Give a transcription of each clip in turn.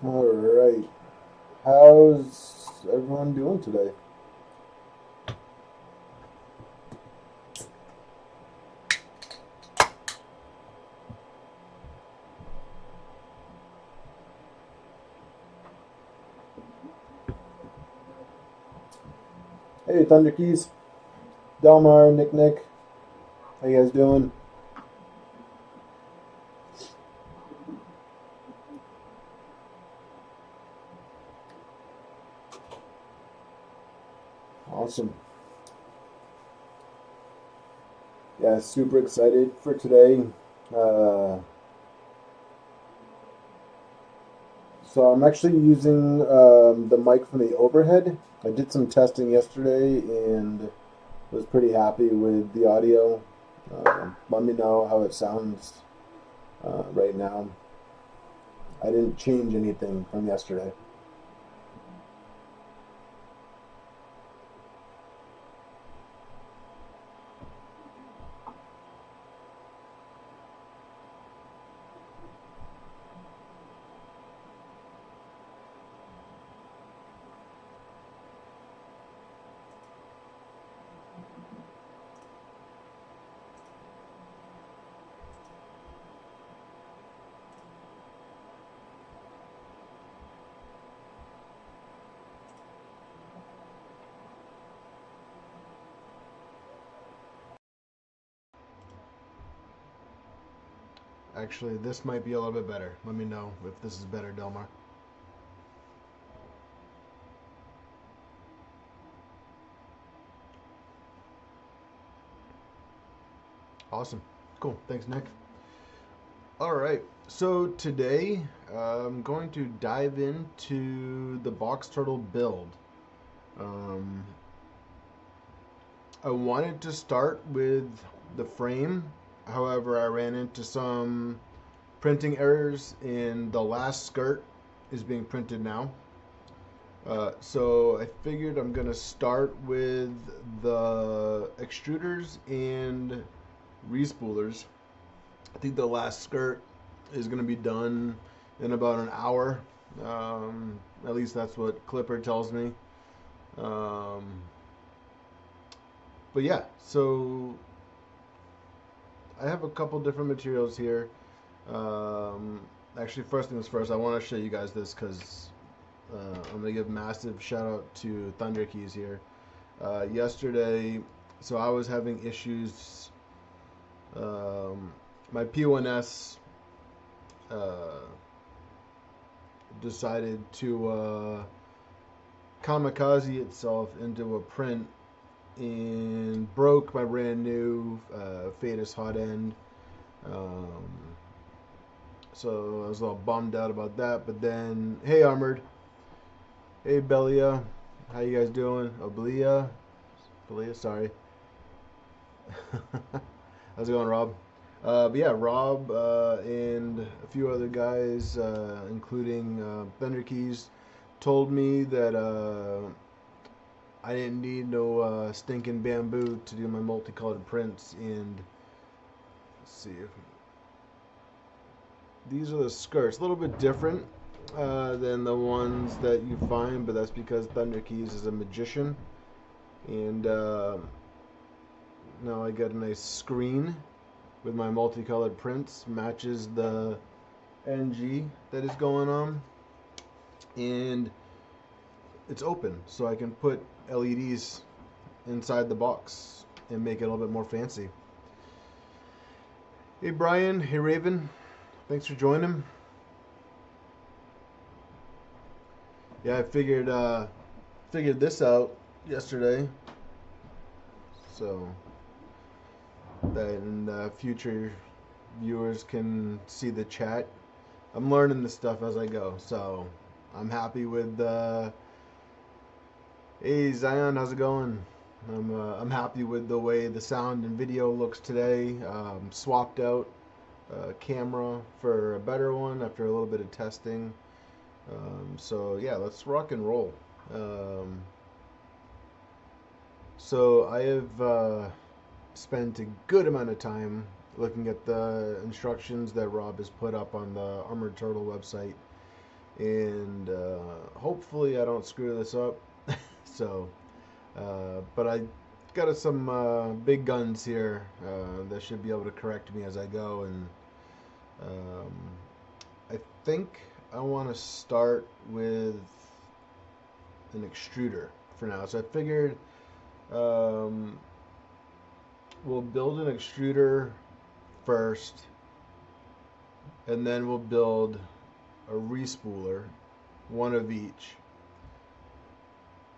All right. How's everyone doing today? Hey, Thunder Keys, Delmar, Nick. How you guys doing? Awesome. Yeah, super excited for today. Uh, so I'm actually using the mic from the overhead. I did some testing yesterday and was pretty happy with the audio. Let me know how it sounds right now. I didn't change anything from yesterday. Actually, this might be a little bit better. Let me know if this is better, Delmar. Awesome. Cool. Thanks, Nick. All right. So today I'm going to dive into the Box Turtle build. Um, I wanted to start with the frame. However, I ran into some printing errors and the last skirt is being printed now. So I figured I'm going to start with the extruders and respoolers. I think the last skirt is going to be done in about an hour. At least that's what Clipper tells me. Um, but yeah, so I have a couple different materials here. Um, Actually, first things first, I want to show you guys this because I'm going to give massive shout out to Thunder Keys here. Yesterday, so I was having issues. My P1S uh, decided to kamikaze itself into a print and broke my brand new Fadus hot end. Um, so I was a little bummed out about that. But then, hey Armored, hey Belia, how you guys doing? Belia, sorry. How's it going, Rob? But yeah, Rob and a few other guys, including Thunder Keys, told me that I didn't need no stinking bamboo to do my multicolored prints. And let's see, these are the skirts, a little bit different than the ones that you find, but that's because Thunder Keys is a magician. And now I got a nice screen with my multicolored prints, matches the NG that is going on, and it's open, so I can put LEDs inside the box and make it a little bit more fancy. Hey Brian, hey Raven, thanks for joining. Yeah, I figured this out yesterday, so that in future viewers can see the chat. I'm learning this stuff as I go, so I'm happy with. Hey Zion, how's it going? I'm happy with the way the sound and video looks today. Swapped out camera for a better one after a little bit of testing. So yeah, let's rock and roll. Um, so I have spent a good amount of time looking at the instructions that Rob has put up on the Armored Turtle website. and hopefully I don't screw this up. So, but I got some big guns here that should be able to correct me as I go, and um, I think I want to start with an extruder for now. So I figured um, we'll build an extruder first, and then we'll build a respooler, one of each.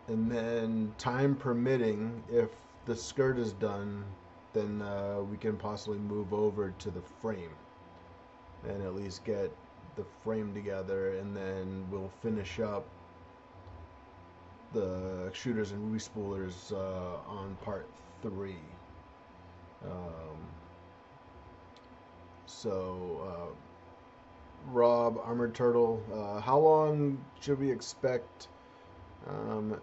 And then, time permitting, if the skirt is done, then we can possibly move over to the frame and at least get the frame together, and then we'll finish up the extruders and respoolers on part 3. Um, Rob, Armored Turtle, how long should we expect the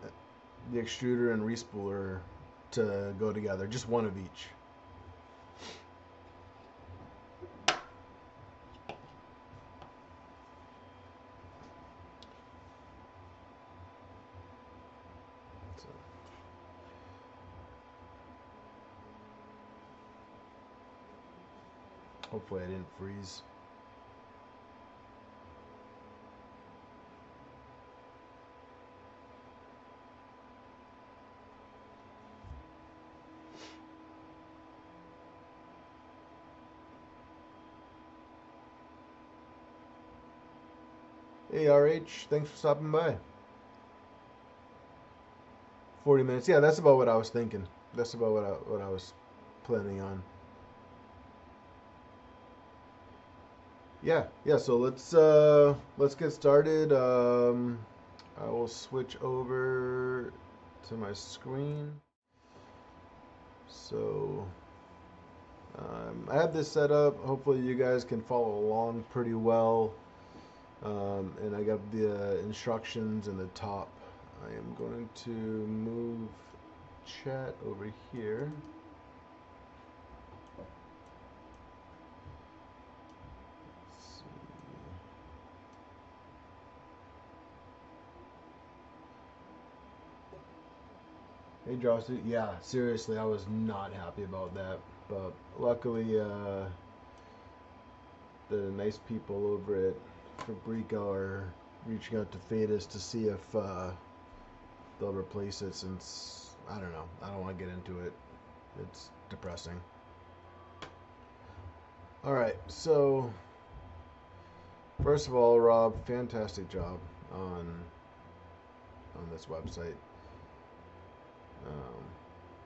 extruder and respooler to go together? Just one of each. So, hopefully I didn't freeze. Hey RH, thanks for stopping by. 40 minutes. Yeah, that's about what I was thinking. That's about what I was planning on. Yeah, yeah. So let's get started. I will switch over to my screen. So I have this set up. Hopefully you guys can follow along pretty well. And I got the instructions in the top. I am going to move chat over here. Let's see. Hey Josie, yeah, seriously, I was not happy about that, but luckily the nice people over at Fabreeko are reaching out to Fadis to see if they'll replace it, since I don't know, I don't want to get into it. It's depressing. All right, so first of all, Rob, fantastic job on this website.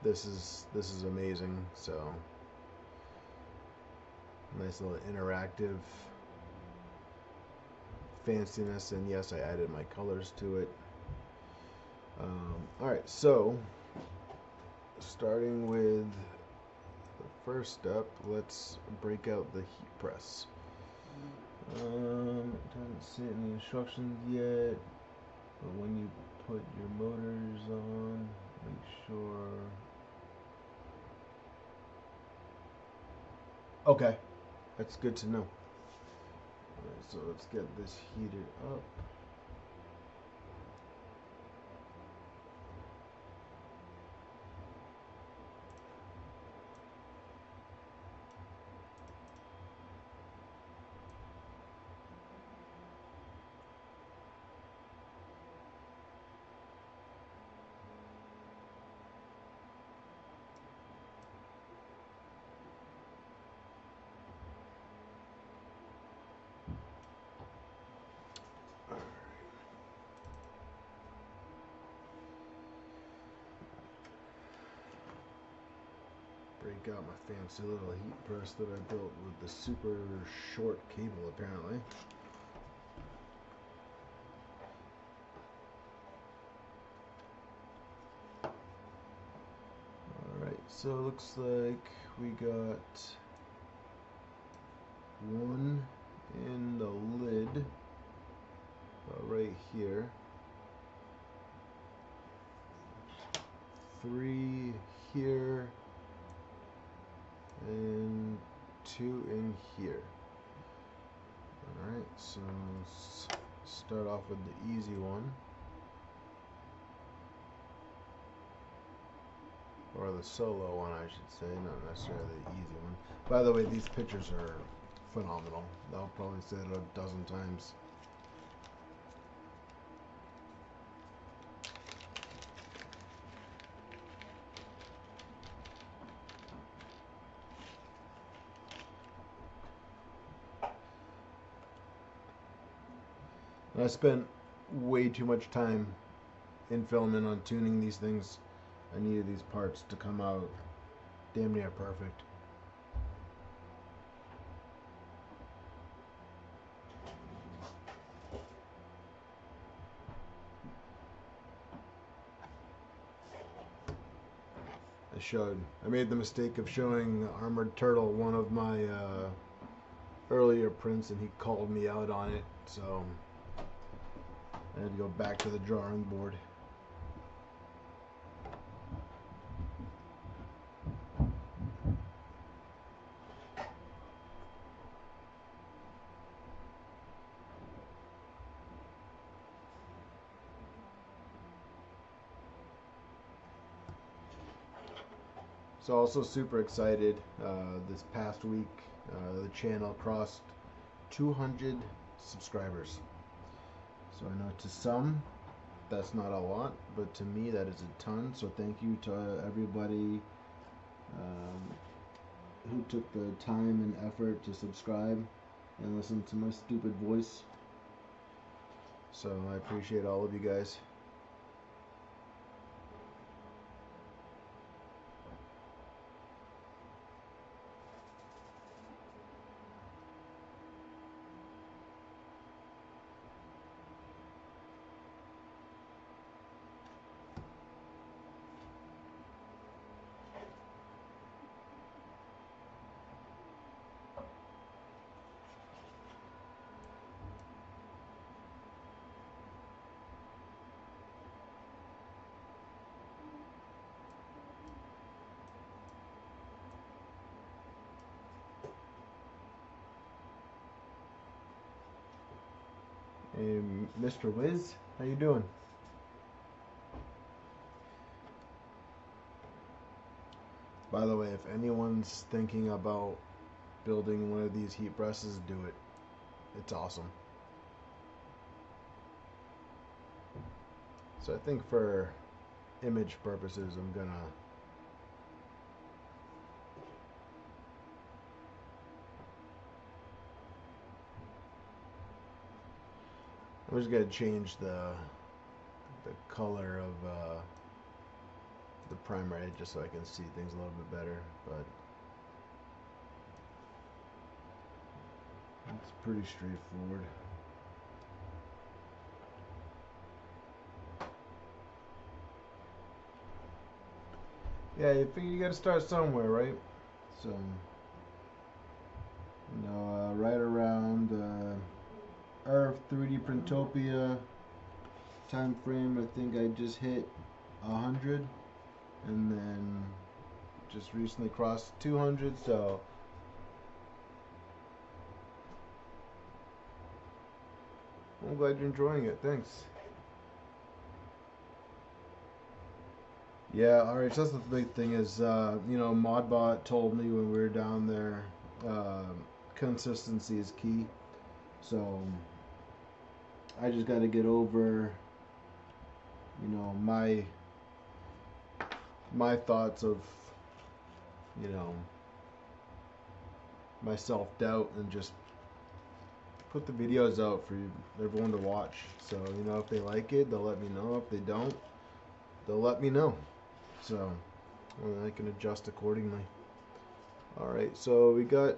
This is amazing. So nice little interactive fanciness, and yes, I added my colors to it. All right, so starting with the first step, let's break out the heat press. It doesn't say it in the instructions yet, but when you put your motors on, make sure. Okay, that's good to know. Alright, so let's get this heated up. Break out my fancy little heat press that I built with the super short cable, apparently. Alright, so it looks like we got one in the lid, right here. 3 here, and 2 in here. Alright, so Start off with the easy one. Or the solo one, I should say, not necessarily the easy one. By the way, these pictures are phenomenal. I'll probably say it a dozen times. I spent way too much time in filament on tuning these things. I needed these parts to come out damn near perfect. I made the mistake of showing Armored Turtle one of my earlier prints, and he called me out on it, so I had to go back to the drawing board. So also super excited, this past week the channel crossed 200 subscribers. So I know to some that's not a lot, but to me that is a ton. So thank you to everybody who took the time and effort to subscribe and listen to my stupid voice. So I appreciate all of you guys. Hey, Mr. Wiz, how you doing? By the way, if anyone's thinking about building one of these heat presses, do it. It's awesome. So I think for image purposes, I'm just gonna change the color of the primer just so I can see things a little bit better, but it's pretty straightforward. Yeah, you figure you gotta start somewhere, right? So, you know, right around Earth 3D Printopia time frame, I think I just hit 100, and then just recently crossed 200. So I'm glad you're enjoying it. Thanks. Yeah, alright, so that's the big thing is, you know, Modbot told me when we were down there, consistency is key. So I just got to get over, you know, my thoughts of, you know, my self-doubt, and just put the videos out for everyone to watch. So, you know, if they like it, they'll let me know. If they don't, they'll let me know. So I can adjust accordingly. Alright, so we got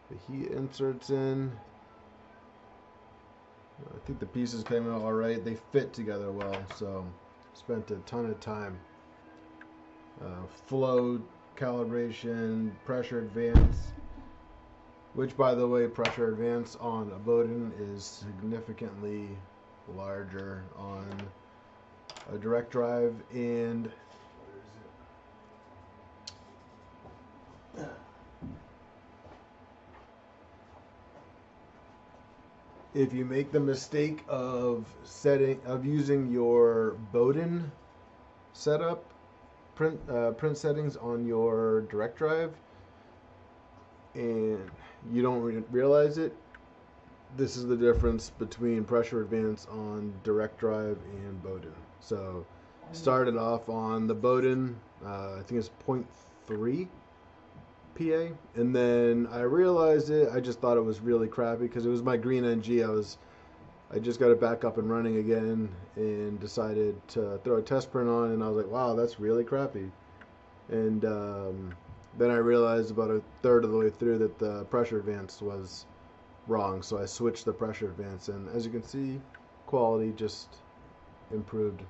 the heat inserts in. I think the pieces came out alright. They fit together well, so spent a ton of time. Flow calibration, pressure advance, which, by the way, pressure advance on a Bowden is significantly larger on a direct drive, and if you make the mistake of using your Bowden setup print settings on your direct drive and you don't realize it, this is the difference between pressure advance on direct drive and Bowden. So started off on the Bowden, I think it's 0.3 PA, and then I realized it. I just thought it was really crappy because it was my green NG. I just got it back up and running again and decided to throw a test print on, and I was like, wow, that's really crappy. And then I realized about a third of the way through that the pressure advance was wrong, so I switched the pressure advance, and as you can see, quality just improved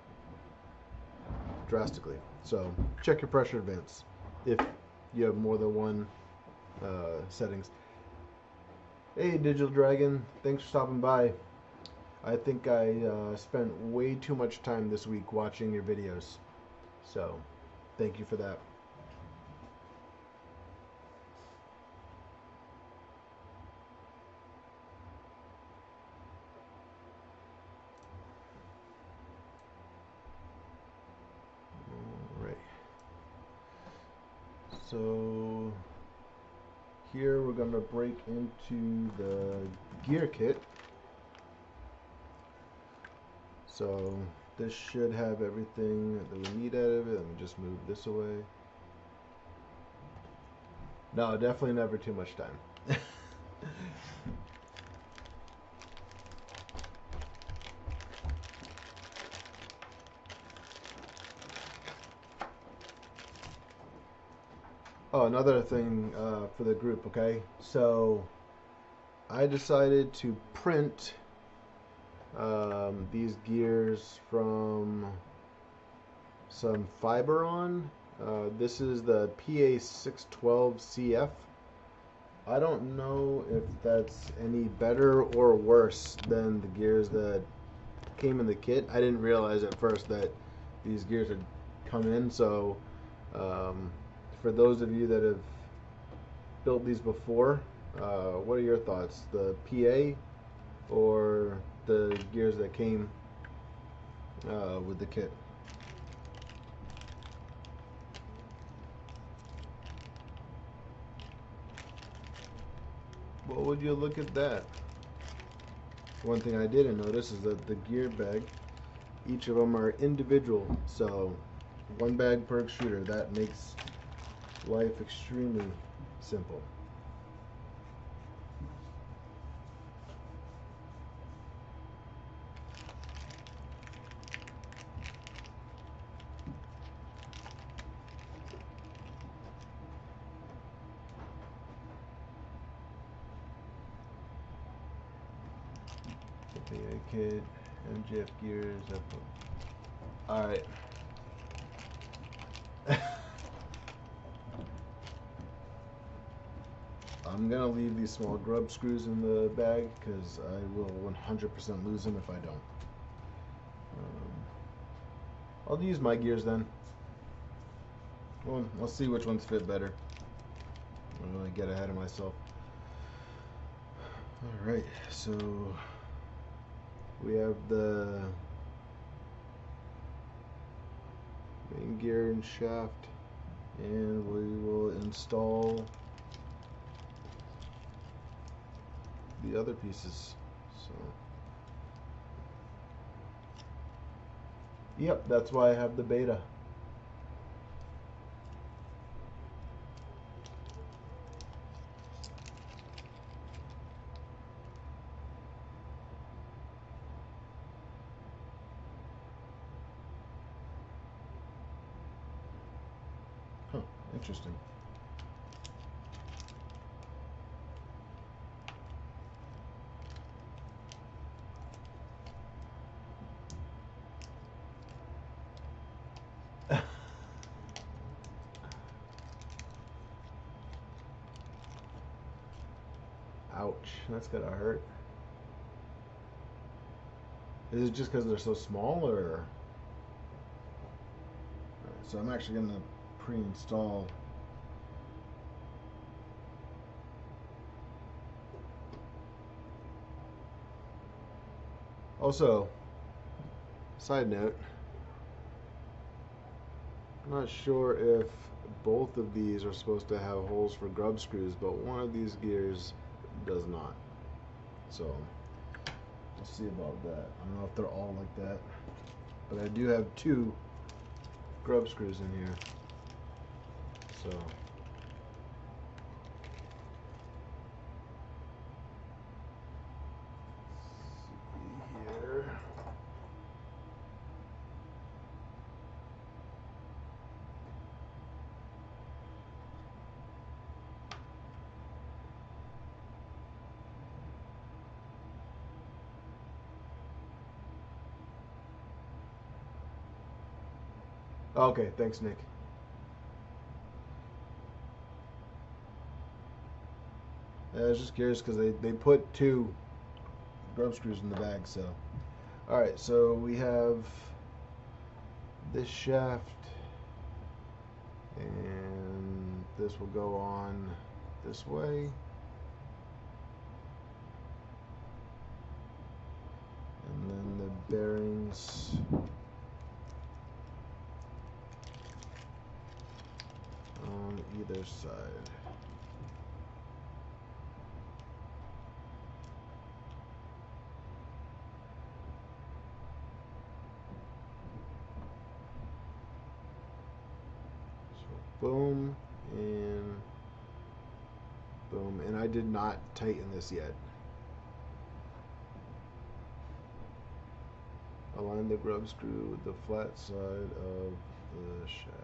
drastically. So check your pressure advance if you have more than one settings. Hey Digital Dragon, thanks for stopping by. I think I spent way too much time this week watching your videos, so thank you for that. So here we're going to break into the gear kit. So this should have everything that we need out of it. Let me just move this away. No, definitely never too much time. Oh, another thing for the group, okay? So I decided to print these gears from some Fibron. This is the PA612CF. I don't know if that's any better or worse than the gears that came in the kit. I didn't realize at first that these gears had come in, so for those of you that have built these before, what are your thoughts? The PA or the gears that came with the kit? Well, would you look at that? One thing I didn't notice is that the gear bag, each of them are individual, so one bag per extruder. That makes life extremely simple. PA kit, MGF gears. All right. I'm gonna leave these small grub screws in the bag because I will 100% lose them if I don't. I'll use my gears then. Well, let's see which ones fit better. I don't really get ahead of myself. Alright, so we have the main gear and shaft, and we will install the other pieces. So yep, that's why I have the beta. Huh, interesting. Ouch, that's gotta hurt. Is it just because they're so small, or? Right, so I'm actually gonna pre-install Also, side note, I'm not sure if both of these are supposed to have holes for grub screws, but one of these gears does not. So, we'll see about that. I don't know if they're all like that, but I do have 2 grub screws in here. So, see here. Okay, thanks, Nick. I was just curious because they put 2 grub screws in the bag, so. Alright, so we have this shaft, and this will go on this way. And then the bearings on either side. Boom, and boom, and I did not tighten this yet. Align the grub screw with the flat side of the shaft.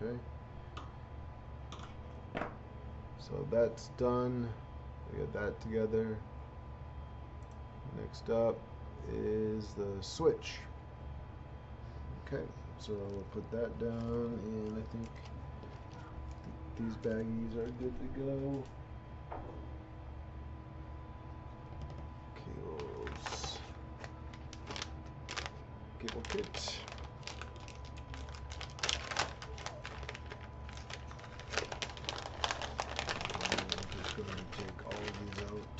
Okay. So that's done. We got that together. Next up is the switch. Okay, so we'll put that down, and I think these baggies are good to go. Cables. Cable kit. I'm just going to take all of these out.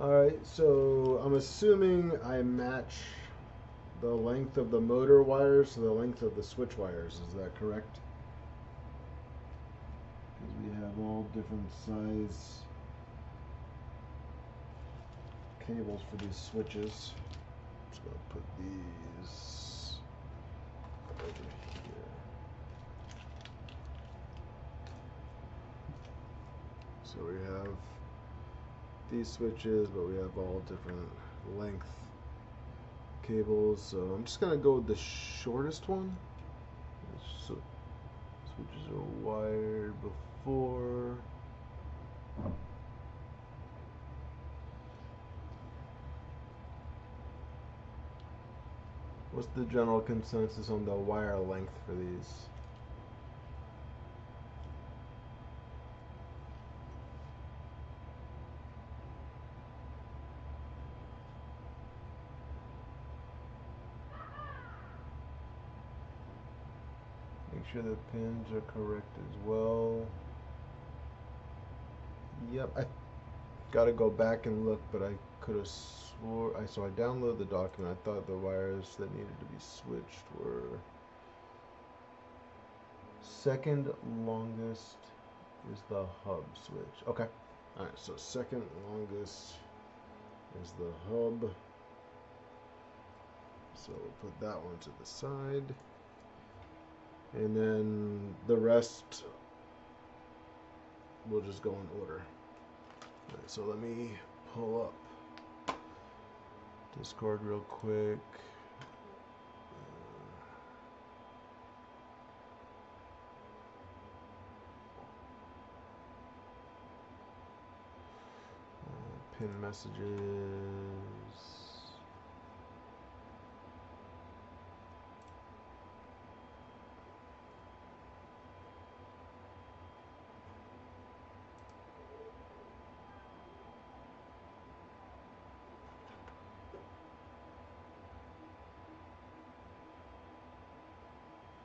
Alright, so I'm assuming I match the length of the motor wires to the length of the switch wires. Is that correct? Because we have all different size cables for these switches. I'm just going to put these over here. So we have these switches, but we have all different length cables. So I'm just gonna go with the shortest one. So switches are wired before. What's the general consensus on the wire length for these? Make sure the pins are correct as well. Yep, I gotta go back and look, but I could have swore so I downloaded the document. I thought the wires that needed to be switched were second longest is the hub switch. Okay. Alright, so second longest is the hub. So we'll put that one to the side. and then the rest will just go in order. Alright, so let me pull up Discord real quick. Pin messages.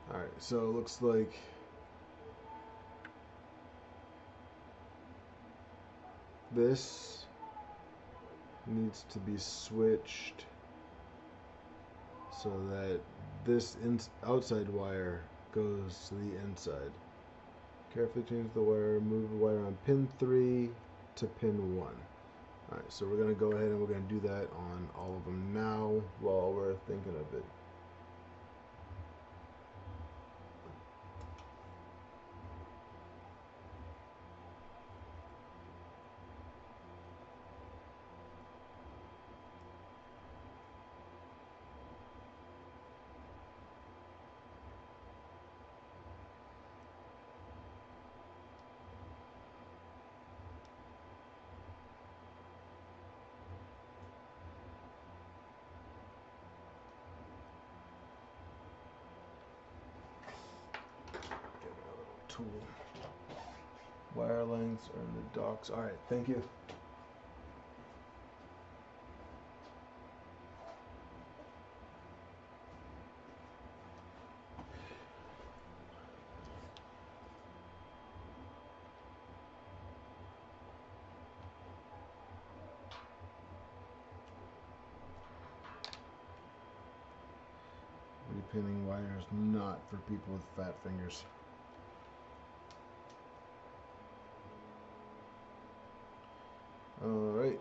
Alright, so it looks like this needs to be switched so that this outside wire goes to the inside. Carefully change the wire, move the wire on pin 3 to pin 1. Alright, so we're going to go ahead and we're going to do that on all of them now while we're thinking of it. Tool. Wire lengths are in the docks. Alright, thank you. Repinning wire is not for people with fat fingers. Alright,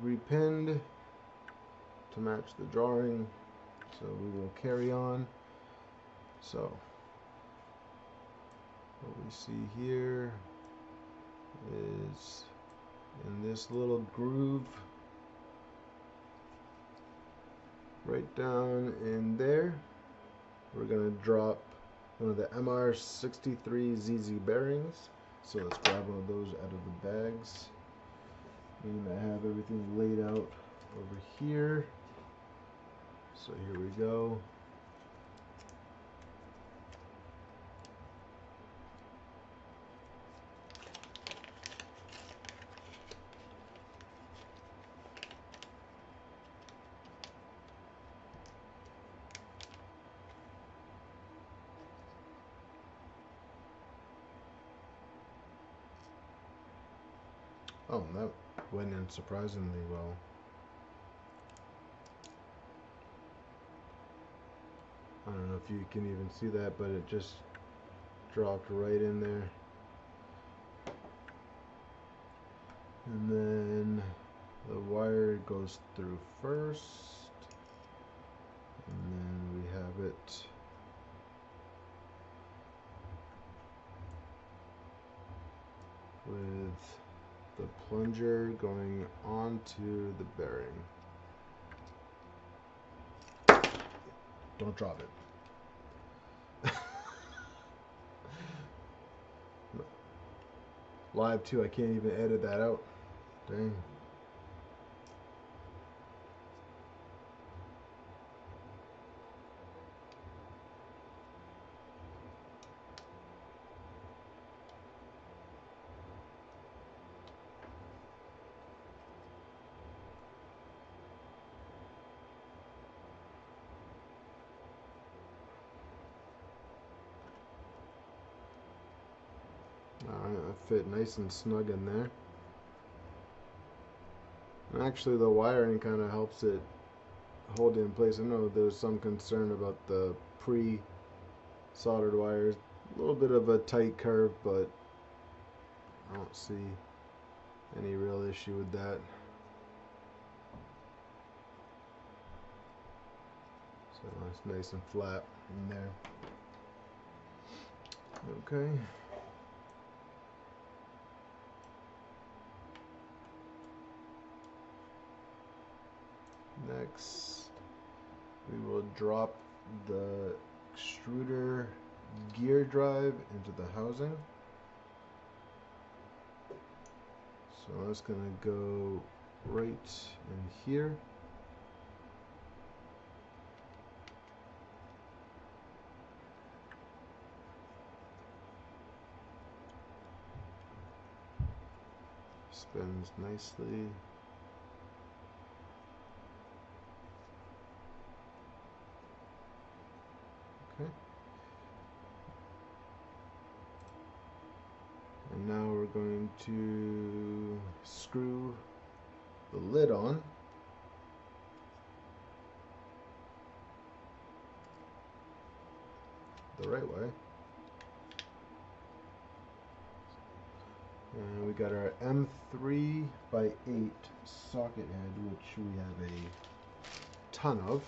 repinned to match the drawing, so we will carry on. So, what we see here is in this little groove, right down in there, we're going to drop one of the MR63 ZZ bearings. So let's grab one of those out of the bags. And I have everything laid out over here. So here we go. Oh, that went in surprisingly well. I don't know if you can even see that, but it just dropped right in there. And then the wire goes through first. And then we have it with the plunger going onto the bearing. Don't drop it. Live too, I can't even edit that out. Dang. Alright, that fit nice and snug in there. And actually the wiring kind of helps it hold it in place. I know there's some concern about the pre-soldered wires. A little bit of a tight curve, but I don't see any real issue with that. So it's nice and flat in there. Okay. Next, we will drop the extruder gear drive into the housing. So that's going to go right in here. Spins nicely. Okay. And now we're going to screw the lid on. The right way. And we got our M3 by 8 socket head, which we have a ton of.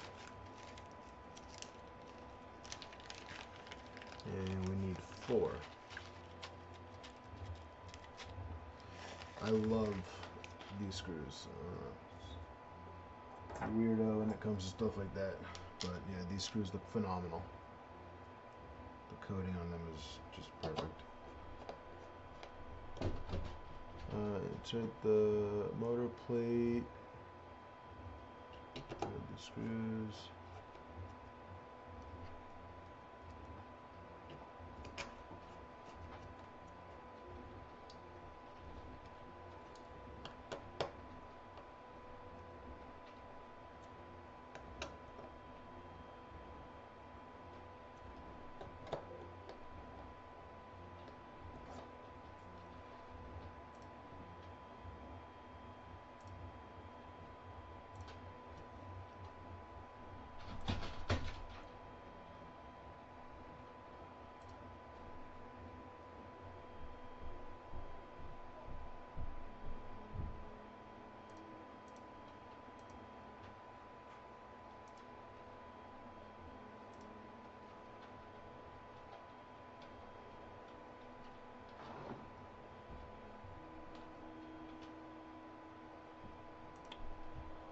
And we need 4. I love these screws. Weirdo when it comes to stuff like that, but yeah, these screws look phenomenal. The coating on them is just perfect. Insert the motor plate, the screws.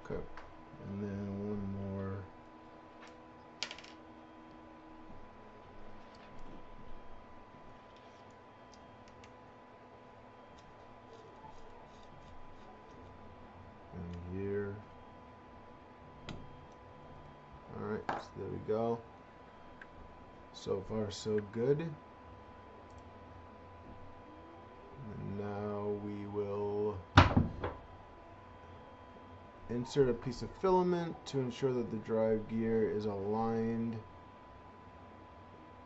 Okay, and then one more. And here. Alright, so there we go. So far so good. And now we will insert a piece of filament to ensure that the drive gear is aligned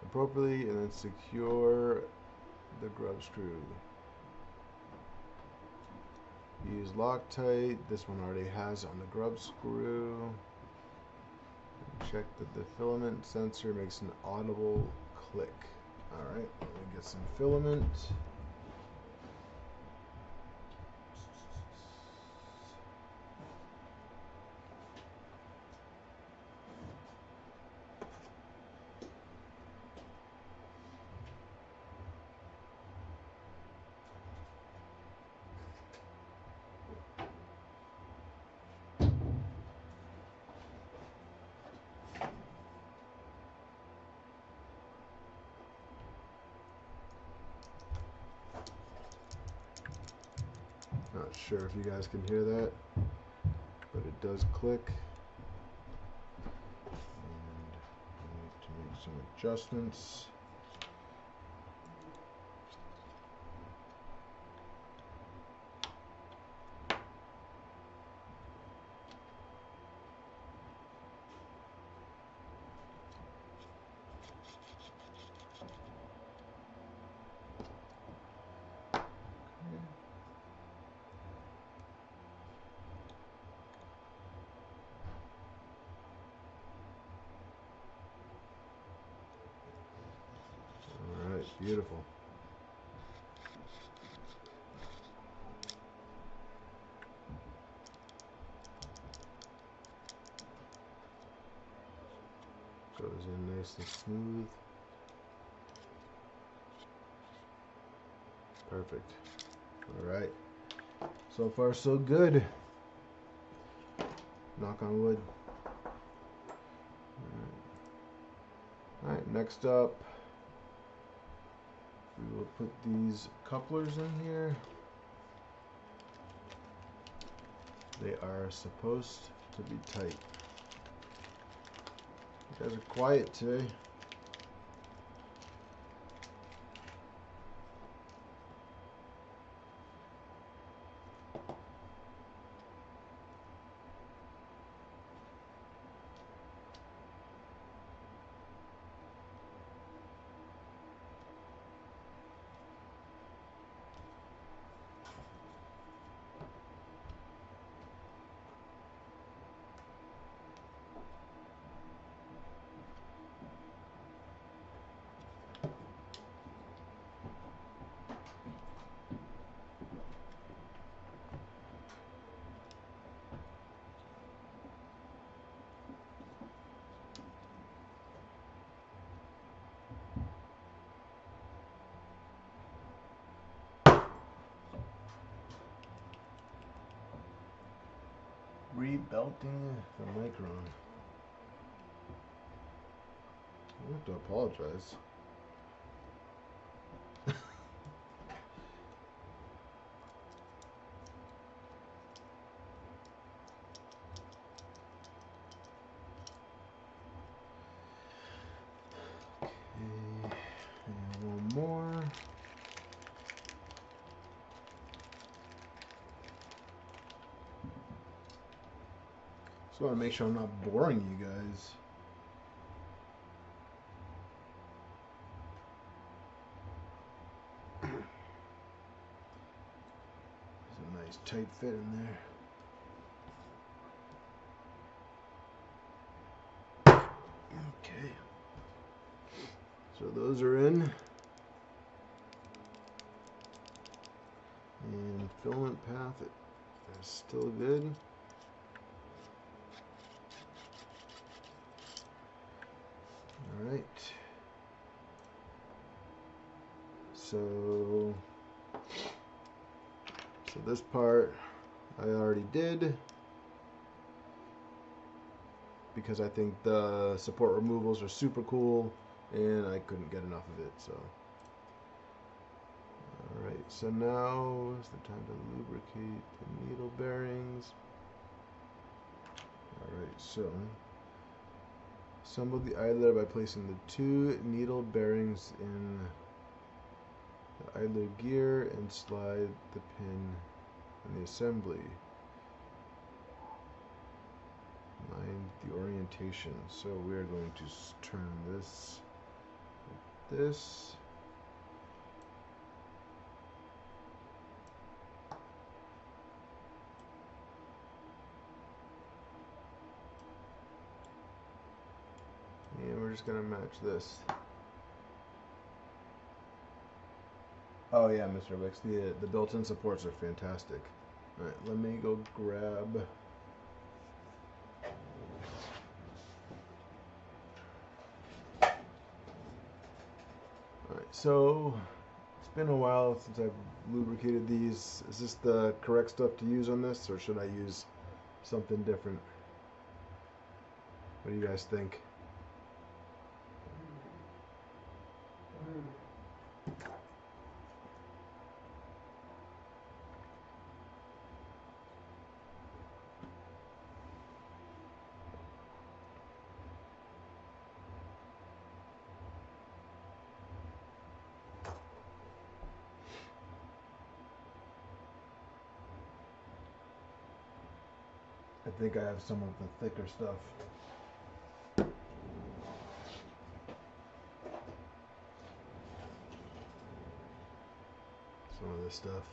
appropriately, and then secure the grub screw. Use Loctite. This one already has on the grub screw. Check that the filament sensor makes an audible click. Alright, let me get some filament. Not sure if you guys can hear that, but it does click. And I need to make some adjustments. Alright, beautiful. Goes in nice and smooth. Perfect. All right. So far, so good. Knock on wood. All right, next up, we will put these couplers in here. They are supposed to be tight. You guys are quiet today. Rebelting the micron. I have to apologize. Okay, and one more. Just want to make sure I'm not boring you guys. There's a nice tight fit in there. Okay. So those are in. And filament path is still good. All right. So this part I already did because I think the support removals are super cool and I couldn't get enough of it. So alright, so now is the time to lubricate the needle bearings. Alright, so assemble the idler by placing the 2 needle bearings in the idler gear and slide the pin in the assembly. Mind the orientation. So we're going to turn this like this. And we're just gonna match this. Oh yeah, Mr. Wicks, the built-in supports are fantastic. Alright, let me go grab Alright, so it's been a while since I've lubricated these. Is this the correct stuff to use on this, or should I use something different? What do you guys think? I think I have some of the thicker stuff. Some of this stuff.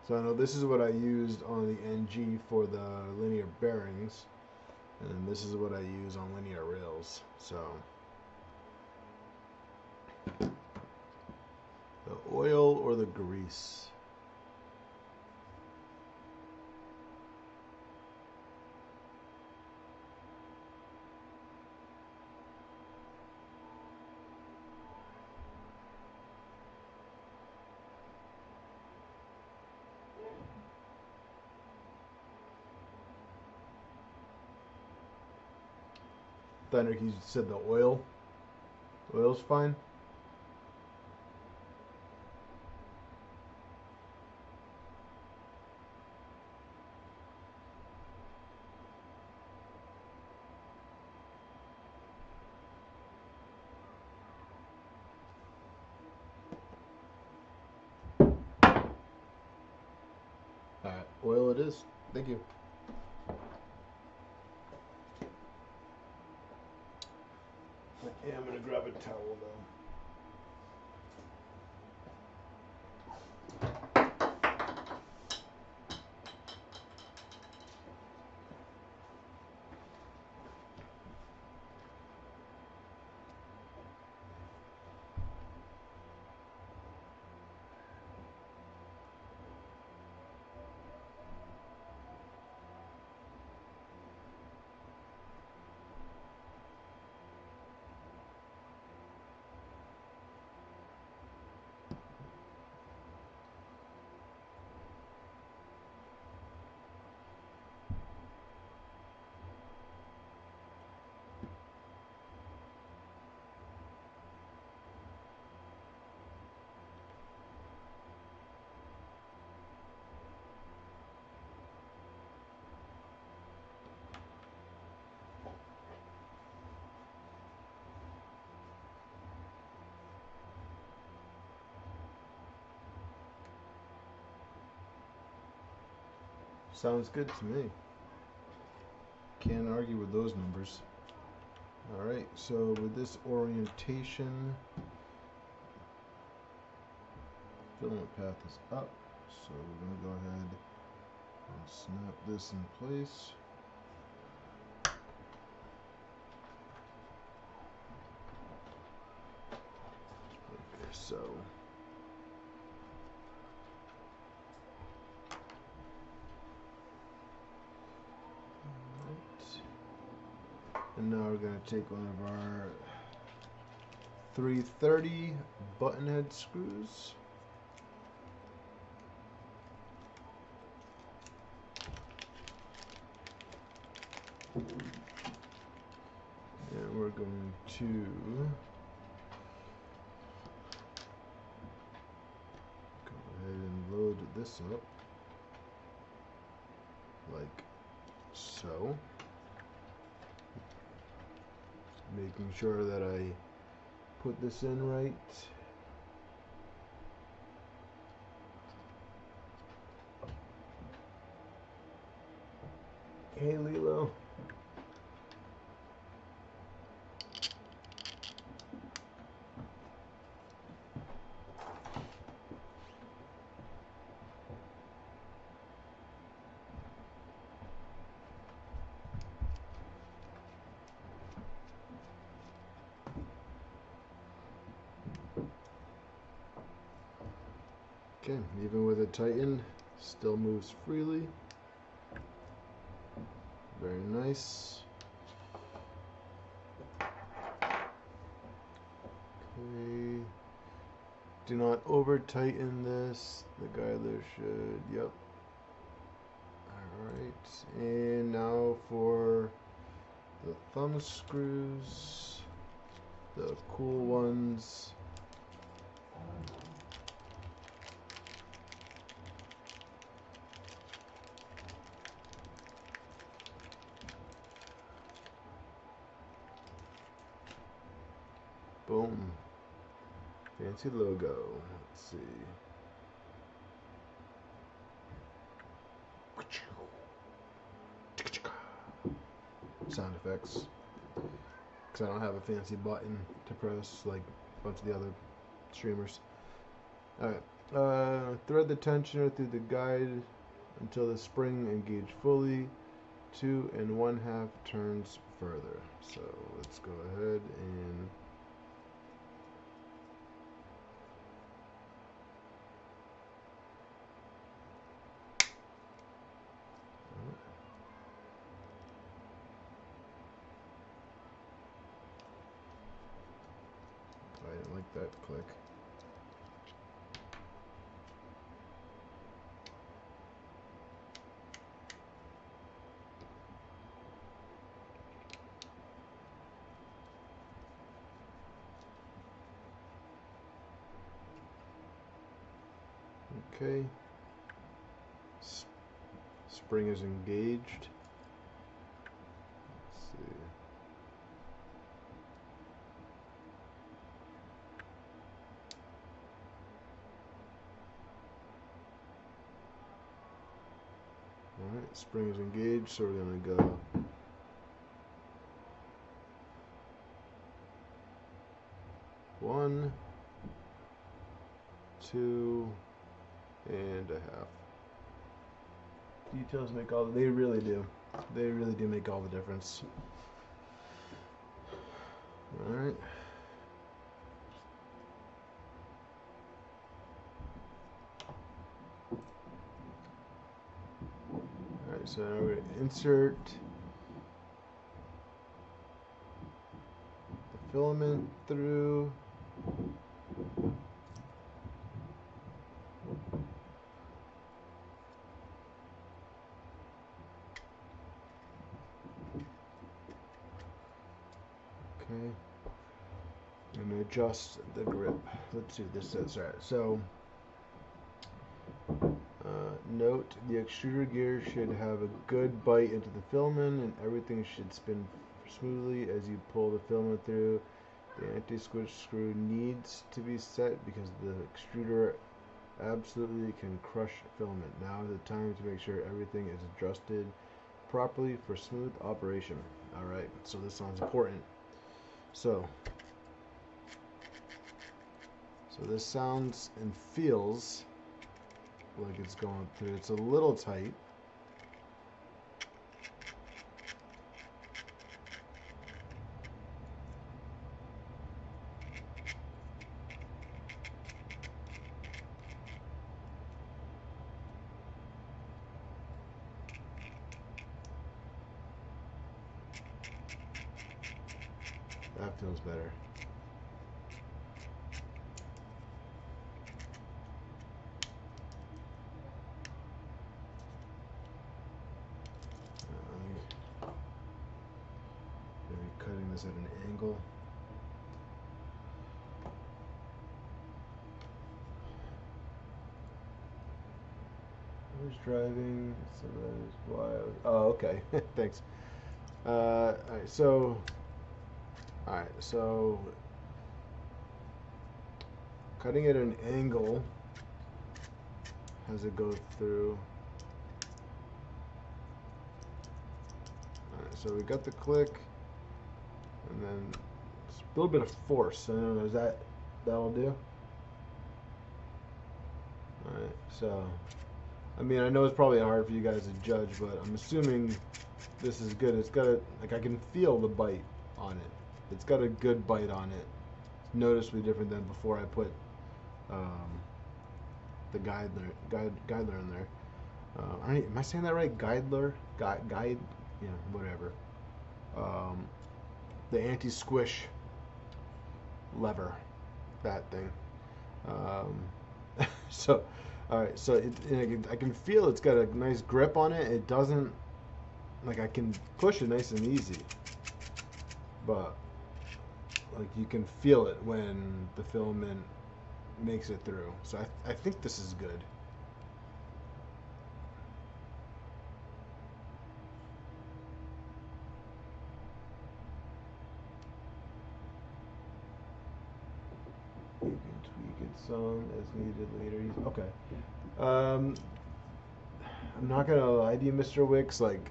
So I know this is what I used on the NG for the linear bearings, and this is what I use on linear rails. So the oil or the grease? Thunder, you said the oil. Oil's fine. Alright, oil it is. Thank you. Yeah, I'm gonna grab a towel though. Sounds good to me. Can't argue with those numbers. Alright, so with this orientation, filament path is up, so we're going to go ahead and snap this in place. Okay, so and now we're going to take one of our 330 button head screws. And we're going to go ahead and load this up like so. Making sure that I put this in right. Hey Lilo. Okay, even with it tightened, still moves freely. Very nice. Okay. Do not over tighten this. The guy there should, yep. Alright, and now for the thumb screws, the cool ones. Boom. Fancy logo. Let's see. Sound effects. Because I don't have a fancy button to press like a bunch of the other streamers. Alright. Thread the tensioner through the guide until the spring engaged fully. 2 1/2 turns further. So let's go ahead and I didn't like that click. Okay. Spring is engaged. Let's see. Alright, spring is engaged, so we're going to go 1, 2 and a half. Details make all, they really do. They really do make all the difference. Alright. Alright, so now we're going to insert the filament through. Okay. I'm going to adjust the grip. Let's see what this says. Alright, so note the extruder gear should have a good bite into the filament and everything should spin smoothly as you pull the filament through. The anti-squish screw needs to be set because the extruder absolutely can crush filament. Now is the time to make sure everything is adjusted properly for smooth operation. Alright, so this sounds important. So this sounds and feels like it's going through. It's a little tight. That feels better. Maybe cutting this at an angle. I was driving, so that is why I was, oh, okay. Thanks. Alright, so cutting at an angle as it goes through. Alright, so we got the click, and then a little bit of force. I don't know, that'll do? Alright, so I mean, I know it's probably hard for you guys to judge, but I'm assuming this is good. It's got like, I can feel the bite on it. It's got a good bite on it. It's noticeably different than before I put the guidler in there. Am I saying that right? Guide, yeah, whatever. The anti-squish lever, that thing. So, all right. So I can feel it's got a nice grip on it. It doesn't, like, I can push it nice and easy, but like you can feel it when the filament makes it through. So I think this is good. You can tweak it some as needed later. Okay. I'm not gonna lie to you, Mr. Wicks. Like,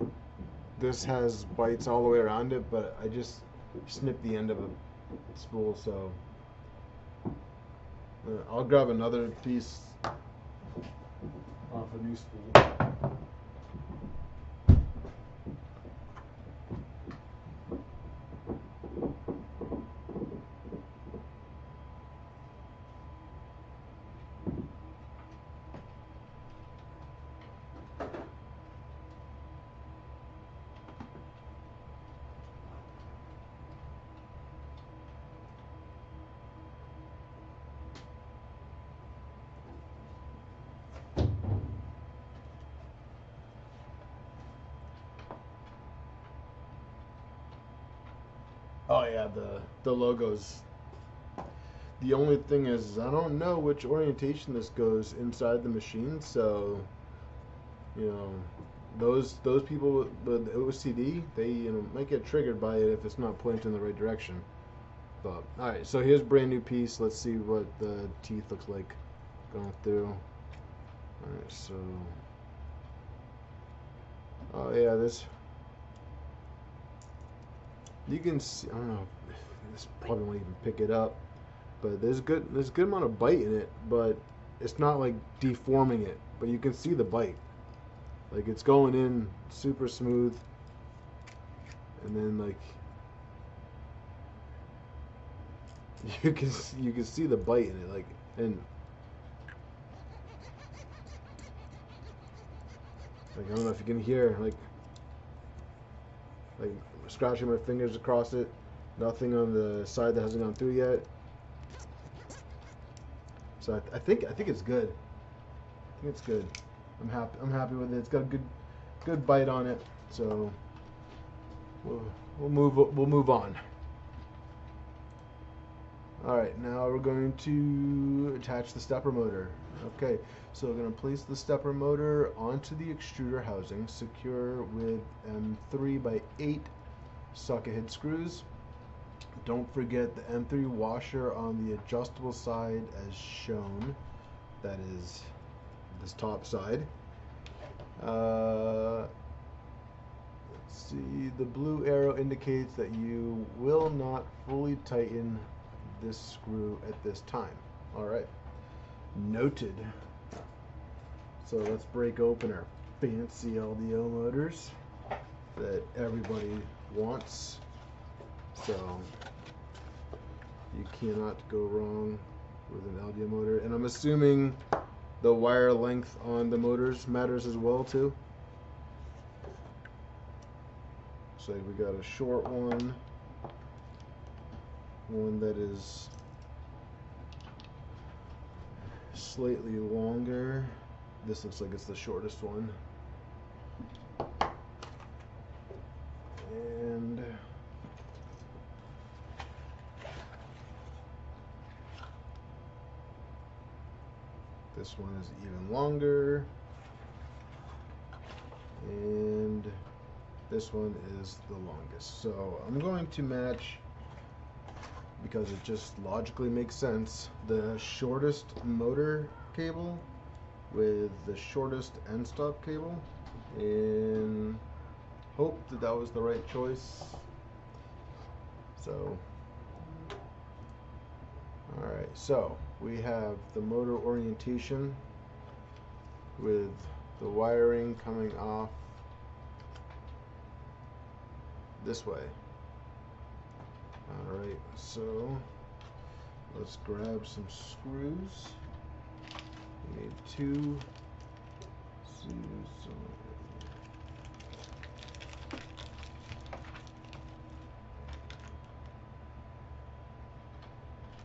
this has bites all the way around it, but I just snipped the end of a spool, so I'll grab another piece off a new spool. Oh yeah, the logos. The only thing is I don't know which orientation this goes inside the machine, so you know those people with OCD, they might get triggered by it if it's not pointing in the right direction. But all right, so here's a brand new piece. Let's see what the teeth looks like going through. All right, so oh yeah, this you can see. I don't know. This probably won't even pick it up, but there's a good amount of bite in it, but it's not like deforming it. But you can see the bite. Like it's going in super smooth, and then like you can see the bite in it, like and like I don't know if you can hear like scratching my fingers across it. Nothing on the side that hasn't gone through yet. So I think it's good. I think it's good. I'm happy with it. It's got a good bite on it. So we'll move on. All right, now we're going to attach the stepper motor. Okay, so we're going to place the stepper motor onto the extruder housing, secure with M3x8 socket head screws. Don't forget the M3 washer on the adjustable side as shown. That is this top side. Let's see, the blue arrow indicates that you will not fully tighten this screw at this time. Alright, noted. So let's break open our fancy LDO motors that everybody wants. So you cannot go wrong with an LDO motor. And I'm assuming the wire length on the motors matters as well too. So we got a short one that is slightly longer. This looks like it's the shortest one. And this one is even longer. And this one is the longest. So I'm going to match, because it just logically makes sense, the shortest motor cable with the shortest end stop cable, and hope that that was the right choice. So alright, so we have the motor orientation with the wiring coming off this way. Alright, so let's grab some screws. We need two.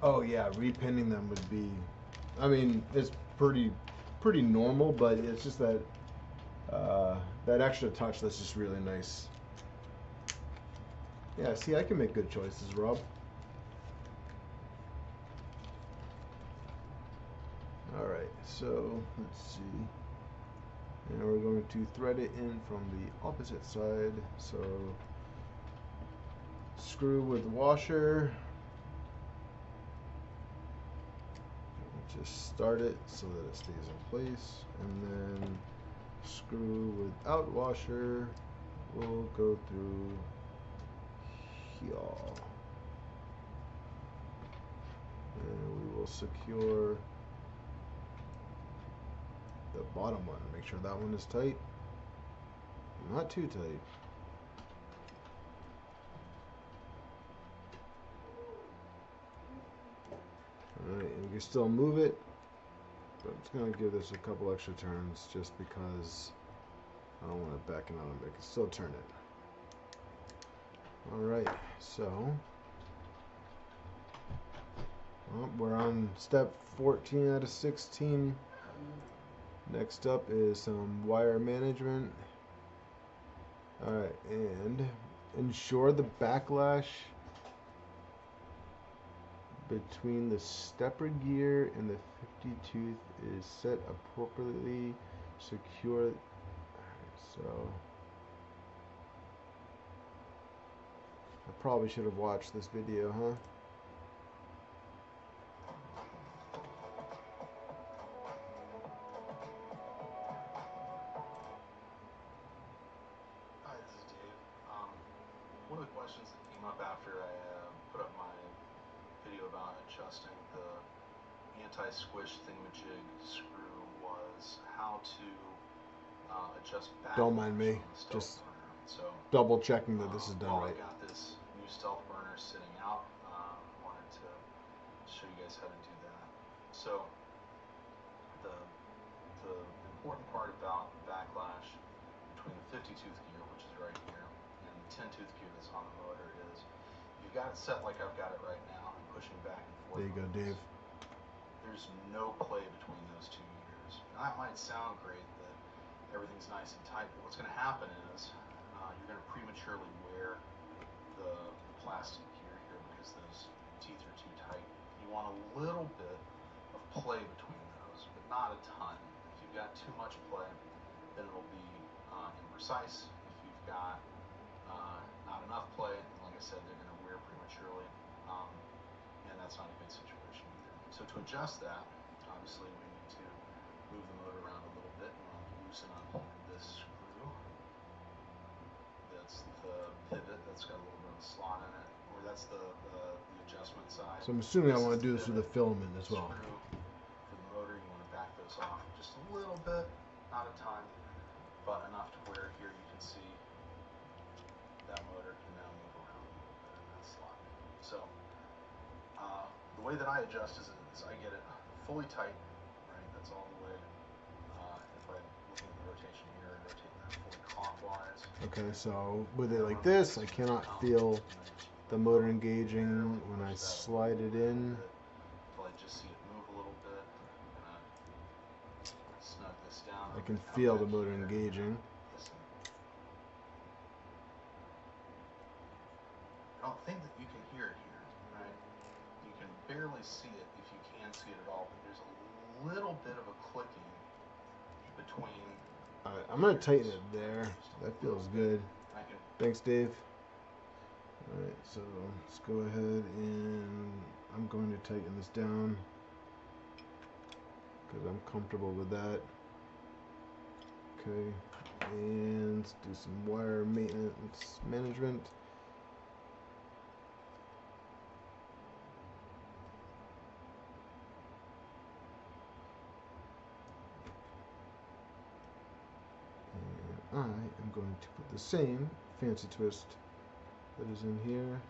Oh yeah, repinning them would be, I mean, it's pretty normal, but it's just that that extra touch that's just really nice. Yeah, see, I can make good choices, Rob. Alright, so let's see. And we're going to thread it in from the opposite side. So screw with washer. Just start it so that it stays in place. And then screw without washer will go through here. And we will secure the bottom one. Make sure that one is tight. Not too tight. Alright, and you can still move it, but I'm just going to give this a couple extra turns just because I don't want it backing out of it. I can still turn it. Alright, so well, we're on step 14 out of 16. Next up is some wire management. Alright, and ensure the backlash between the stepper gear and the 50 tooth is set appropriately secure. Alright, so I probably should have watched this video, huh? Hi, this is Dave. One of the questions that came up after I put up my video about adjusting the anti-squish thingamajig screw was how to adjust backlash. Don't mind me, on the stealth just burner. So double checking that this is done while right. I've got this new stealth burner sitting out, wanted to show you guys how to do that. So the important part about backlash between the 50 tooth gear, which is right here, and the 10 tooth gear that's on the motor is you've got it set like I've got it right now and pushing back and forth. There you go, Dave. There's no play between those two gears. Now that might sound great that everything's nice and tight, but what's going to happen is you're going to prematurely wear the plastic gear here because those teeth are too tight. You want a little bit of play between those, but not a ton. If you've got too much play, then it'll be imprecise. If you've got not enough play, like I said, they're going to wear prematurely, and that's not a good situation either. So to adjust that, obviously we need to move the motor around a little bit. We want to loosen up this screw. That's the pivot that's got a little bit of a slot in it, or that's the adjustment side. So I'm assuming I want to do this with the filament as well. Screw for the motor, you want to back those off just a little bit, not a ton, but enough to where here you can see that motor can now move around a little bit in that slot. So the way that I adjust is I get it fully tight, right? That's all the way. If I'm looking at the rotation here, I'm rotating that fully clockwise. Okay, so with it like this, I cannot feel the motor engaging when I slide it in. Until I just see it move a little bit. I'm gonna snug this down. I can feel the motor engaging. Listen. I don't think that you can hear it here, right? You can barely see it if you can see it at all, but there's a little bit of a clicking between. Alright, I'm going to tighten it there. That feels good. Thanks, Dave. Alright, so let's go ahead and I'm going to tighten this down because I'm comfortable with that. Okay, and let's do some wire maintenance management. I am going to put the same fancy twist that is in here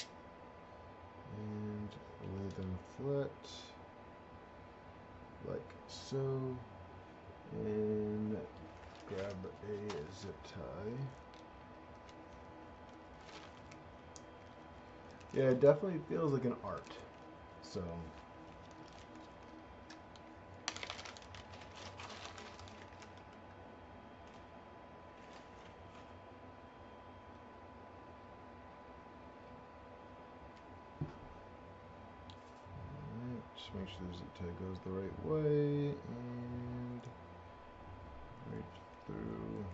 and lay them flat like so, and grab a zip tie. Yeah, it definitely feels like an art. So just make sure the zip tie goes the right way and right through.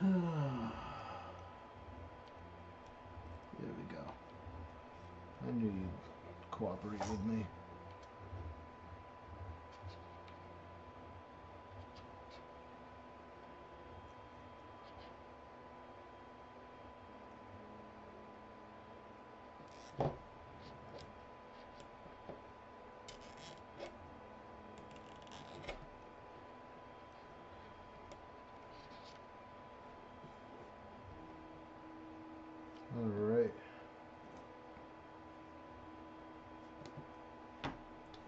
There we go. I knew you'd cooperate with me. All right.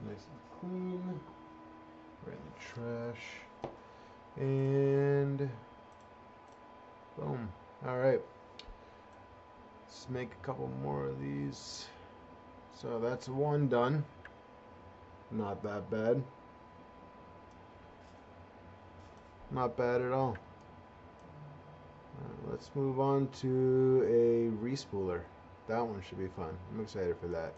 Nice. clean. Right in the trash. And boom. Alright. Let's make a couple more of these. So that's one done. Not that bad. Not bad at all. Let's move on to a respooler. That one should be fun. I'm excited for that.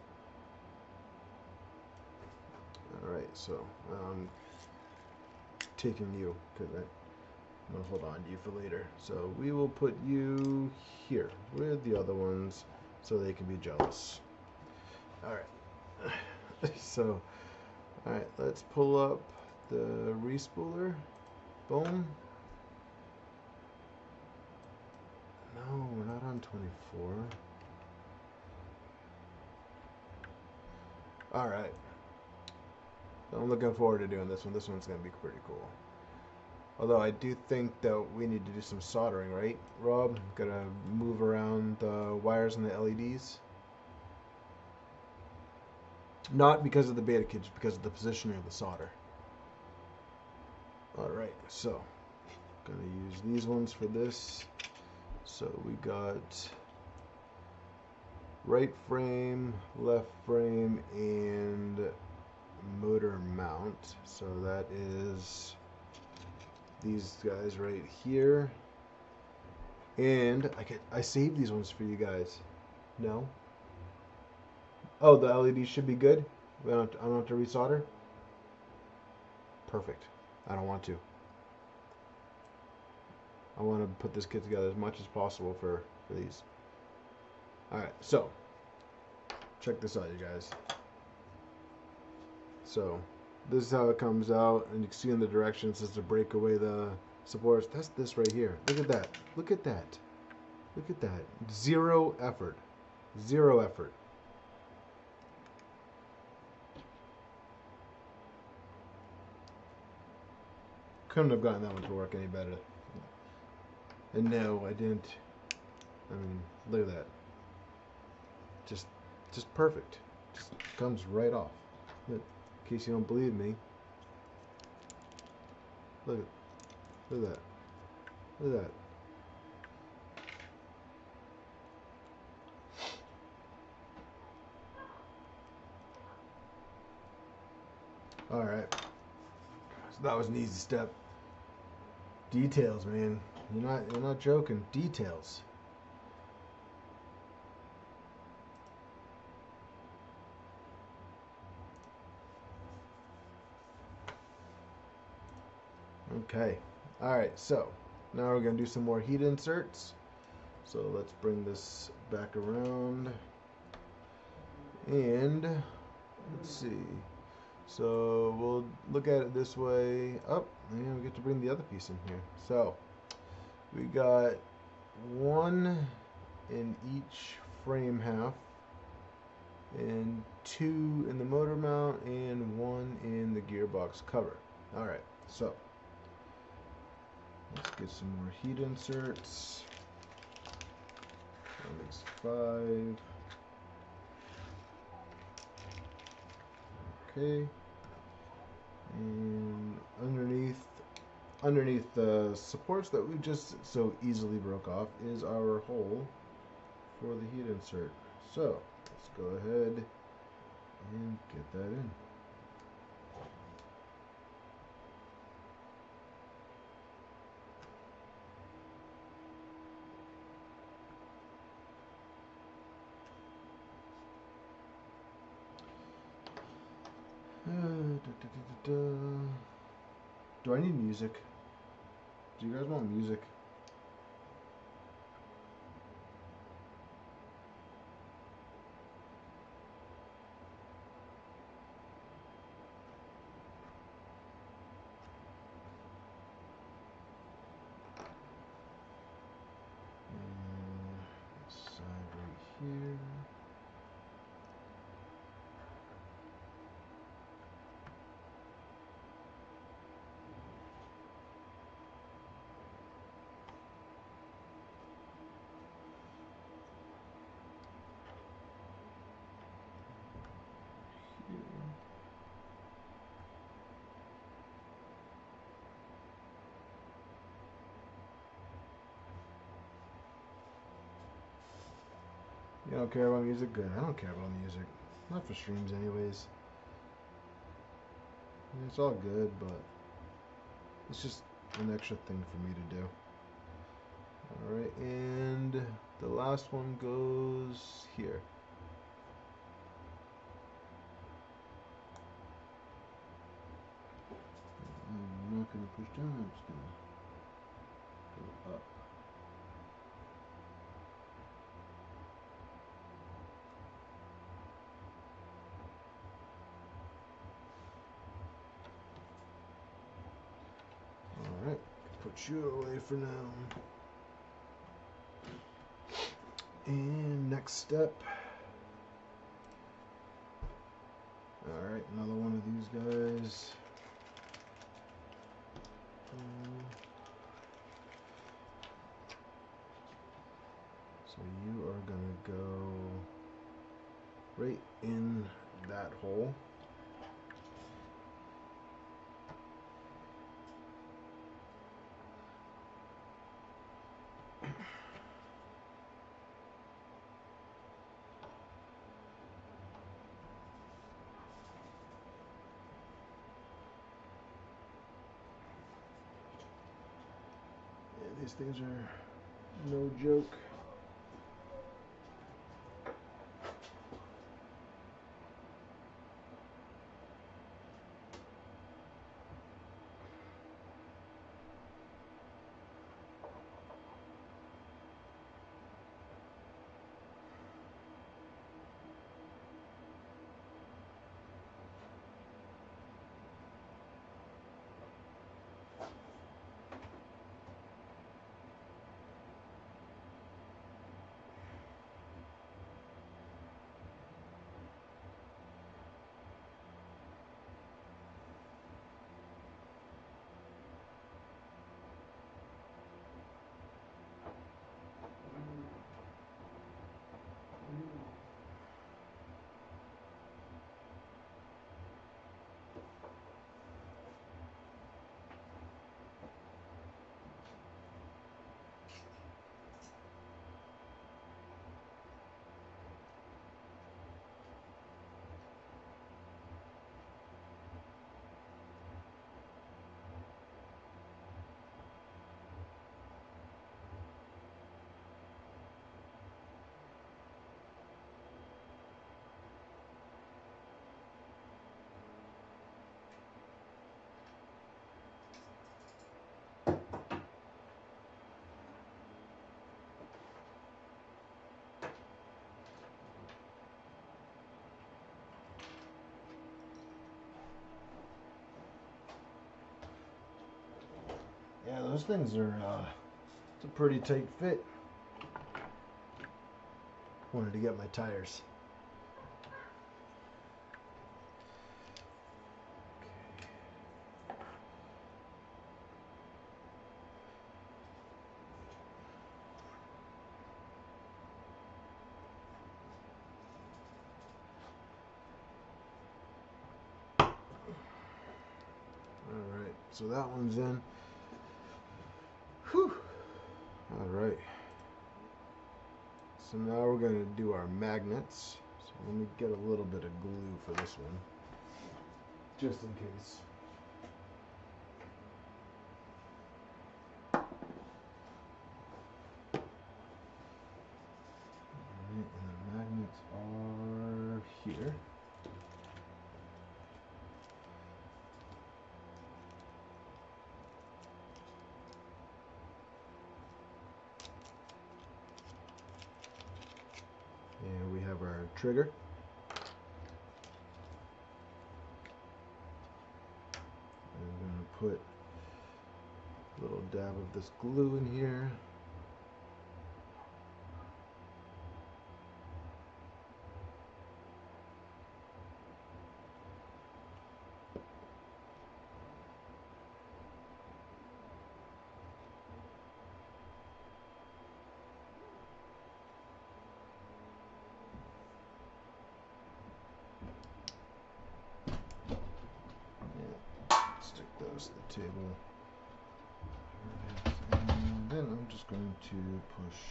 Alright, so I'm taking you because I'm going to hold on to you for later. So we will put you here with the other ones so they can be jealous. Alright. So, alright, let's pull up the respooler. Boom. No, we're not on 24. Alright. I'm looking forward to doing this one. This one's going to be pretty cool. Although I do think that we need to do some soldering, right, Rob? Gotta move around the wires and the LEDs. Not because of the beta kit, just because of the positioning of the solder. Alright, so gonna use these ones for this. So we got right frame, left frame, and motor mount. So that is these guys right here. And I saved these ones for you guys. No? Oh, the LED should be good? I don't have to resolder? Perfect. I don't want to. I want to put this kit together as much as possible for these. Alright, so check this out, you guys. So this is how it comes out, and you can see in the directions as to break away the supports. That's this right here. Look at that. Look at that. Look at that. Zero effort. Zero effort. Couldn't have gotten that one to work any better. And no, I didn't. I mean, look at that. Just perfect. Just comes right off. In case you don't believe me. Look at that. Look at that. Alright. So that was an easy step. Details, man. You're not joking. Details. Okay. Alright, so now we're going to do some more heat inserts. So let's bring this back around. And let's see. So we'll look at it this way. Oh, and we get to bring the other piece in here. So we got one in each frame half, and two in the motor mount, and one in the gearbox cover. Alright, so let's get some more heat inserts. That makes 5. Okay. And underneath the supports that we just so easily broke off is our hole for the heat insert. So let's go ahead and get that in. Do I need music? Do you guys want music? Side right here. You don't care about music? Good. I don't care about music. Not for streams anyways. It's all good, but it's just an extra thing for me to do. Alright, and the last one goes here. I'm not going to push down, I'm just going to go up. Alright, put you away for now. And next step. Alright, another one of these guys. So you are gonna go right in that hole. Yeah, these things are no joke. Yeah, those things are, it's a pretty tight fit. Wanted to get my tires. Alright, so that one's in. Whew. Alright. So now we're going to do our magnets. So let me get a little bit of glue for this one, just in case. Alright, and the magnets are here. And we have our trigger. I'm going to put a little dab of this glue in here. Stick those to the table. And then I'm just going to push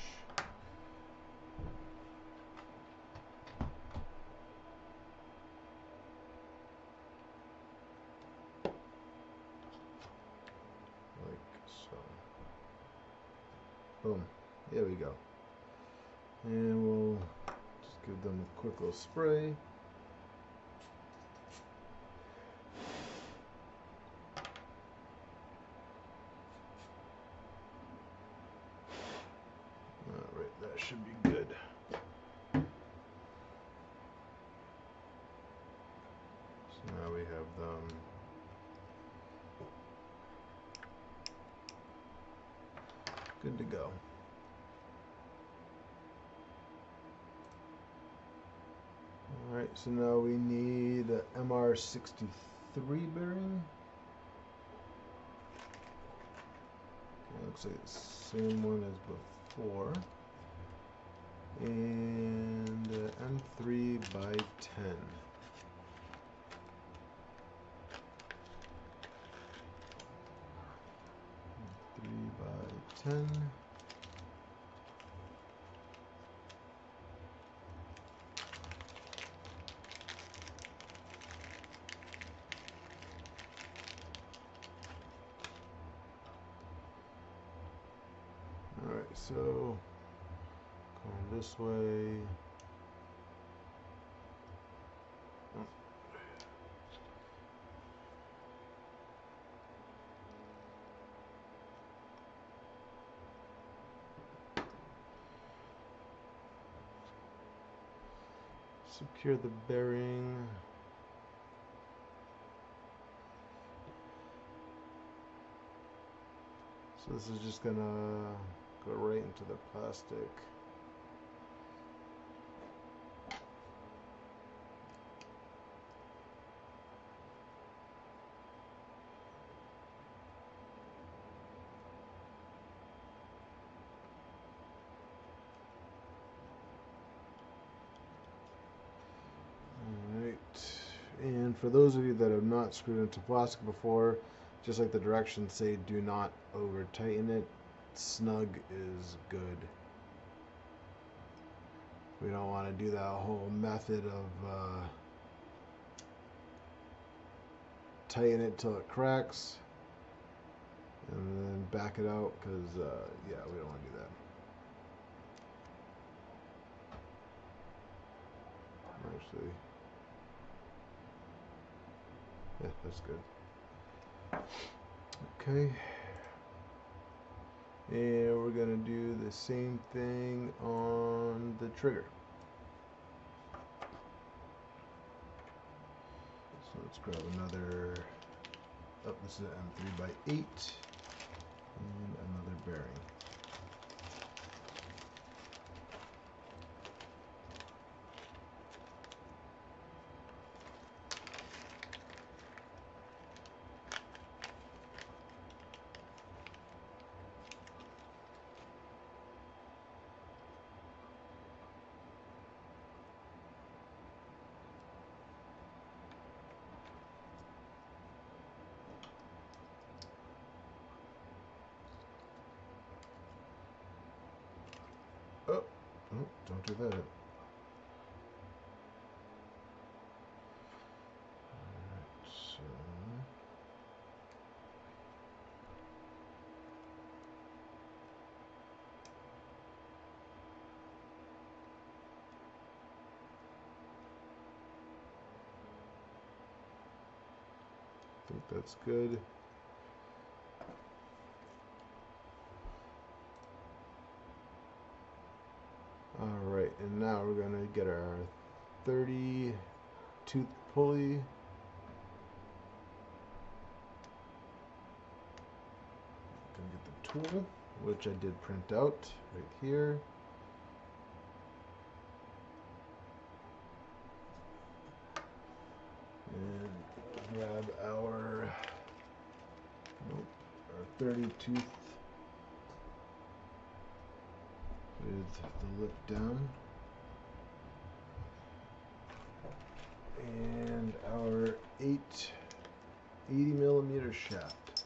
Boom. There we go. And we'll just give them a quick little spray. Alright, that should be good. So now we have them good to go. Alright, so now we need an MR63 bearing. Okay, looks like it's the same one as before. And M3 by 10. 3 by 10. Alright, so going this way. Oh. Secure the bearing. So this is just gonna go right into the plastic. Alright, and for those of you that have not screwed into plastic before, just like the directions say, do not over tighten it. Snug is good. We don't want to do that whole method of tighten it till it cracks and then back it out, because yeah, we don't want to do that. Actually, yeah, that's good. Okay, and we're gonna do the same thing on the trigger. So let's grab another, oh, this is an M3 by 8 and another bearing. Oh, oh, don't do that. Alright, so I think that's good. Alright, and now we're going to get our 30 tooth pulley. Gonna get the tool, which I did print out right here. And grab our, nope, our 30 tooth with the lip down. And our 80mm shaft.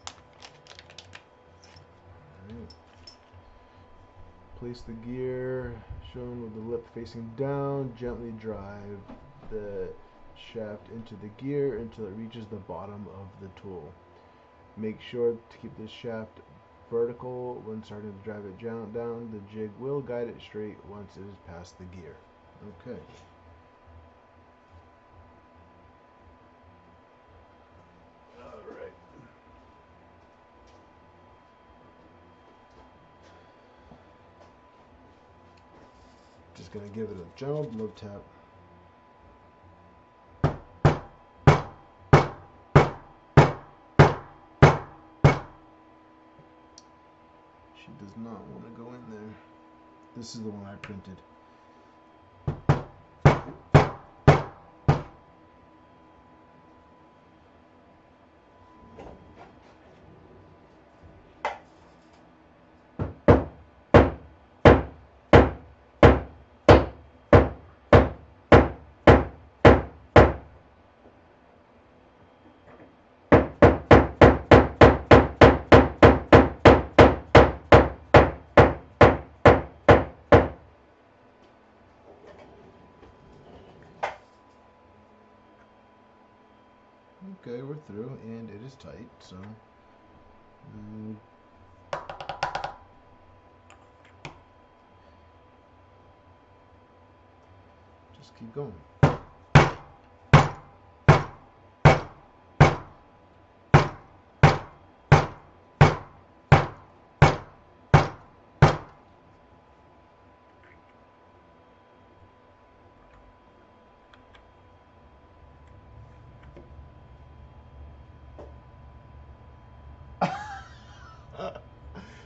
Alright. Place the gear shown with the lip facing down. Gently drive the shaft into the gear until it reaches the bottom of the tool. Make sure to keep the shaft vertical when starting to drive it down. The jig will guide it straight once it is past the gear. Okay. Alright. Just going to give it a gentle blow tap. She does not want to go in there. This is the one I printed. Okay, we're through, and it is tight, so just keep going.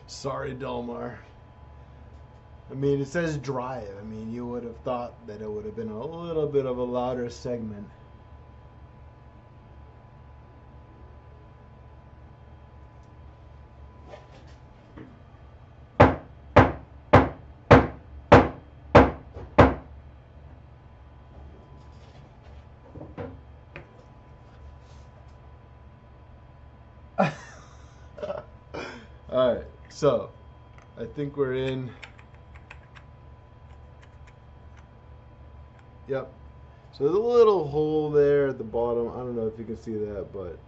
Sorry, Delmar. I mean, it says drive. I mean, you would have thought that it would have been a little bit of a louder segment. Alright, so I think we're in. Yep. So there's a little hole there at the bottom. I don't know if you can see that, but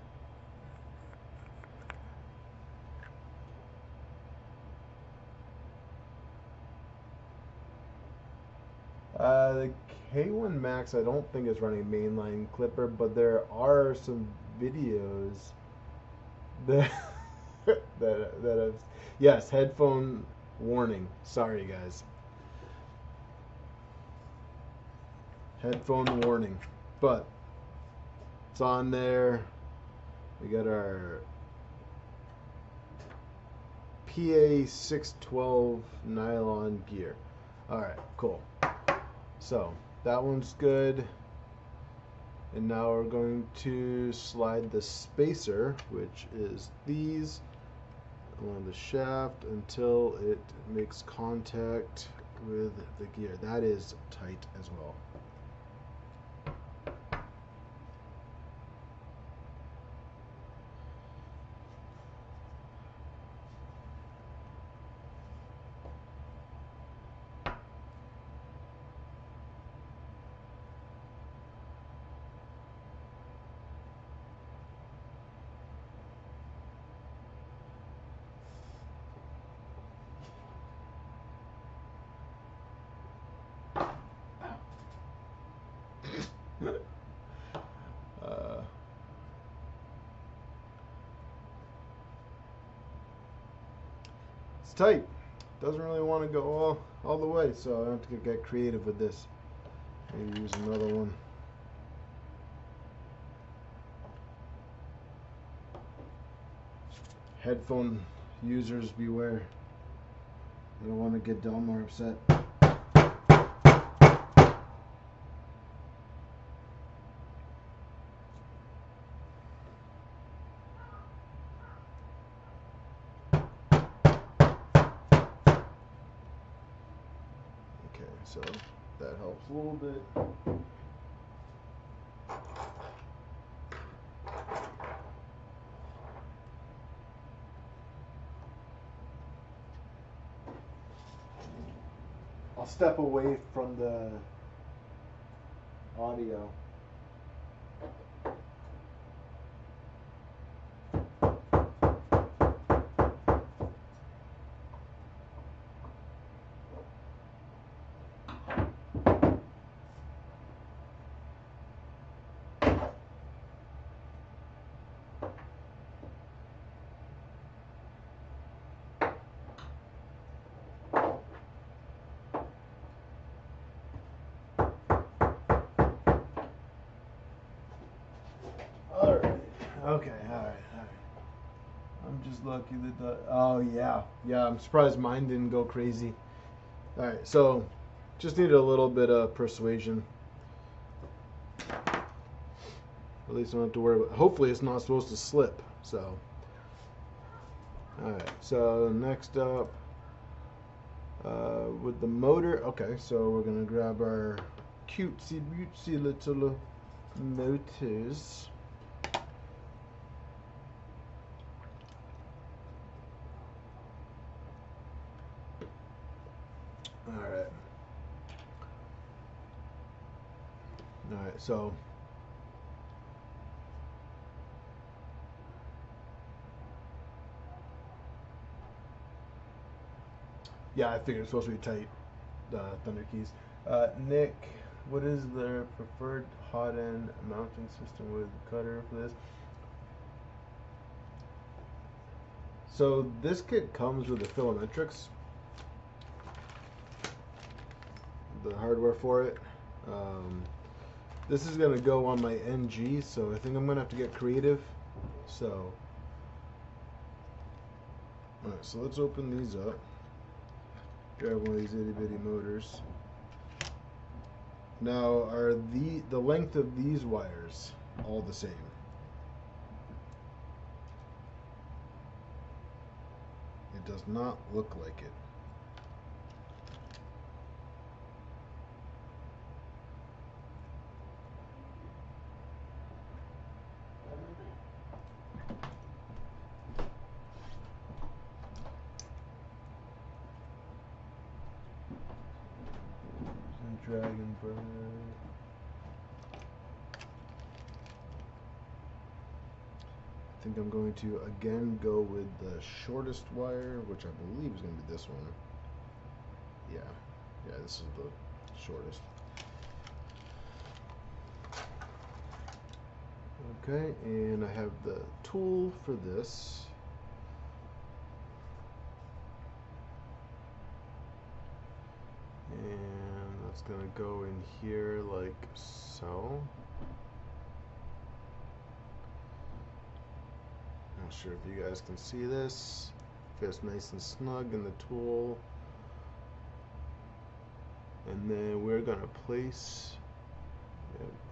the K1 Max I don't think is running mainline clipper, but there are some videos that that have, yes, headphone warning. Sorry guys. Headphone warning. But it's on there. We got our PA 612 nylon gear. Alright, cool. So that one's good. And now we're going to slide the spacer, which is these, on the shaft until it makes contact with the gear. That is tight as well. It's tight. Doesn't really want to go all the way, so I have to get creative with this. Maybe use another one. Headphone users beware. I don't want to get Delmar upset. So that helps a little bit. I'll step away from the audio. Okay, alright. I'm just lucky that oh yeah. Yeah, I'm surprised mine didn't go crazy. Alright, so just needed a little bit of persuasion. At least I don't have to worry about. Hopefully it's not supposed to slip, so. Alright, so next up with the motor. Okay, so we're gonna grab our cutesy bootsy little motors. Alright. Alright, so yeah, I figured it's supposed to be tight, thunder keys. Nick, what is their preferred hot end mounting system with cutter for this? So this kit comes with the Filametrics, the hardware for it. This is gonna go on my NG, so I think I'm gonna have to get creative. So, alright, so let's open these up. Grab one of these itty bitty motors. Now, are the length of these wires all the same? It does not look like it. Dragon burner. I think I'm going to again go with the shortest wire, which I believe is going to be this one. Yeah, this is the shortest. Okay, and I have the tool for this. And that's going to go in here like so. Not sure if you guys can see this. Fits nice and snug in the tool. And then we're going to place,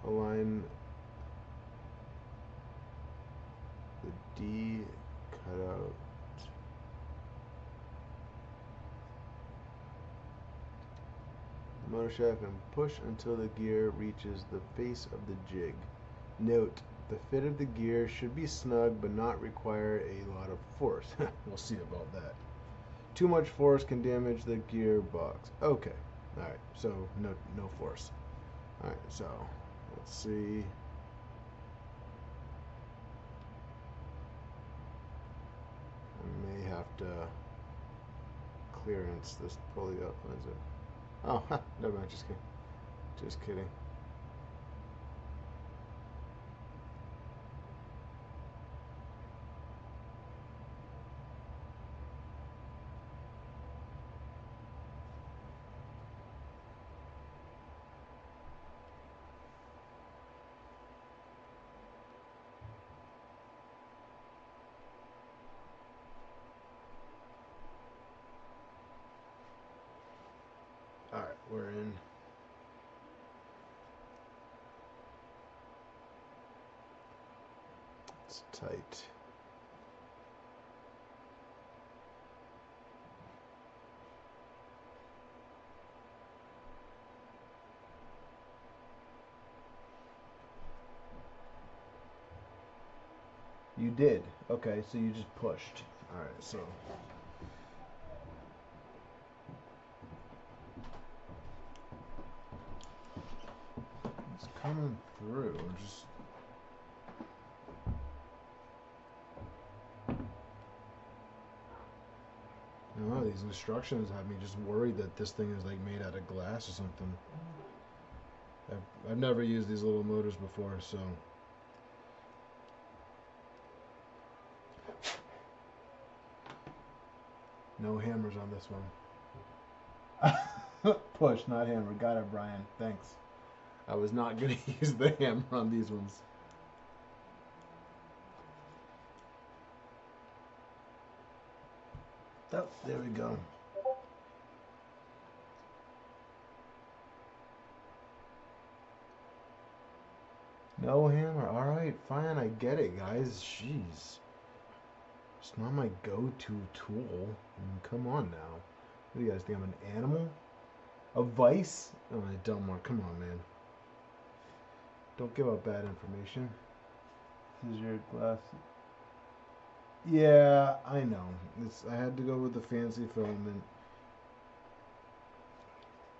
align the D cutout. The motor shaft and push until the gear reaches the face of the jig. Note, the fit of the gear should be snug but not require a lot of force. We'll see about that. Too much force can damage the gearbox. Okay. Alright, so no force. Alright, so let's see. I may have to clearance this pulley up. What is it? Oh, never mind. Just kidding. Just kidding. Alright, we're in. It's tight. You did. Okay, so you just pushed. Alright, so it's coming through. Just no, these instructions have me just worried that this thing is like made out of glass or something. I've never used these little motors before, so no hammers on this one. Push, not hammer. Got it, Brian. Thanks. I was not going to use the hammer on these ones. Oh, there we go. No hammer. Alright, fine, I get it, guys. Jeez. It's not my go-to tool. I mean, come on now. What do you guys think? I'm an animal? A vice? Oh, my Delmar, come on, man. Don't give out bad information. This is your glass. Yeah, I know. I had to go with the fancy filament.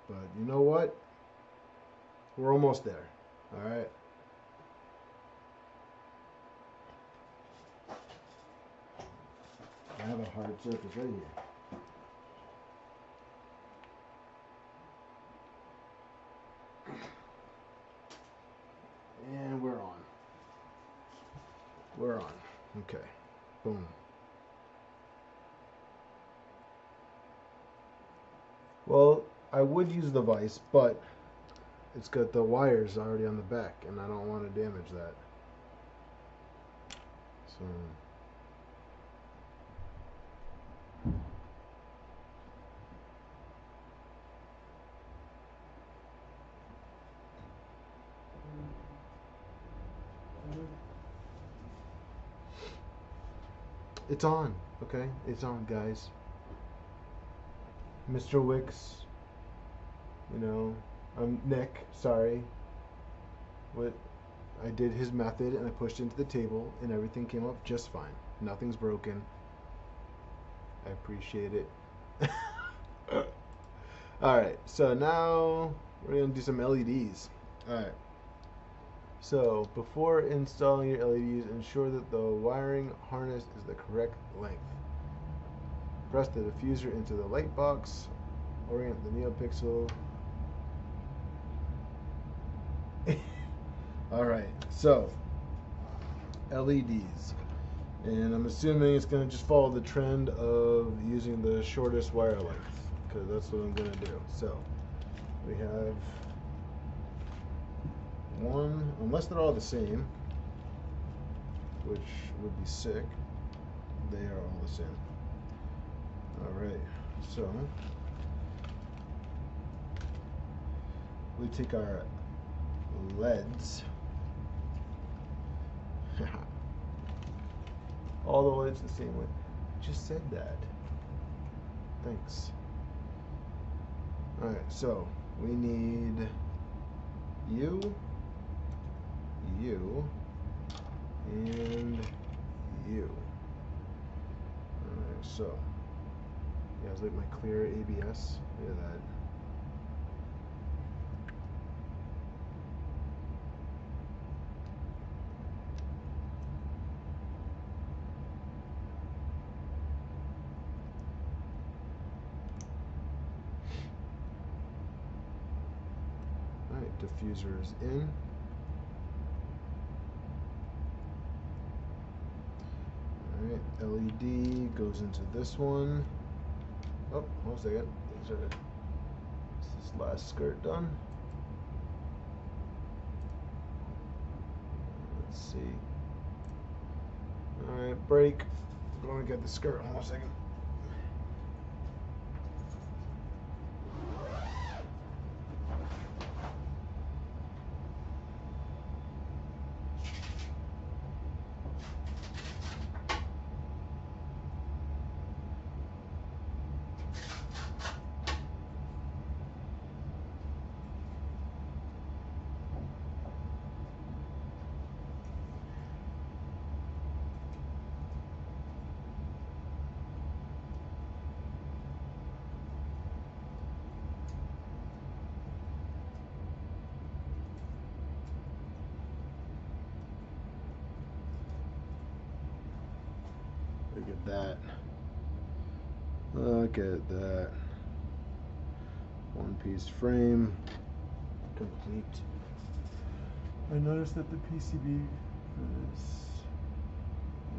But you know what? We're almost there. Alright? I have a hard surface right here. And we're on. We're on. Okay. Boom. Well, I would use the vise, but it's got the wires already on the back, and I don't want to damage that. So... It's on, okay? It's on, guys. Mr. Wicks, you know, I'm Nick, sorry. What I did his method and I pushed into the table and everything came up just fine. Nothing's broken. I appreciate it. Alright, so now we're gonna do some LEDs. Alright. So before installing your LEDs, ensure that the wiring harness is the correct length. Press the diffuser into the light box. Orient the NeoPixel. Alright, so LEDs. And I'm assuming it's going to just follow the trend of using the shortest wire length, because that's what I'm going to do. So we have one, unless they're all the same, which would be sick. They are all the same. Alright, so we take our LEDs, all the LEDs the same way. Just said that. Thanks. Alright, so we need you, and you. Alright, so yeah, it's like my clear ABS. Look at that. Alright, diffuser is in. Alright, LED goes into this one. Oh, hold a second. Is this last skirt done? Let's see. Alright, break. I'm going to get the skirt. Hold on a second. Look at that. Look at that. One piece frame. Complete. I noticed that the PCB for this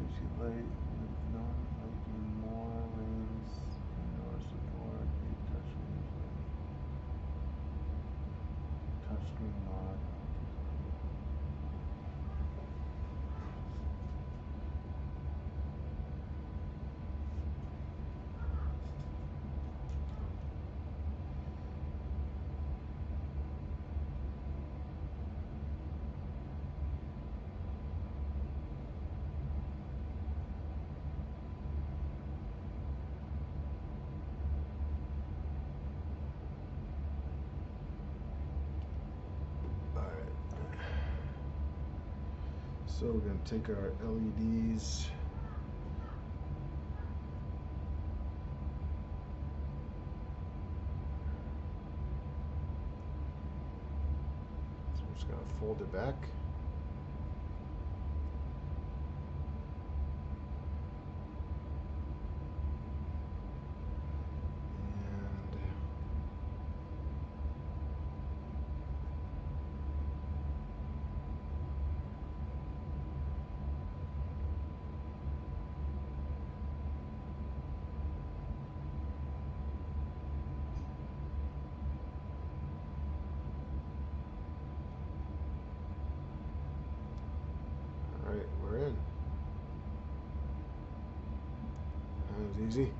is light with non-lighting more lanes nor support a touchscreen mod. So we're going to take our LEDs. So we're just going to fold it back. Alright, we're in. That was easy.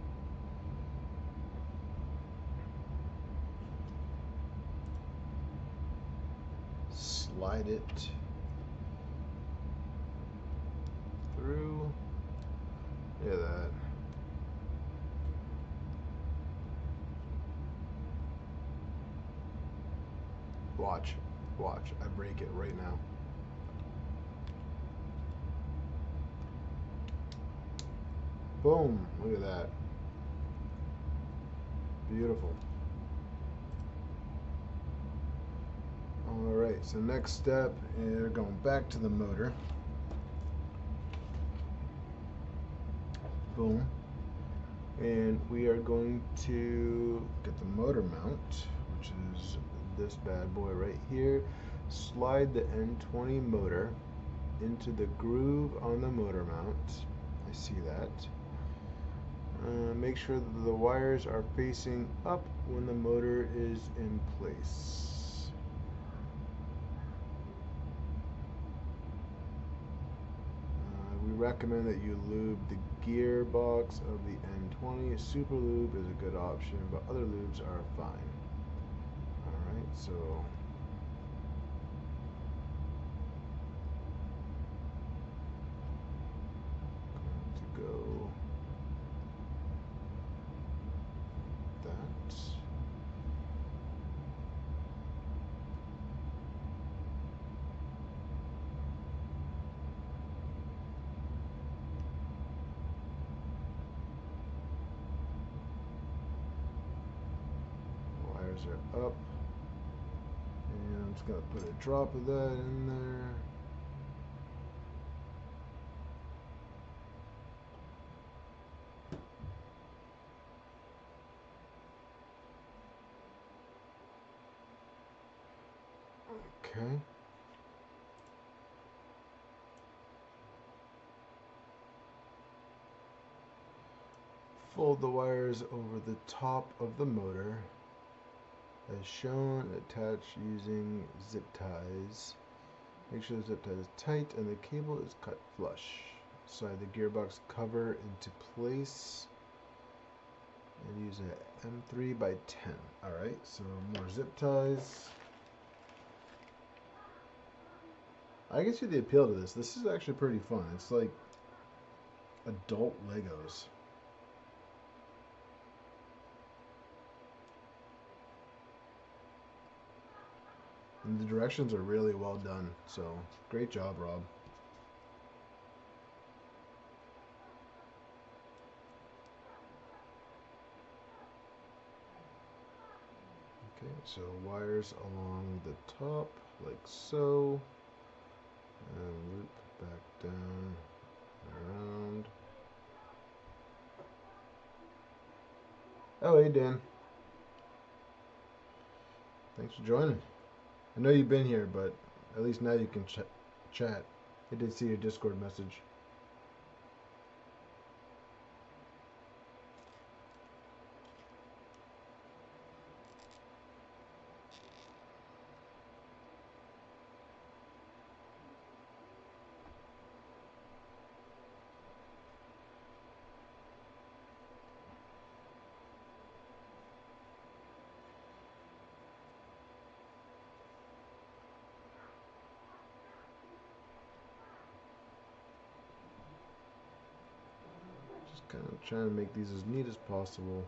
Slide it through. Look at that. Watch. Watch. I break it right now. Boom. Look at that. Beautiful. Alright, so next step is going back to the motor. Boom. And we are going to get the motor mount, which is this bad boy right here. Slide the N20 motor into the groove on the motor mount. I see that. Make sure that the wires are facing up when the motor is in place. We recommend that you lube the gearbox of the N20. Super lube is a good option, but other lubes are fine. Alright, so going to go that. Wires are up, and I'm just going to put a drop of that in there. Okay. Fold the wires over the top of the motor as shown. Attach using zip ties. Make sure the zip tie is tight and the cable is cut flush. Slide the gearbox cover into place and use a M3 by 10. Alright, so more zip ties. I can see the appeal to this. This is actually pretty fun. It's like adult Legos. And the directions are really well done. So, great job, Rob. Okay, so wires along the top, like so. And loop back down, around. Oh, hey, Dan. Thanks for joining. I know you've been here, but at least now you can chat. I did see your Discord message. Kind of trying to make these as neat as possible.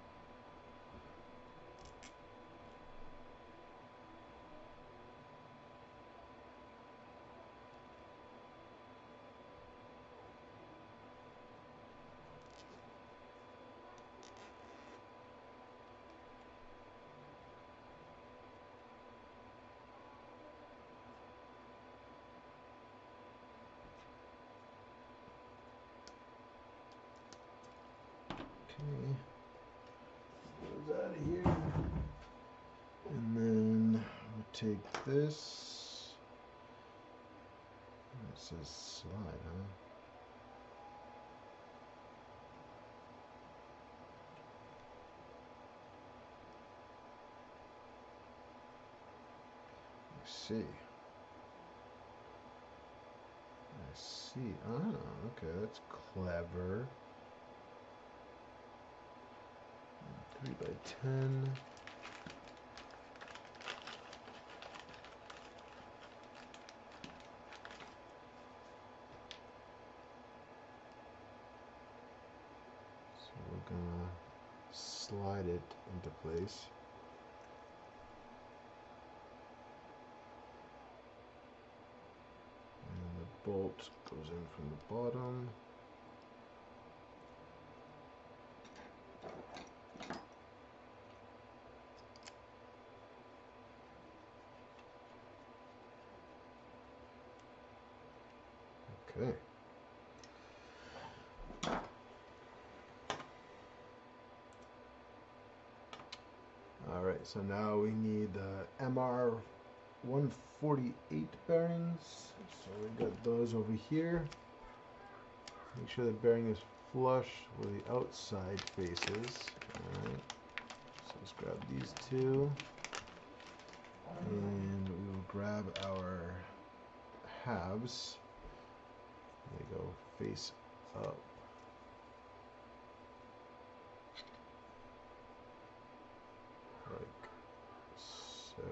Goes out of here. And then we take this. It says slide, huh? I see. Ah, okay, that's clever. 3x10. So we're gonna slide it into place. And the bolt goes in from the bottom. Okay. Alright, so now we need the MR 148 bearings. So we got those over here. Make sure the bearing is flush where the outside faces. Alright. So let's grab these two. And we will grab our halves. They go face up. Like so.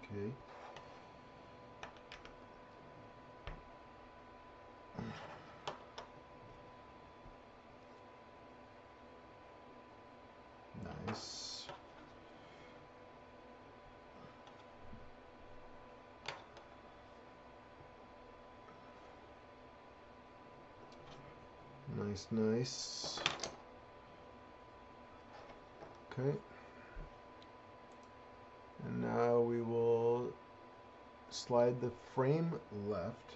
Okay. Nice. Nice. Okay. And now we will slide the frame left,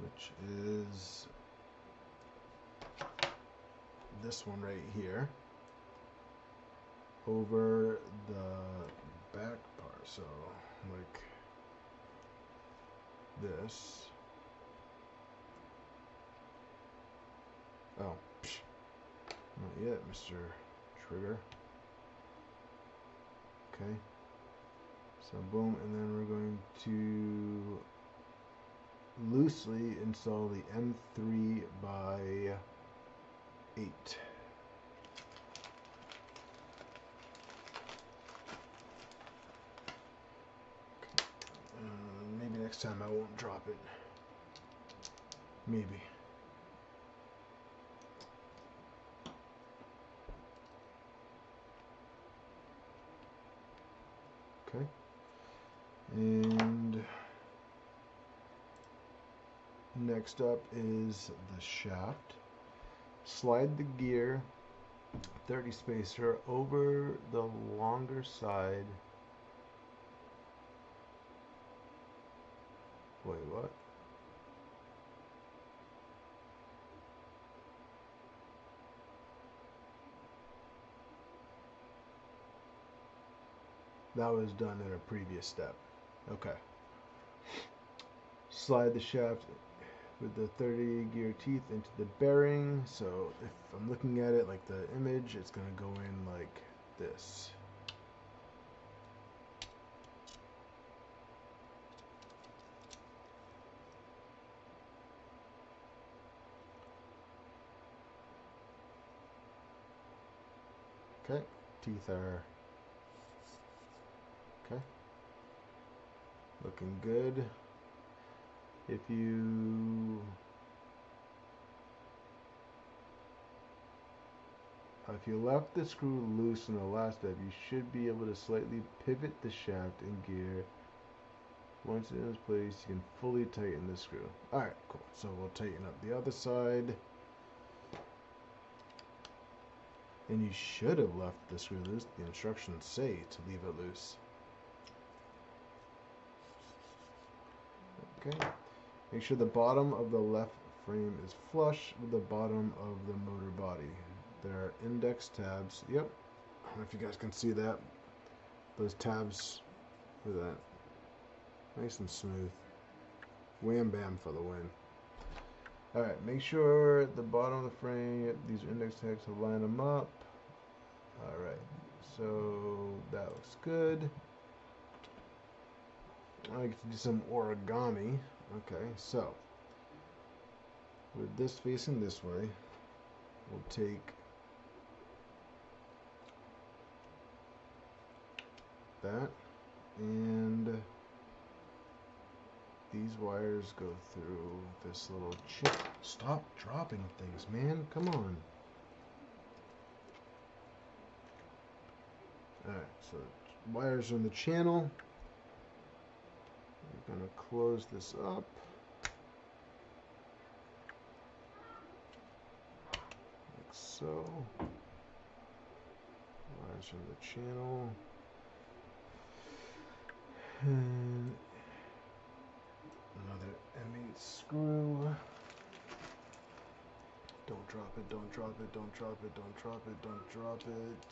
which is this one right here, over the back part. So like this. Oh, psh, not yet, Mr. Trigger. Okay. So boom, and then we're going to loosely install the M3 by 8. Maybe next time I won't drop it. Maybe. Okay. And next up is the shaft. Slide the gear 30 spacer over the longer side. Wait, what? That was done in a previous step. Okay. Slide the shaft with the 30 gear teeth into the bearing. So if I'm looking at it like the image, it's going to go in like this. Okay, teeth are okay. Looking good. If you left the screw loose in the last step, you should be able to slightly pivot the shaft and gear. Once it is placed, you can fully tighten the screw. Alright, cool. So we'll tighten up the other side. And you should have left the screw loose. The instructions say to leave it loose. Okay. Make sure the bottom of the left frame is flush with the bottom of the motor body. There are index tabs. Yep. I don't know if you guys can see that. Those tabs. Look at that. Nice and smooth. Wham bam for the win. Alright, make sure the bottom of the frame, these are index tags, to line them up. Alright, so that looks good. I get to do some origami. Okay, so with this facing this way, we'll take that, and these wires go through this little chip. Stop dropping things, man. Come on. Alright, so wires are in the channel. We're going to close this up. Like so. Wires are in the channel. And another M8 screw. Don't drop it, don't drop it, don't drop it, don't drop it, don't drop it.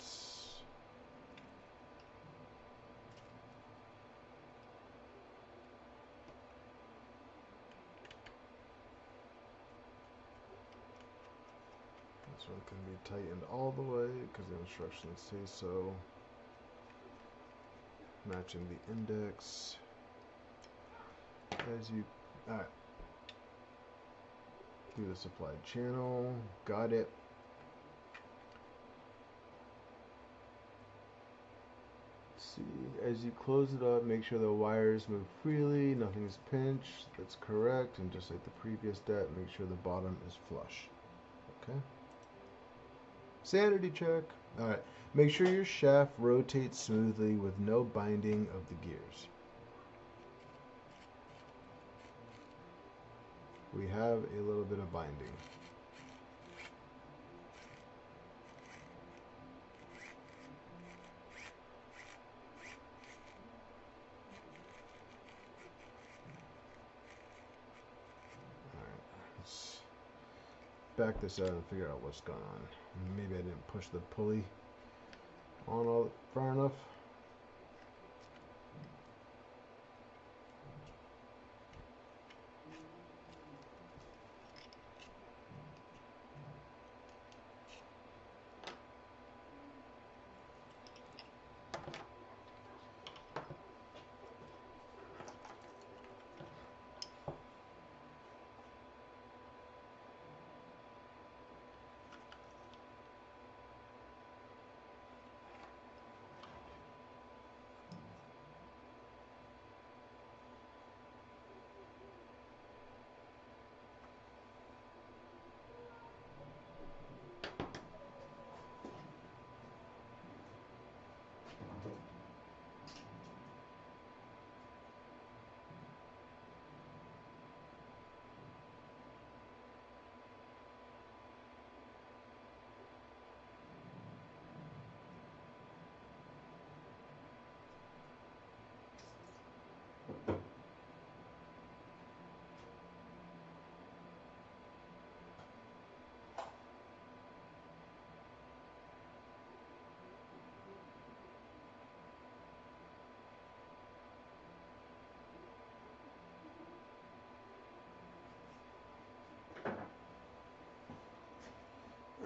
This one can be tightened all the way because the instructions say so. Matching the index. As you, alright. Through the supplied channel. Got it. See, as you close it up, make sure the wires move freely, nothing's pinched. That's correct. And just like the previous step, make sure the bottom is flush. Okay. Sanity check. Alright. Make sure your shaft rotates smoothly with no binding of the gears. We have a little bit of binding. Alright, let's back this out and figure out what's going on. Maybe I didn't push the pulley on all far enough.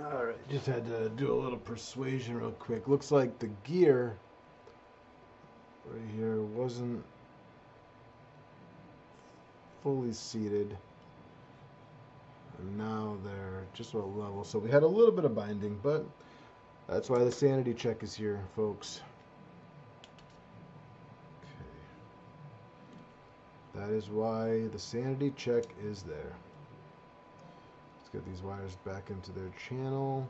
Alright, just had to do a little persuasion real quick. Looks like the gear right here wasn't fully seated. And now they're just about level. So we had a little bit of binding, but that's why the sanity check is here, folks. Okay. That is why the sanity check is there. Let's get these wires back into their channel.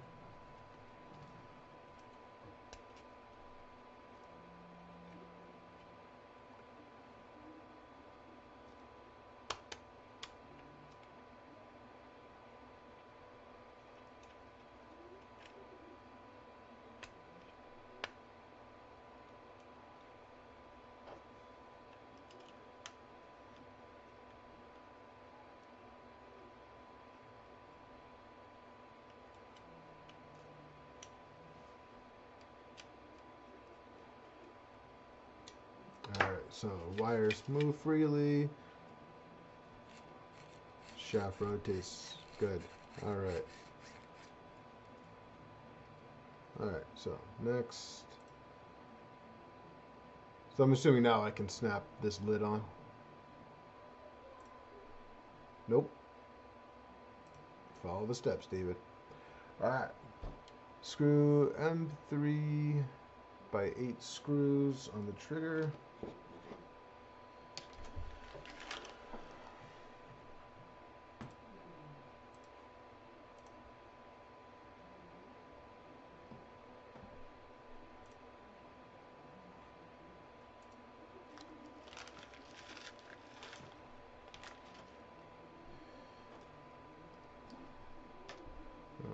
so wires move freely. Shaft rotates. Good. Alright. Alright, so next. So I'm assuming now I can snap this lid on. Nope. Follow the steps, David. Alright. Screw M3 by 8 screws on the trigger.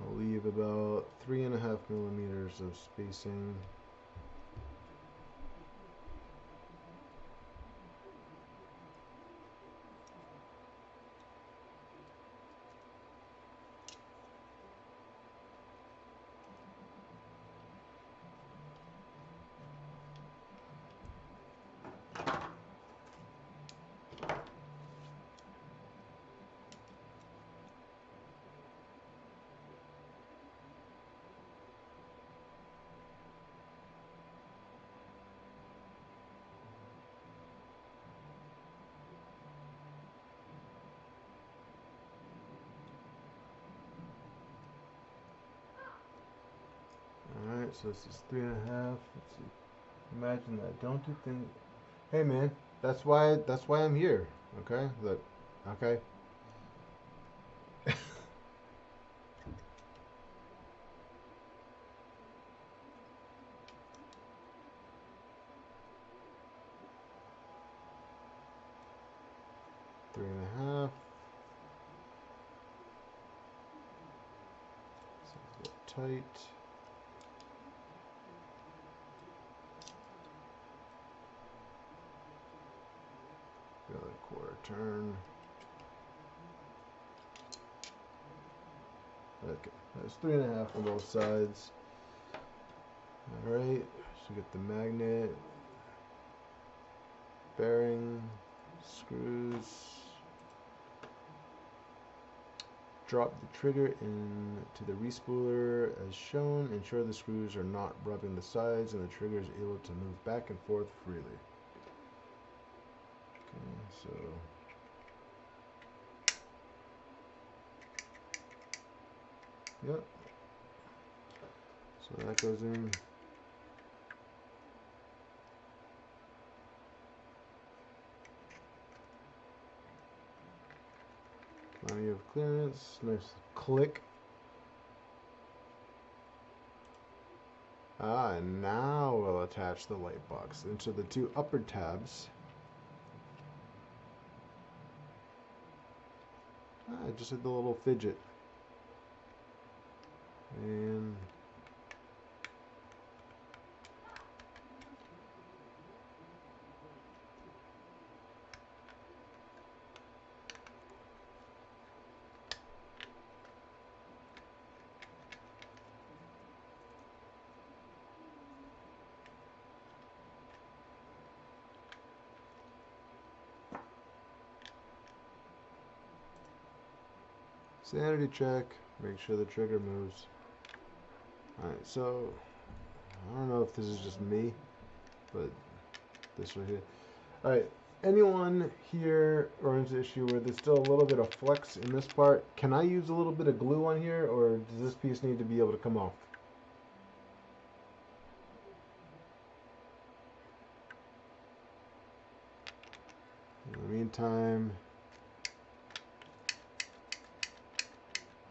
I'll leave about 3.5 millimeters of spacing. Alright, so this is 3.5. Let's see. Imagine that. Don't do things. Hey man, that's why I'm here. Okay? Look. Okay? Three and a half. So it's a little tight. Another quarter turn. Okay, that's 3.5 on both sides. Alright, so we get the magnet, bearing, screws. Drop the trigger into the respooler as shown. Ensure the screws are not rubbing the sides and the trigger is able to move back and forth freely. Okay, so yep. So that goes in. Plenty of clearance. Nice click. And now we'll attach the light box into the two upper tabs. Just like the little fidget. And sanity check, make sure the trigger moves. Alright, so I don't know if this is just me, but this right here. Alright, anyone here runs an issue where there's still a little bit of flex in this part? Can I use a little bit of glue on here, or does this piece need to be able to come off? In the meantime,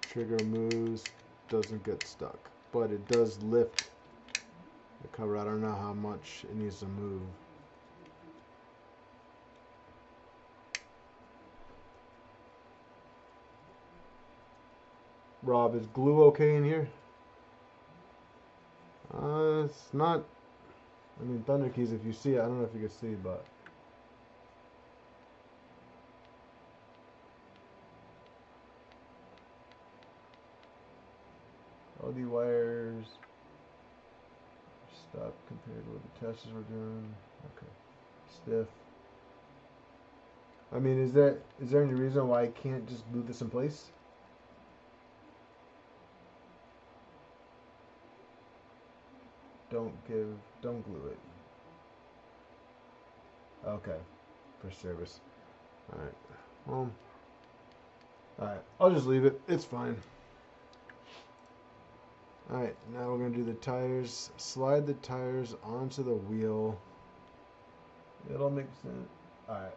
trigger moves, doesn't get stuck, but it does lift the cover. I don't know how much it needs to move. Rob, is glue okay in here? It's not. I mean, Thunder Keys, if you see it, I don't know if you can see, but LD wires stop compared to what the testers were doing. Okay. Stiff. I mean, is there any reason why I can't just glue this in place? Don't glue it. Okay, for service. Alright, well, alright, I'll just leave it. It's fine. Alright, now we're going to do the tires. Slide the tires onto the wheel. It'll make sense. Alright.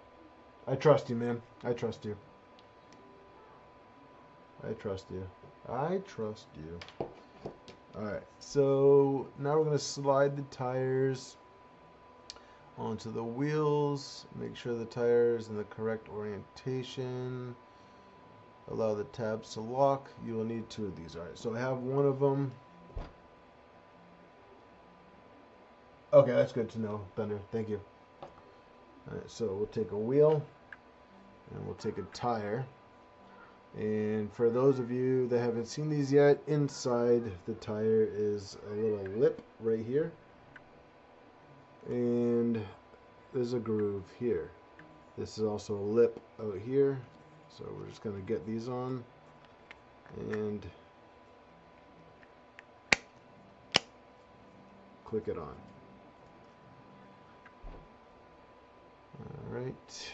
I trust you, man. I trust you. I trust you. I trust you. Alright, so now we're going to slide the tires onto the wheels. Make sure the tire is in the correct orientation. Allow the tabs to lock. You will need 2 of these. Alright, so I have one of them. Okay, that's good to know, Thunder. Thank you. Alright, so we'll take a wheel and we'll take a tire. And for those of you that haven't seen these yet, inside the tire is a little lip right here. And there's a groove here. This is also a lip out here. So we're just going to get these on and click it on. Alright.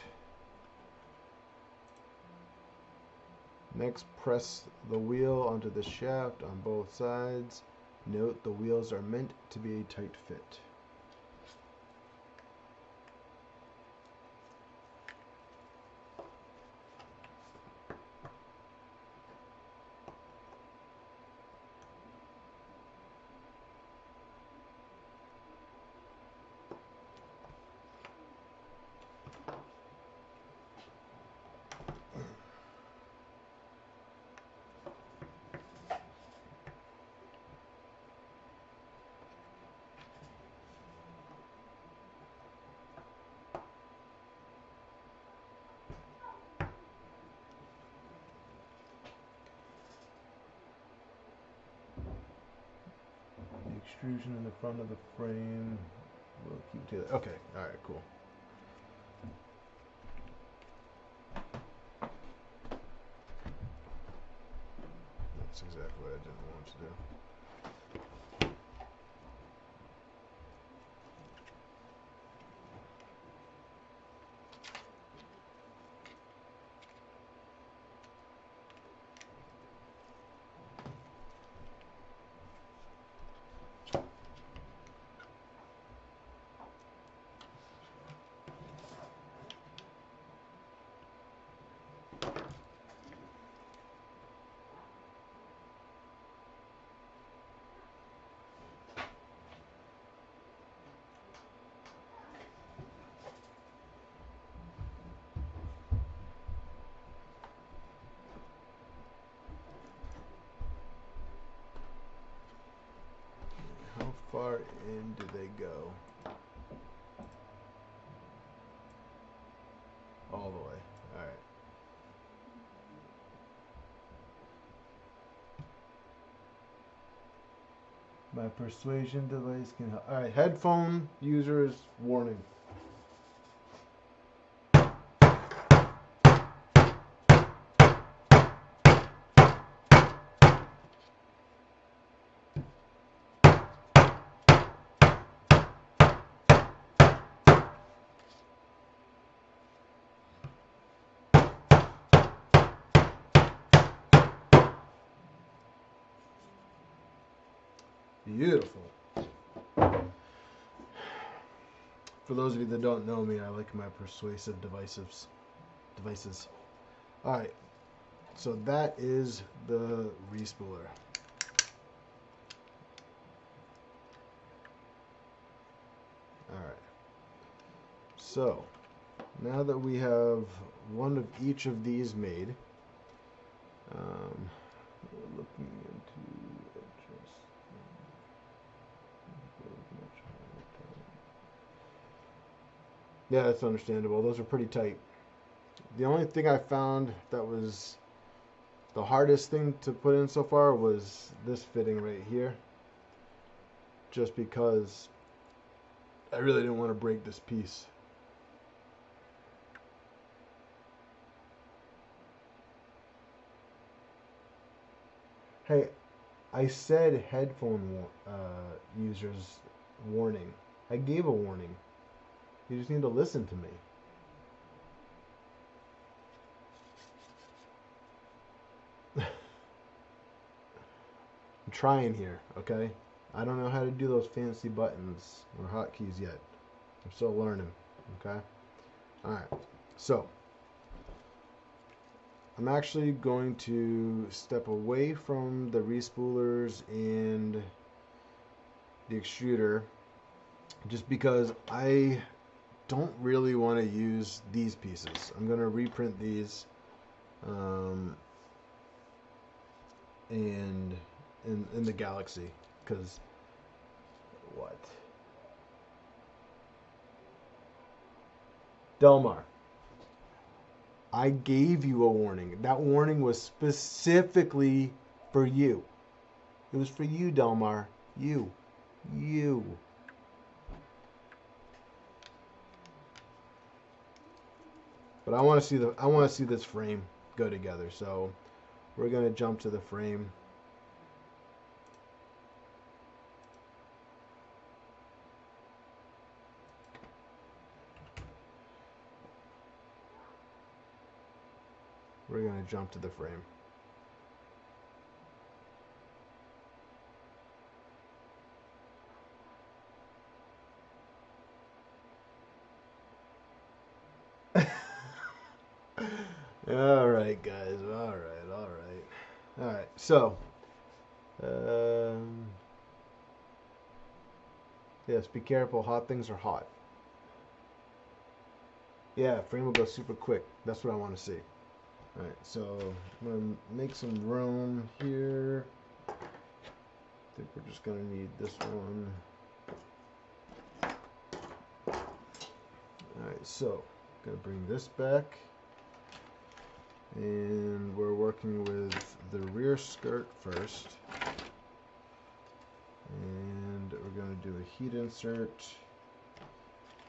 Next, press the wheel onto the shaft on both sides. Note the wheels are meant to be a tight fit. Extrusion in the front of the frame will keep together. Okay, alright, cool. That's exactly what I didn't want to do. How far in do they go? All the way. Alright. My persuasion device can help. Alright, headphone users warning. Beautiful. For those of you that don't know me, I like my persuasive devices. Alright, so that is the respooler. Alright, so now that we have one of each of these made, we're looking into yeah, that's understandable. Those are pretty tight. The only thing I found that was the hardest thing to put in so far was this fitting right here. Just because I really didn't want to break this piece. Hey, I said headphone users warning. I gave a warning. You just need to listen to me. I'm trying here, okay? I don't know how to do those fancy buttons or hotkeys yet. I'm still learning, okay? Alright, so I'm actually going to step away from the respoolers and the extruder just because I don't really want to use these pieces. I'm going to reprint these and in the Galaxy because what? Delmar, I gave you a warning. That warning was specifically for you. It was for you, Delmar. You. But I want to see this frame go together. So we're gonna jump to the frame. We're gonna jump to the frame. All right, guys. All right. So, yes, be careful. Hot things are hot. Yeah, frame will go super quick. That's what I want to see. All right, so I'm gonna make some room here. I think we're just gonna need this one. All right, so gonna bring this back. And we're working with the rear skirt first. And we're going to do a heat insert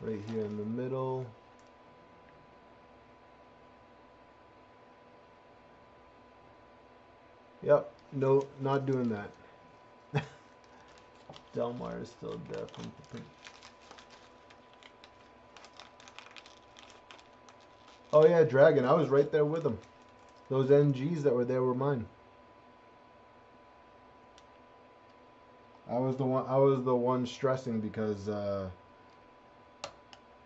right here in the middle. Yep, no, not doing that. Delmar is still deaf. Oh yeah, Dragon, I was right there with him. Those NGs that were there were mine. I was the one stressing because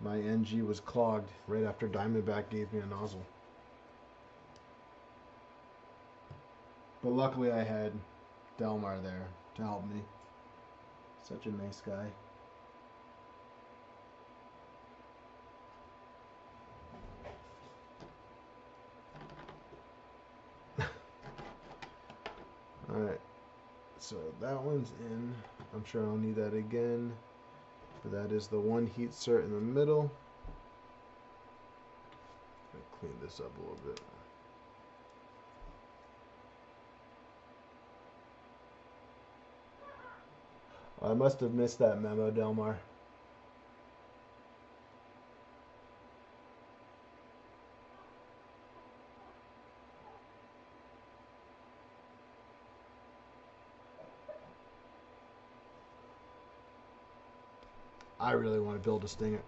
my NG was clogged right after Diamondback gave me a nozzle. But luckily I had Delmar there to help me. Such a nice guy. Alright, so that one's in. I'm sure I'll need that again. But that is the one heat cert in the middle. Clean this up a little bit. I must have missed that memo, Delmar. I really want to build a Stinger.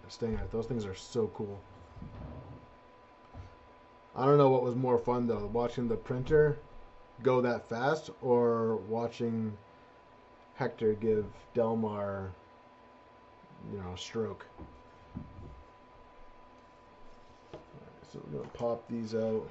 Those things are so cool. I don't know what was more fun though, watching the printer go that fast or watching Hector give Delmar, stroke. Right, so we're gonna pop these out.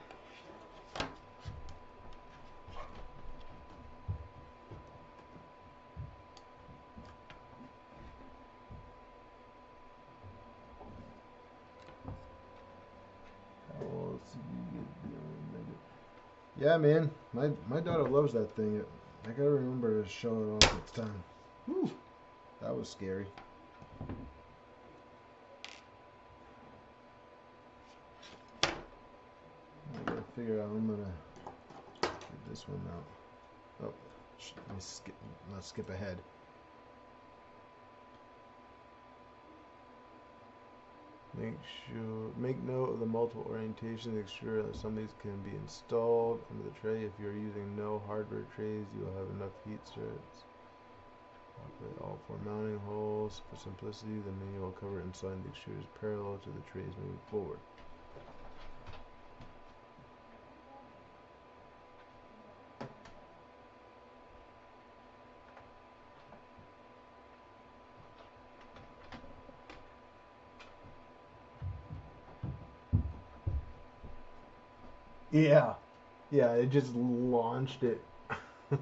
Yeah, man, my daughter loves that thing. I gotta remember to show it off next time. Whew, that was scary. I gotta figure out how I'm gonna get this one out. Oh, let me skip ahead. Make note of the multiple orientations of the extruder, that some of these can be installed under the tray. If you're using no hardware trays, you will have enough heat certs. Operate all 4 mounting holes. For simplicity, the manual will cover installing the extruders parallel to the trays moving forward. Yeah. Yeah, it just launched it.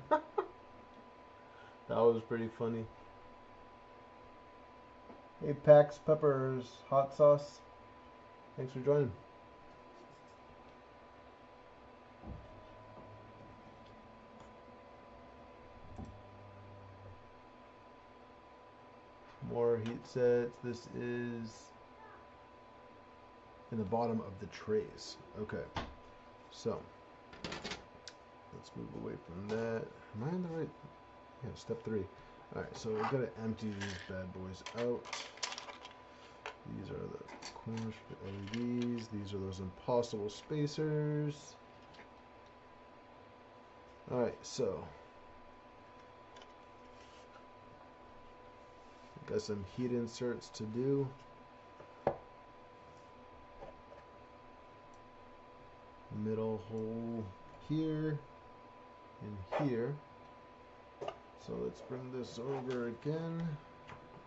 That was pretty funny. Hey, Pax Peppers Hot Sauce. Thanks for joining. More heat sets. This is in the bottom of the trays. Okay. So, let's move away from that. Am I on the right? Yeah, step 3. Alright, so we're going to empty these bad boys out. These are the corners for LEDs. These are those impossible spacers. Alright, so got some heat inserts to do. Middle hole here and here. So let's bring this over again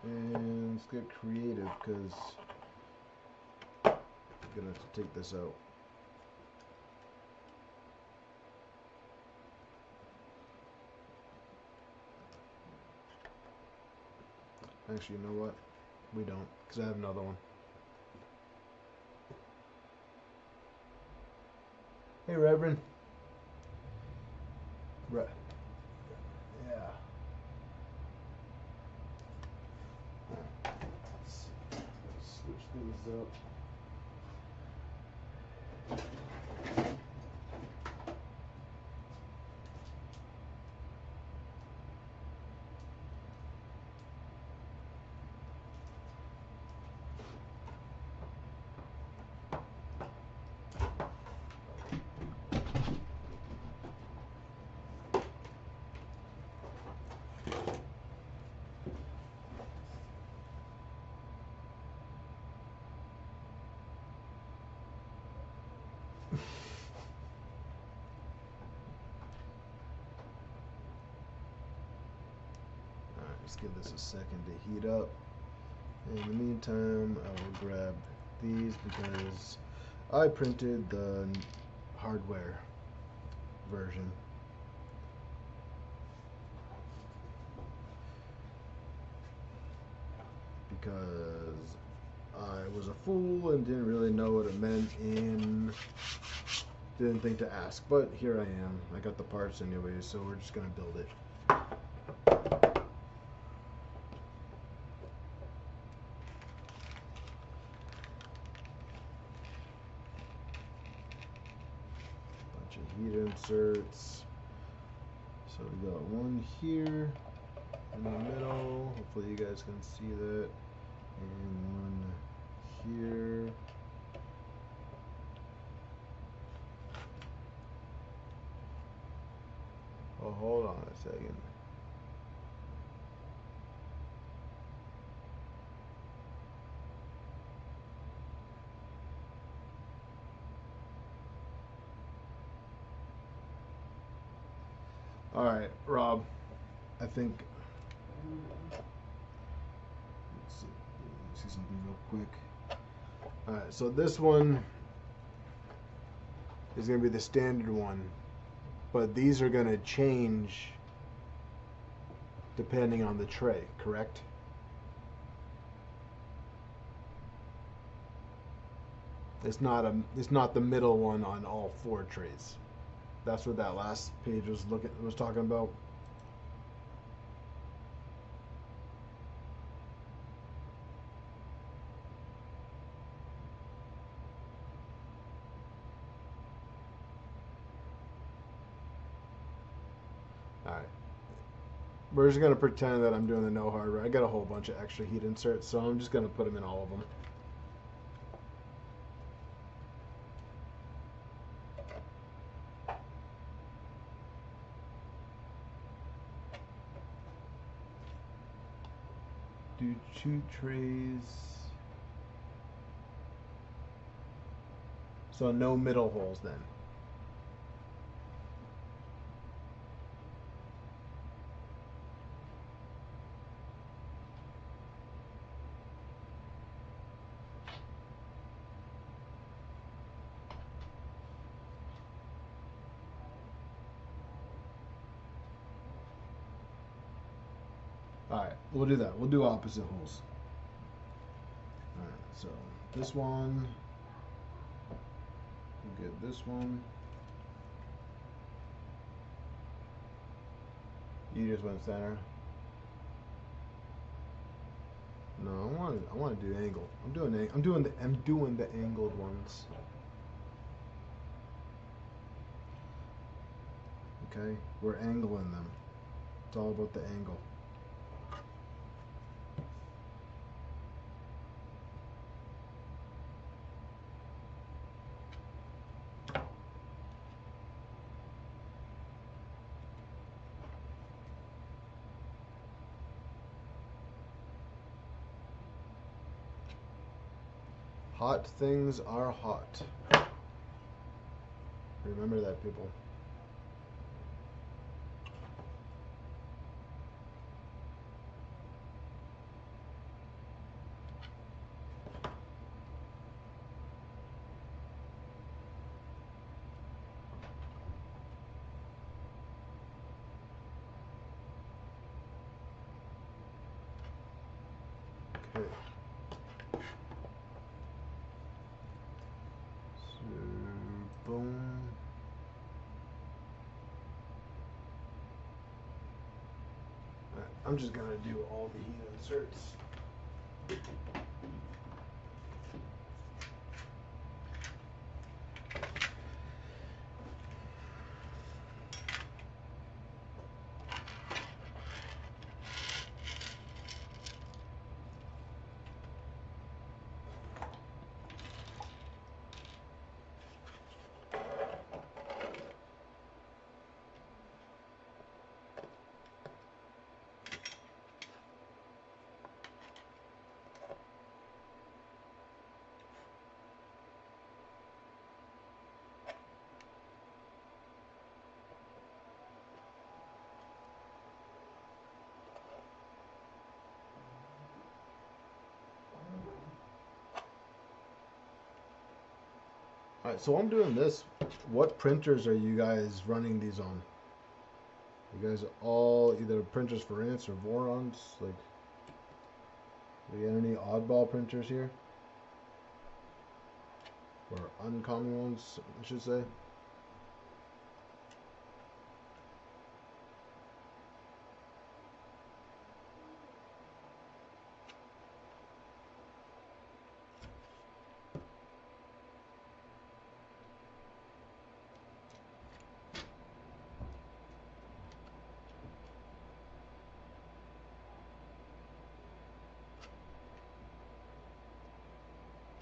and let's get creative because I'm gonna have to take this out. Actually, you know what? We don't, because I have another one. Hey, Reverend. Right. Yeah. Let's switch things up. Let's give this a second to heat up. In the meantime, I will grab these because I printed the hardware version. Because I was a fool and didn't really know what it meant and didn't think to ask. But here I am. I got the parts anyway, so we're just going to build it. Heat inserts. So we got one here in the middle. Hopefully you guys can see that. And one here. Oh, hold on a second. All right, Rob, I think, let's see something real quick. All right, so this one is going to be the standard one, but these are going to change depending on the tray, correct? It's not the middle one on all 4 trays. That's what that last page was talking about. All right. We're just gonna pretend that I'm doing the no hardware. I got a whole bunch of extra heat inserts, so I'm just gonna put them in all of them. 2 trays. So no middle holes then. Alright, we'll do that. We'll do opposite holes. Alright, so this one, we'll get this one. You just went center. No, I want to do angle. I'm doing the angled ones. Okay, we're angling them. It's all about the angle. Hot things are hot. Remember that, people. Okay. Boom. Right, I'm just gonna do all the heat inserts. Alright, so I'm doing this. What printers are you guys running these on? You guys are all either printers for ants or Vorons? Like, do we get any oddball printers here? Or uncommon ones, I should say.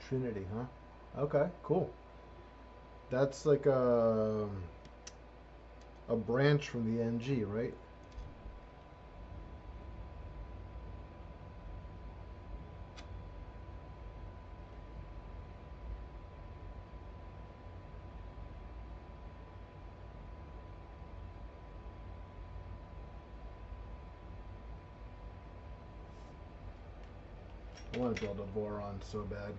Trinity, huh? Okay, cool. That's like a branch from the NG, right? I want to build a Voron so bad.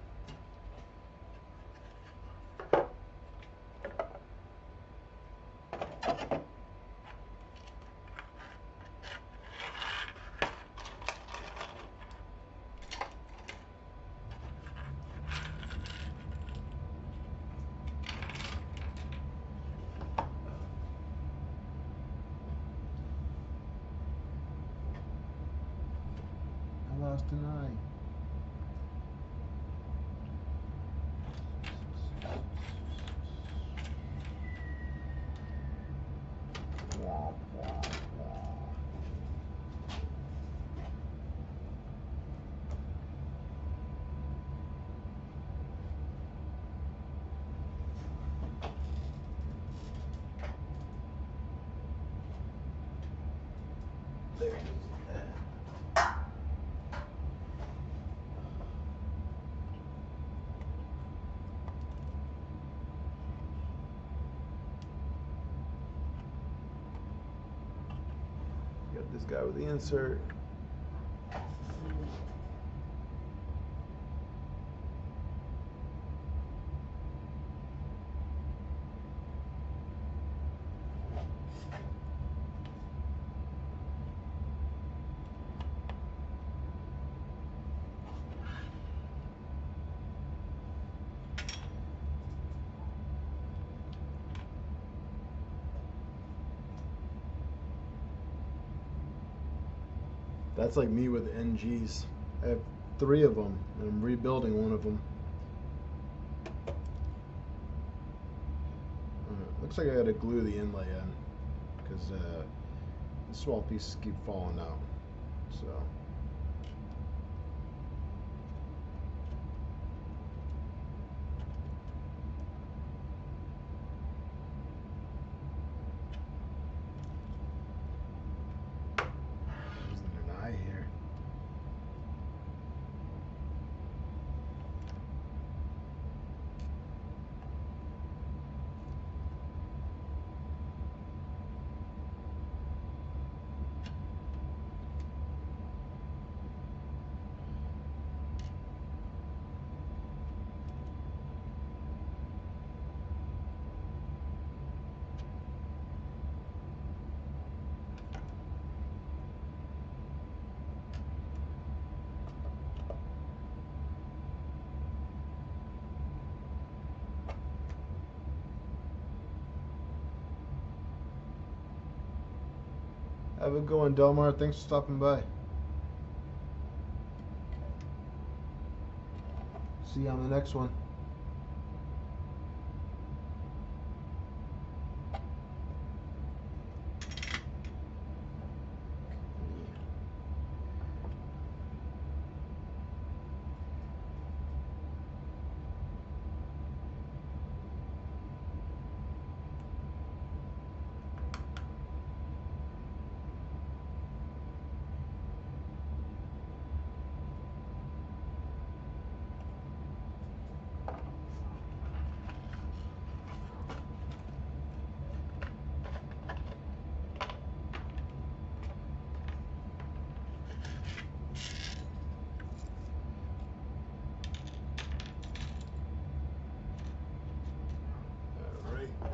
I lost an eye. Wah, wah, wah. There it is. this guy with the insert. That's like me with NGs. I have 3 of them, and I'm rebuilding one of them. Looks like I gotta glue the inlay in, because the small pieces keep falling out. So. Here. Have a good one, Delmar. Thanks for stopping by. See you on the next one.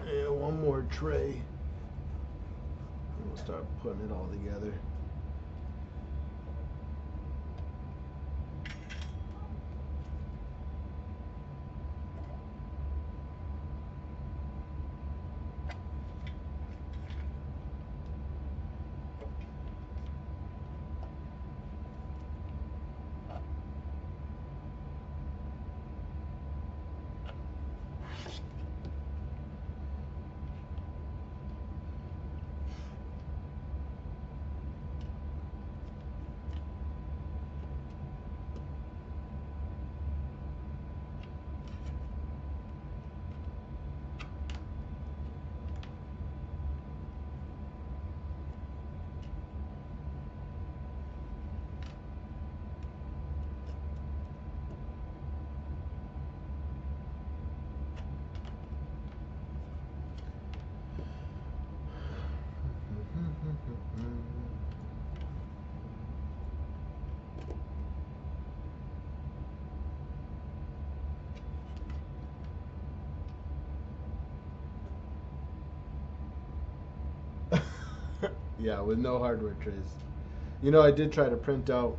And one more tray. And we'll start putting it all together. Yeah, with no hardware trays. You know, I did try to print out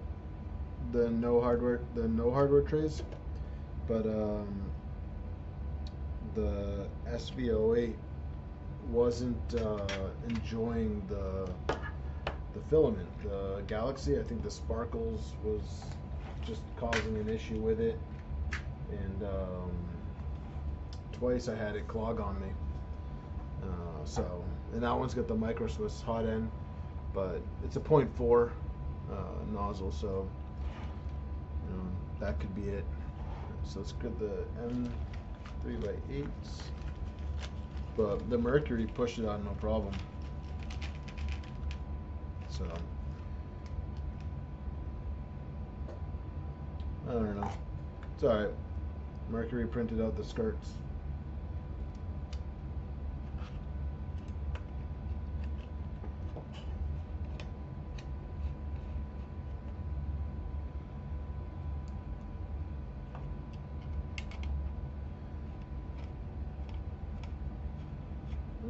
the no hardware trays, but the SV08 wasn't enjoying the filament. The Galaxy, I think the sparkles was just causing an issue with it, and twice I had it clog on me. And that one's got the Micro Swiss hot end, but it's a 0.4 nozzle, so that could be it. So let's get the M3x8s, but the Mercury pushed it out no problem. So I don't know. It's alright. Mercury printed out the skirts.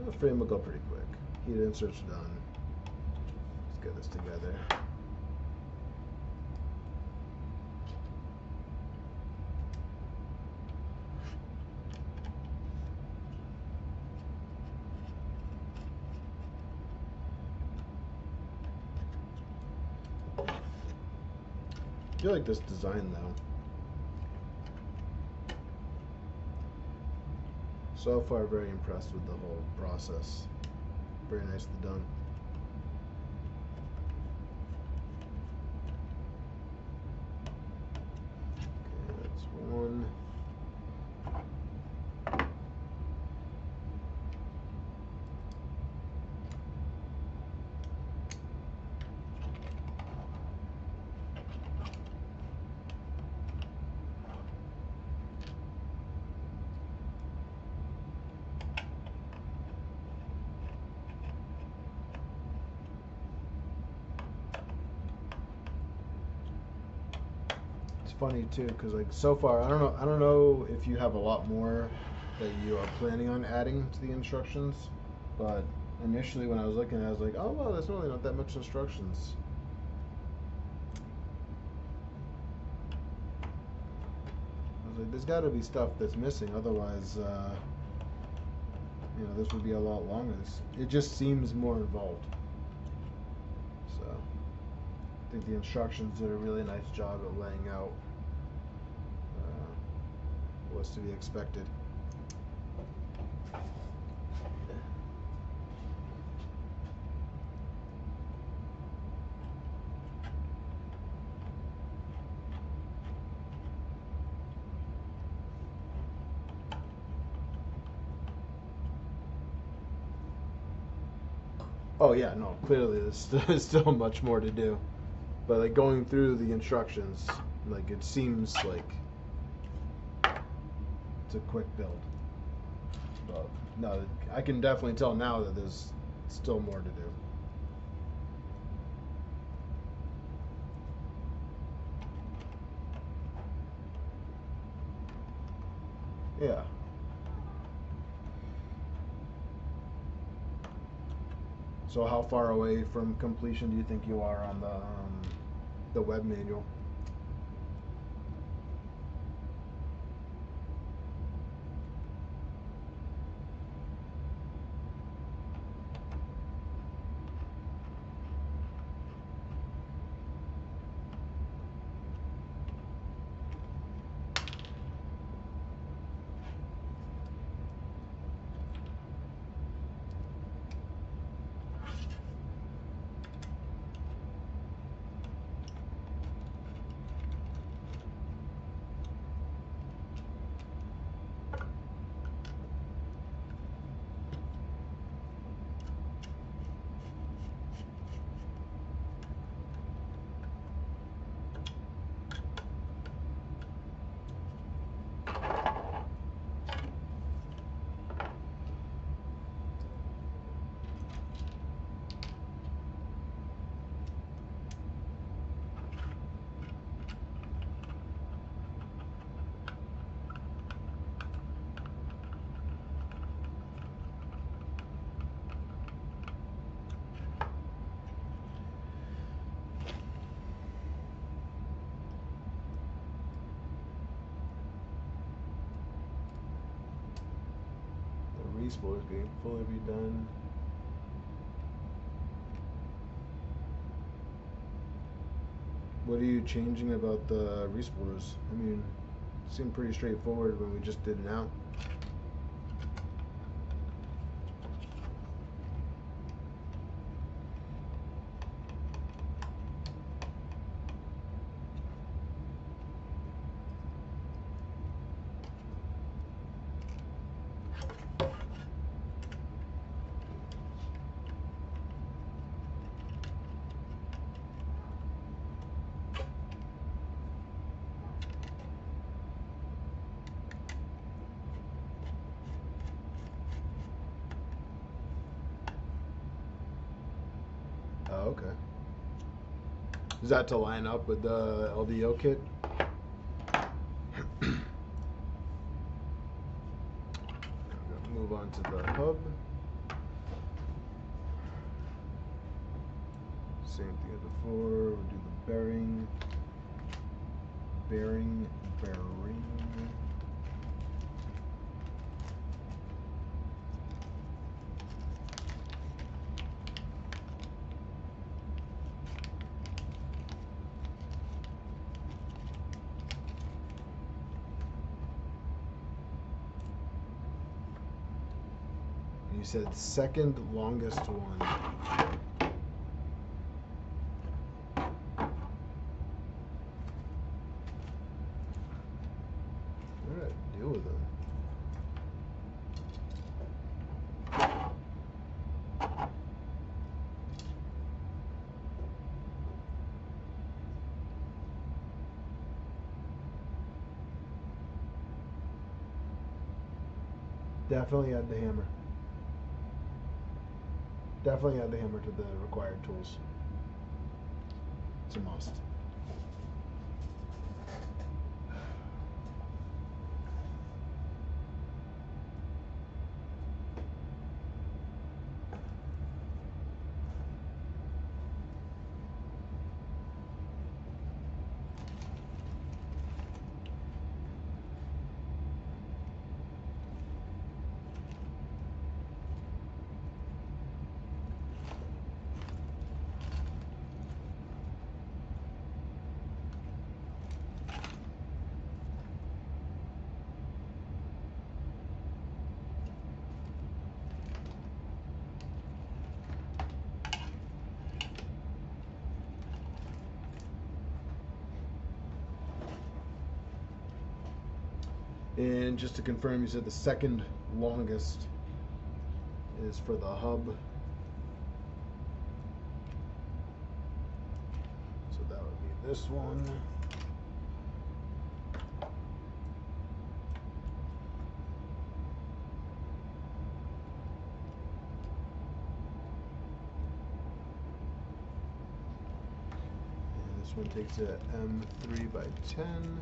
The frame will go pretty quick. Heat insert's done. Let's get this together. I feel like this design though. So far, very impressed with the whole process. Very nicely done. Okay, that's one. Funny too, because like so far I don't know if you have a lot more that you are planning on adding to the instructions, but initially when I was looking I was like, oh well, there's really not that much instructions. I was like, there's got to be stuff that's missing, otherwise you know, this would be a lot longer. It just seems more involved. So I think the instructions did a really nice job of laying out what's to be expected. Oh yeah, no, clearly there's still much more to do. But like going through the instructions, like it seems like it's a quick build. But no, I can definitely tell now that there's still more to do. Yeah. So how far away from completion do you think you are on the web manual? Respooler is getting fully redone. What are you changing about the respoolers? I mean, it seemed pretty straightforward when we just did it now. Oh, okay. Is that to line up with the LDO kit? Move on to the hub. same thing as before. We'll do the bearing. You said second longest one. What did I do with them? Definitely add the hammer. Definitely add the hammer to the required tools. It's a must. And just to confirm, you said the second longest is for the hub. So that would be this one. And this one takes a M3 by 10.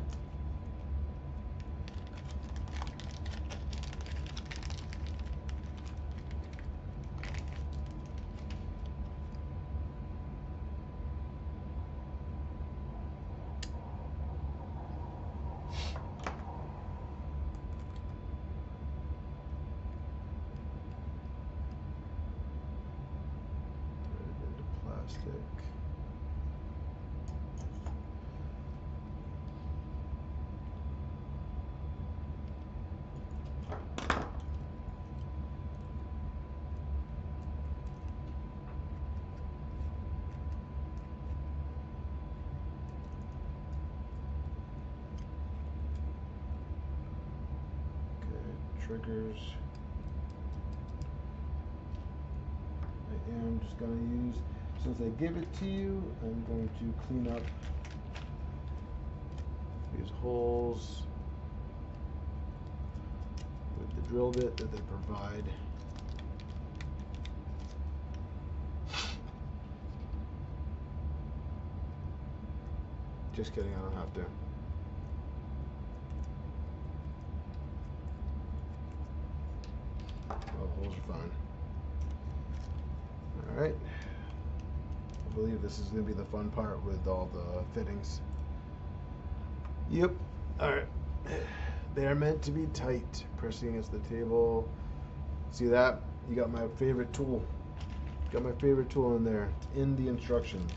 Triggers. I am just going to use, since I give it to you, I'm going to clean up these holes with the drill bit that they provide. Just kidding, I don't have to. Holes are fine. Alright. I believe this is going to be the fun part with all the fittings. Yep. Alright. They are meant to be tight. Pressing against the table. See that? You got my favorite tool. Got my favorite tool in there. It's in the instructions.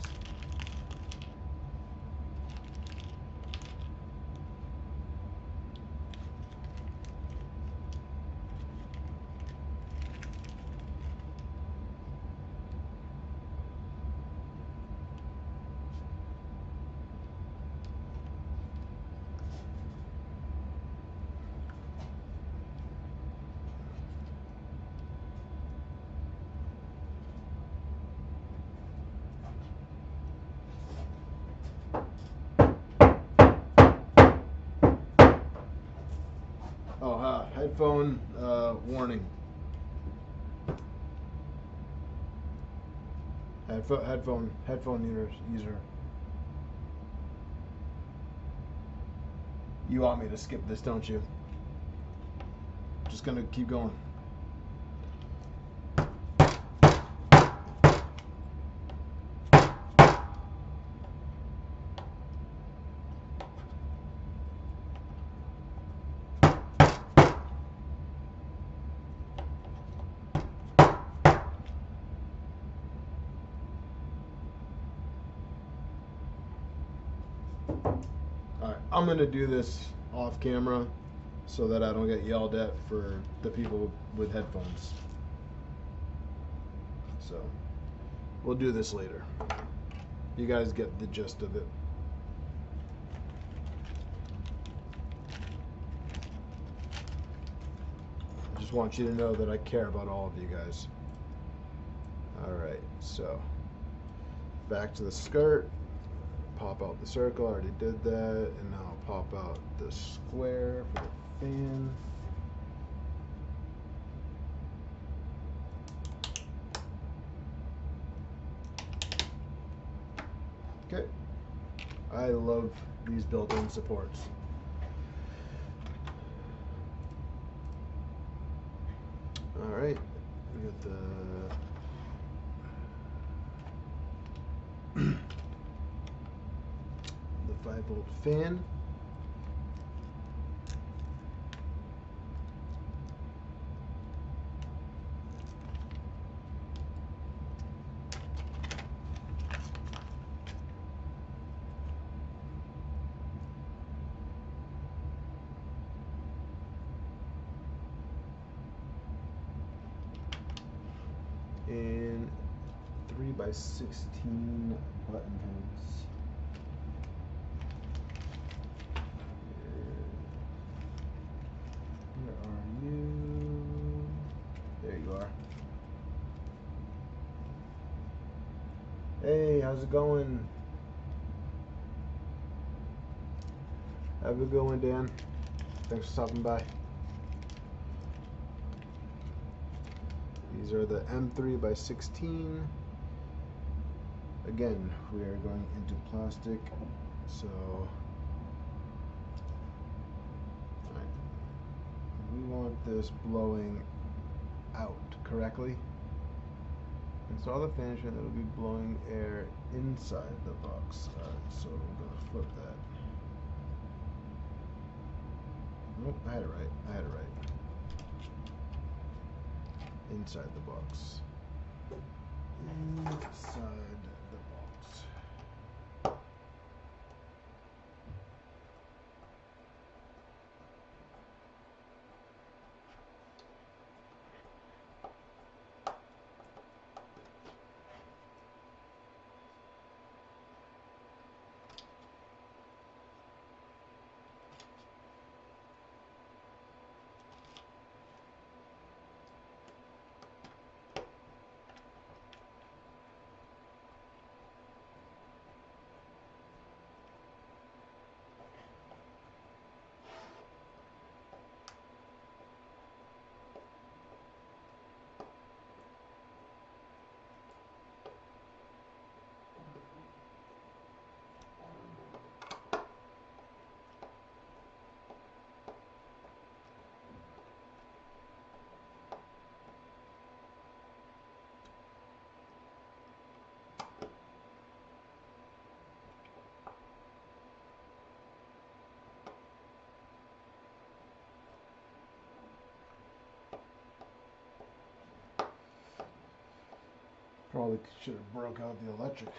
Headphone warning. Headphone user. You want me to skip this, don't you? Just gonna keep going. I'm gonna do this off camera so that I don't get yelled at for the people with headphones. So we'll do this later. You guys get the gist of it. I just want you to know that I care about all of you guys. Alright, so back to the skirt. Pop out the circle, I already did that. And now pop out the square for the fan. Okay. I love these built-in supports. Alright, we got the 5-volt fan. And 3x16 button heads. Where are you? There you are. Hey, how's it going? Have a good one, Dan. Thanks for stopping by. These are the M3x16. Again, we are going into plastic, so right. We want this blowing out correctly. Install the fan that will be blowing air inside the box. Alright, so we're going to flip that. Nope, I had it right. I had it right. Inside the box. Inside the box. Probably should have broke out the electric.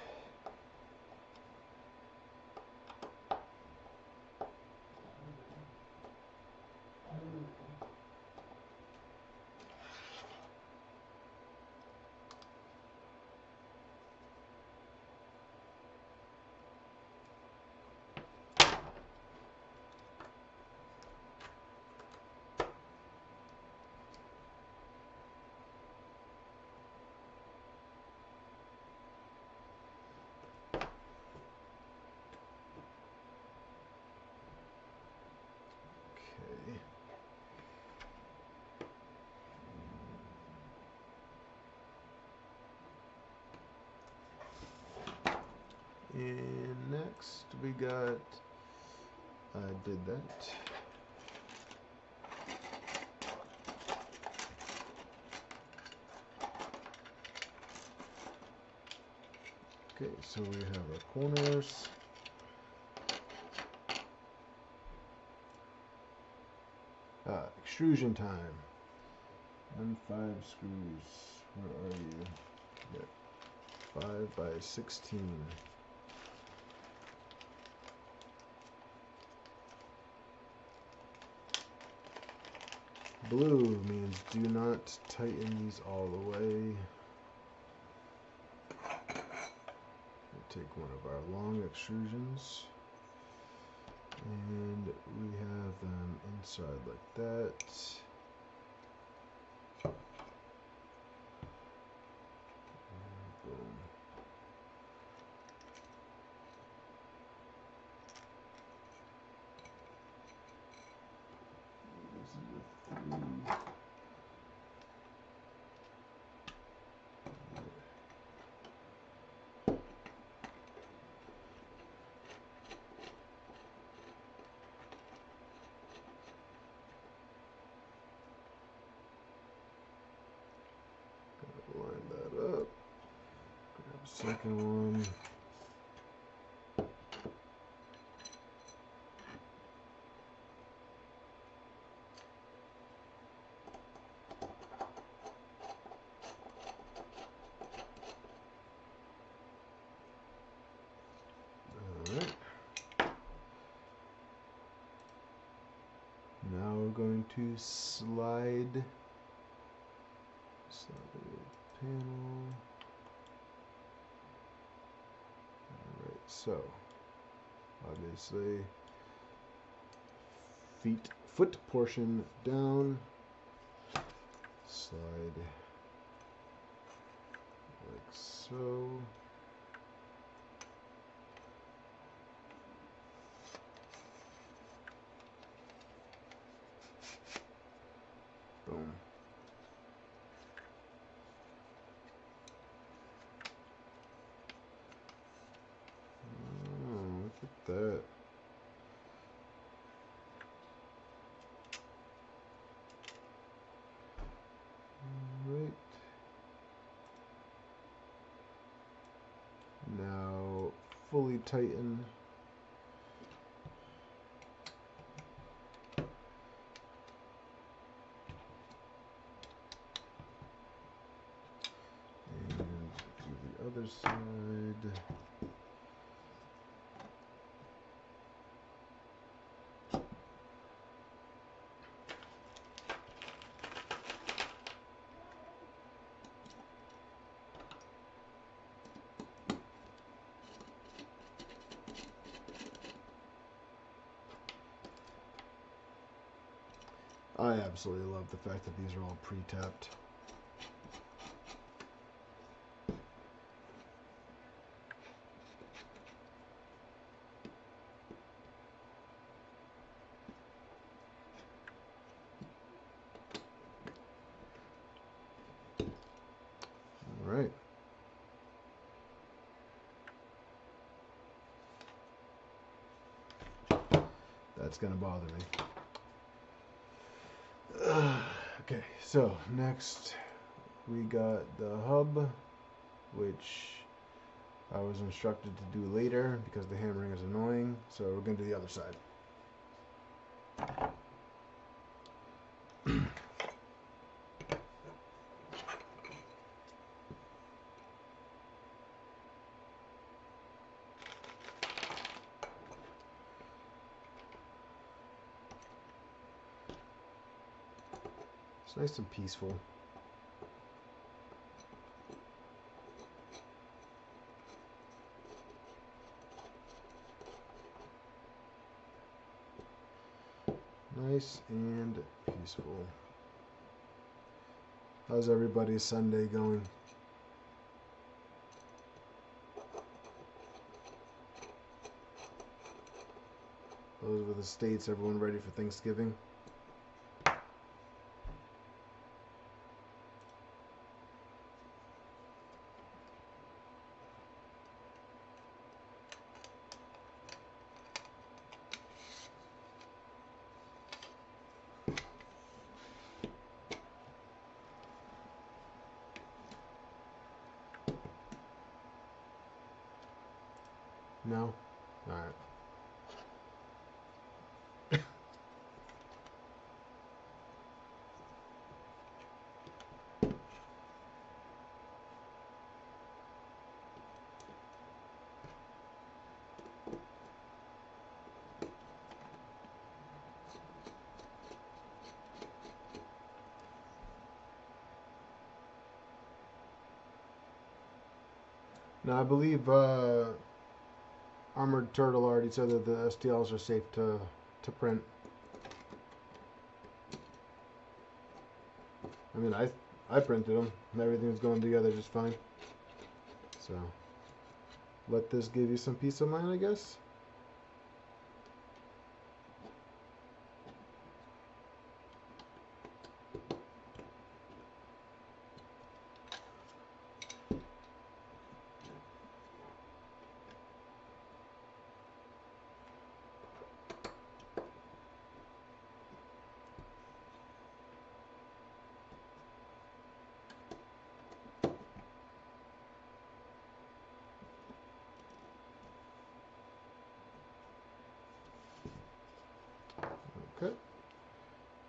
And next we got, I did that. Okay, so we have our corners. Extrusion time. And 5 screws. Where are you? Yeah. 5x16. Blue means do not tighten these all the way. We'll take one of our long extrusions, and we have them inside like that. And boom. Line that up. Grab a second one. Alright. Now we're going to slide the panel. Alright, so obviously foot portion down, slide like so. Boom. Oh, look at that. Right. Now fully tighten. And do the other side. I absolutely love the fact that these are all pre-tapped. All right. That's gonna bother me. Okay, so next we got the hub, which I was instructed to do later because the hammering is annoying, so we're going to do the other side. It's nice and peaceful. Nice and peaceful. How's everybody's Sunday going? Those were the states. Everyone ready for Thanksgiving? No? Alright. Now I believe Armored Turtle already said that the STLs are safe to print. I mean, I printed them and everything's going together just fine. So let this give you some peace of mind, I guess. Okay.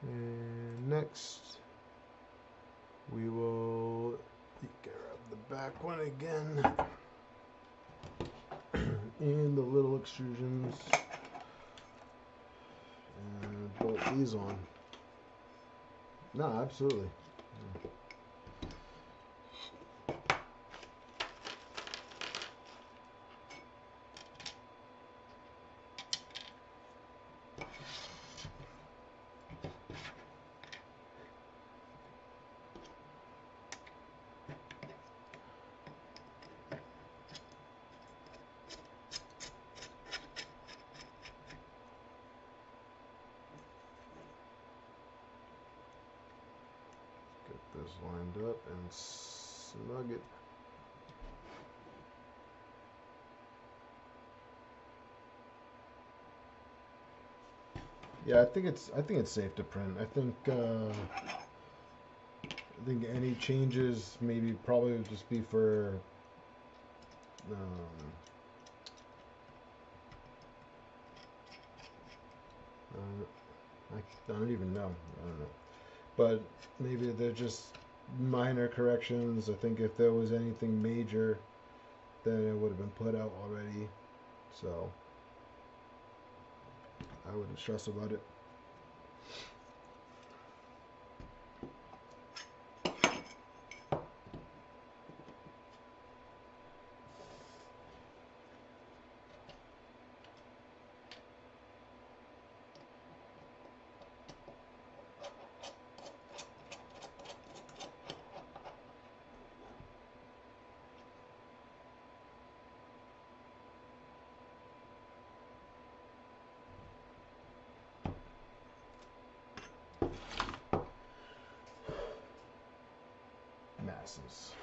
And next, we will grab the back one again and the little extrusions and bolt these on. No, absolutely. Get this lined up and snug it. Yeah, I think it's safe to print. I think any changes maybe probably would just be for I don't even know. I don't know. But maybe they're just minor corrections. I think if there was anything major, then it would have been put out already. So I wouldn't stress about it. Masses.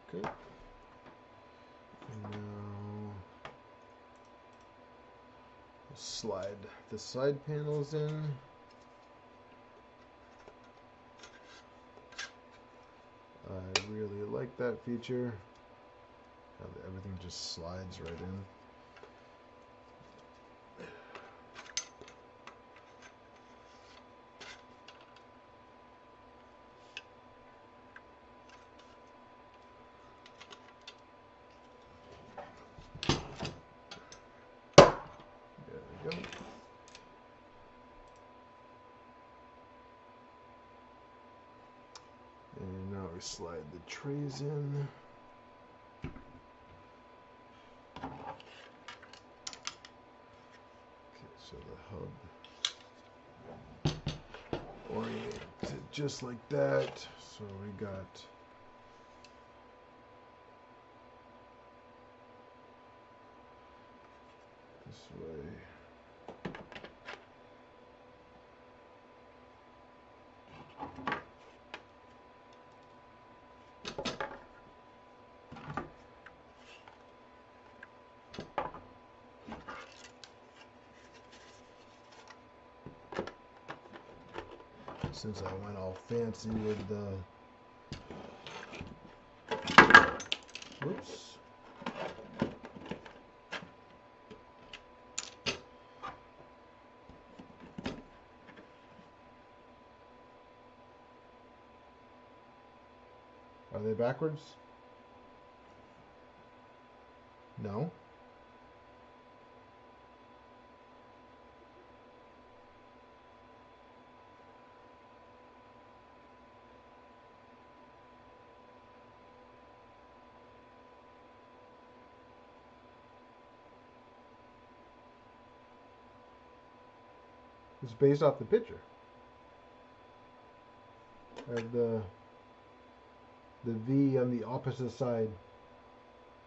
Okay. And now slide the side panels in. I really like that feature. How everything just slides right in. There we go. And now we slide the trays in. So the hub oriented just like that. So we got this way. Since I went all fancy with the whoops. Are they backwards? No. It's based off the picture. I have the V on the opposite side.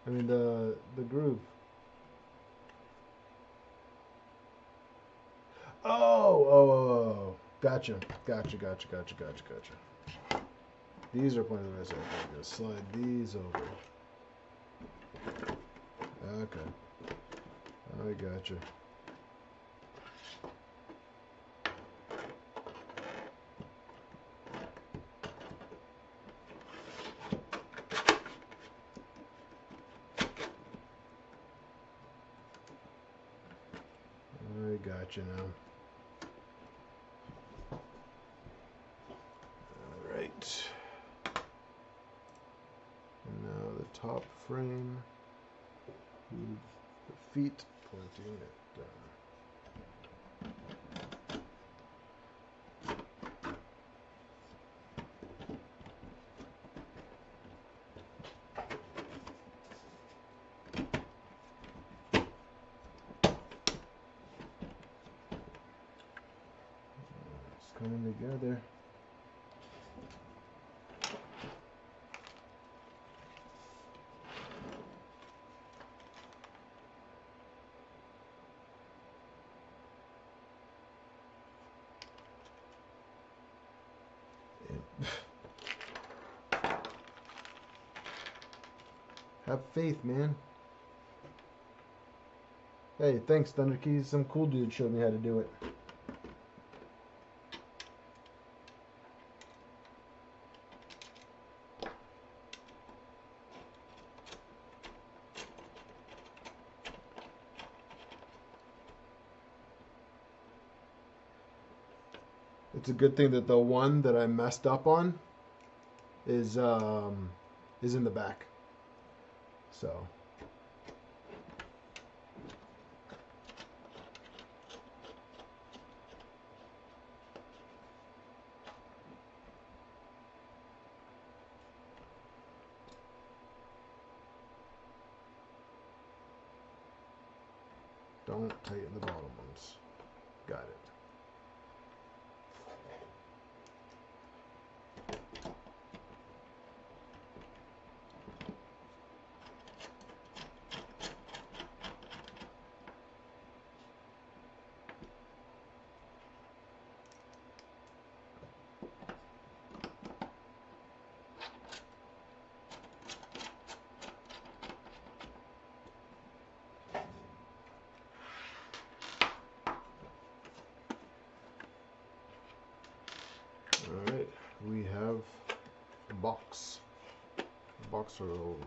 I mean the groove. Oh. Gotcha. These are pointed at myself. I'm gonna slide these over. Okay. I gotcha. I gotcha now. Alright. And now the top frame with the feet pointing at it's coming together. Have faith, man. Hey, thanks, Thunder Keys. Some cool dude showed me how to do it. It's a good thing that the one that I messed up on is in the back. So don't tighten the bottom ones. Got it. Alright, we have a box. The box turtle.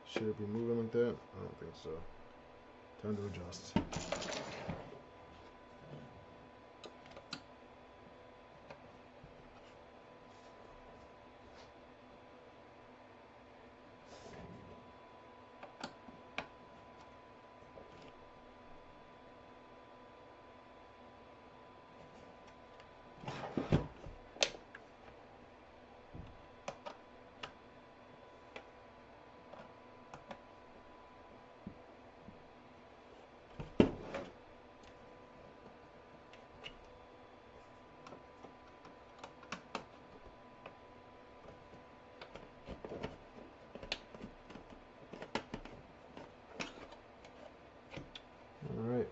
Should it be moving like that? I don't think so. Time to adjust. Alright.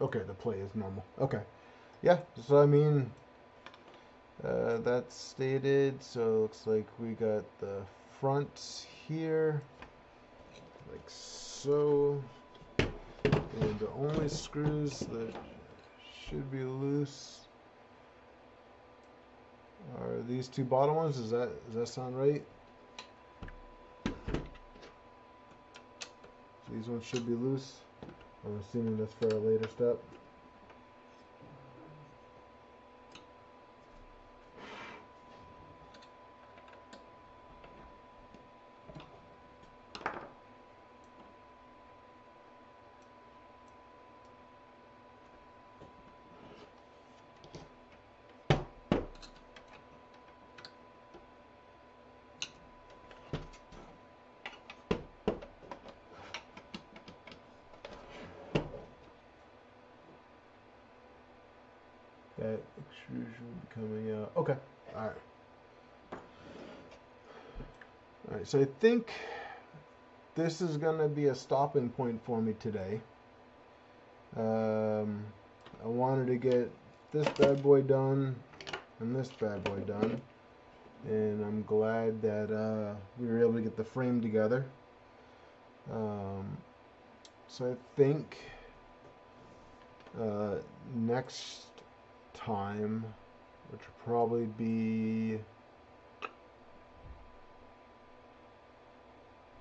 Okay, the play is normal. Okay. Yeah, so I mean, that's stated. So it looks like we got the front here, like so. And the only screws that should be loose are these two bottom ones. Does that sound right? These ones should be loose. I'm assuming that's for a later step. That extrusion will be coming out. Okay. All right. All right. So I think this is gonna be a stopping point for me today. I wanted to get this bad boy done and this bad boy done, and I'm glad that we were able to get the frame together. So I think next time, which will probably be,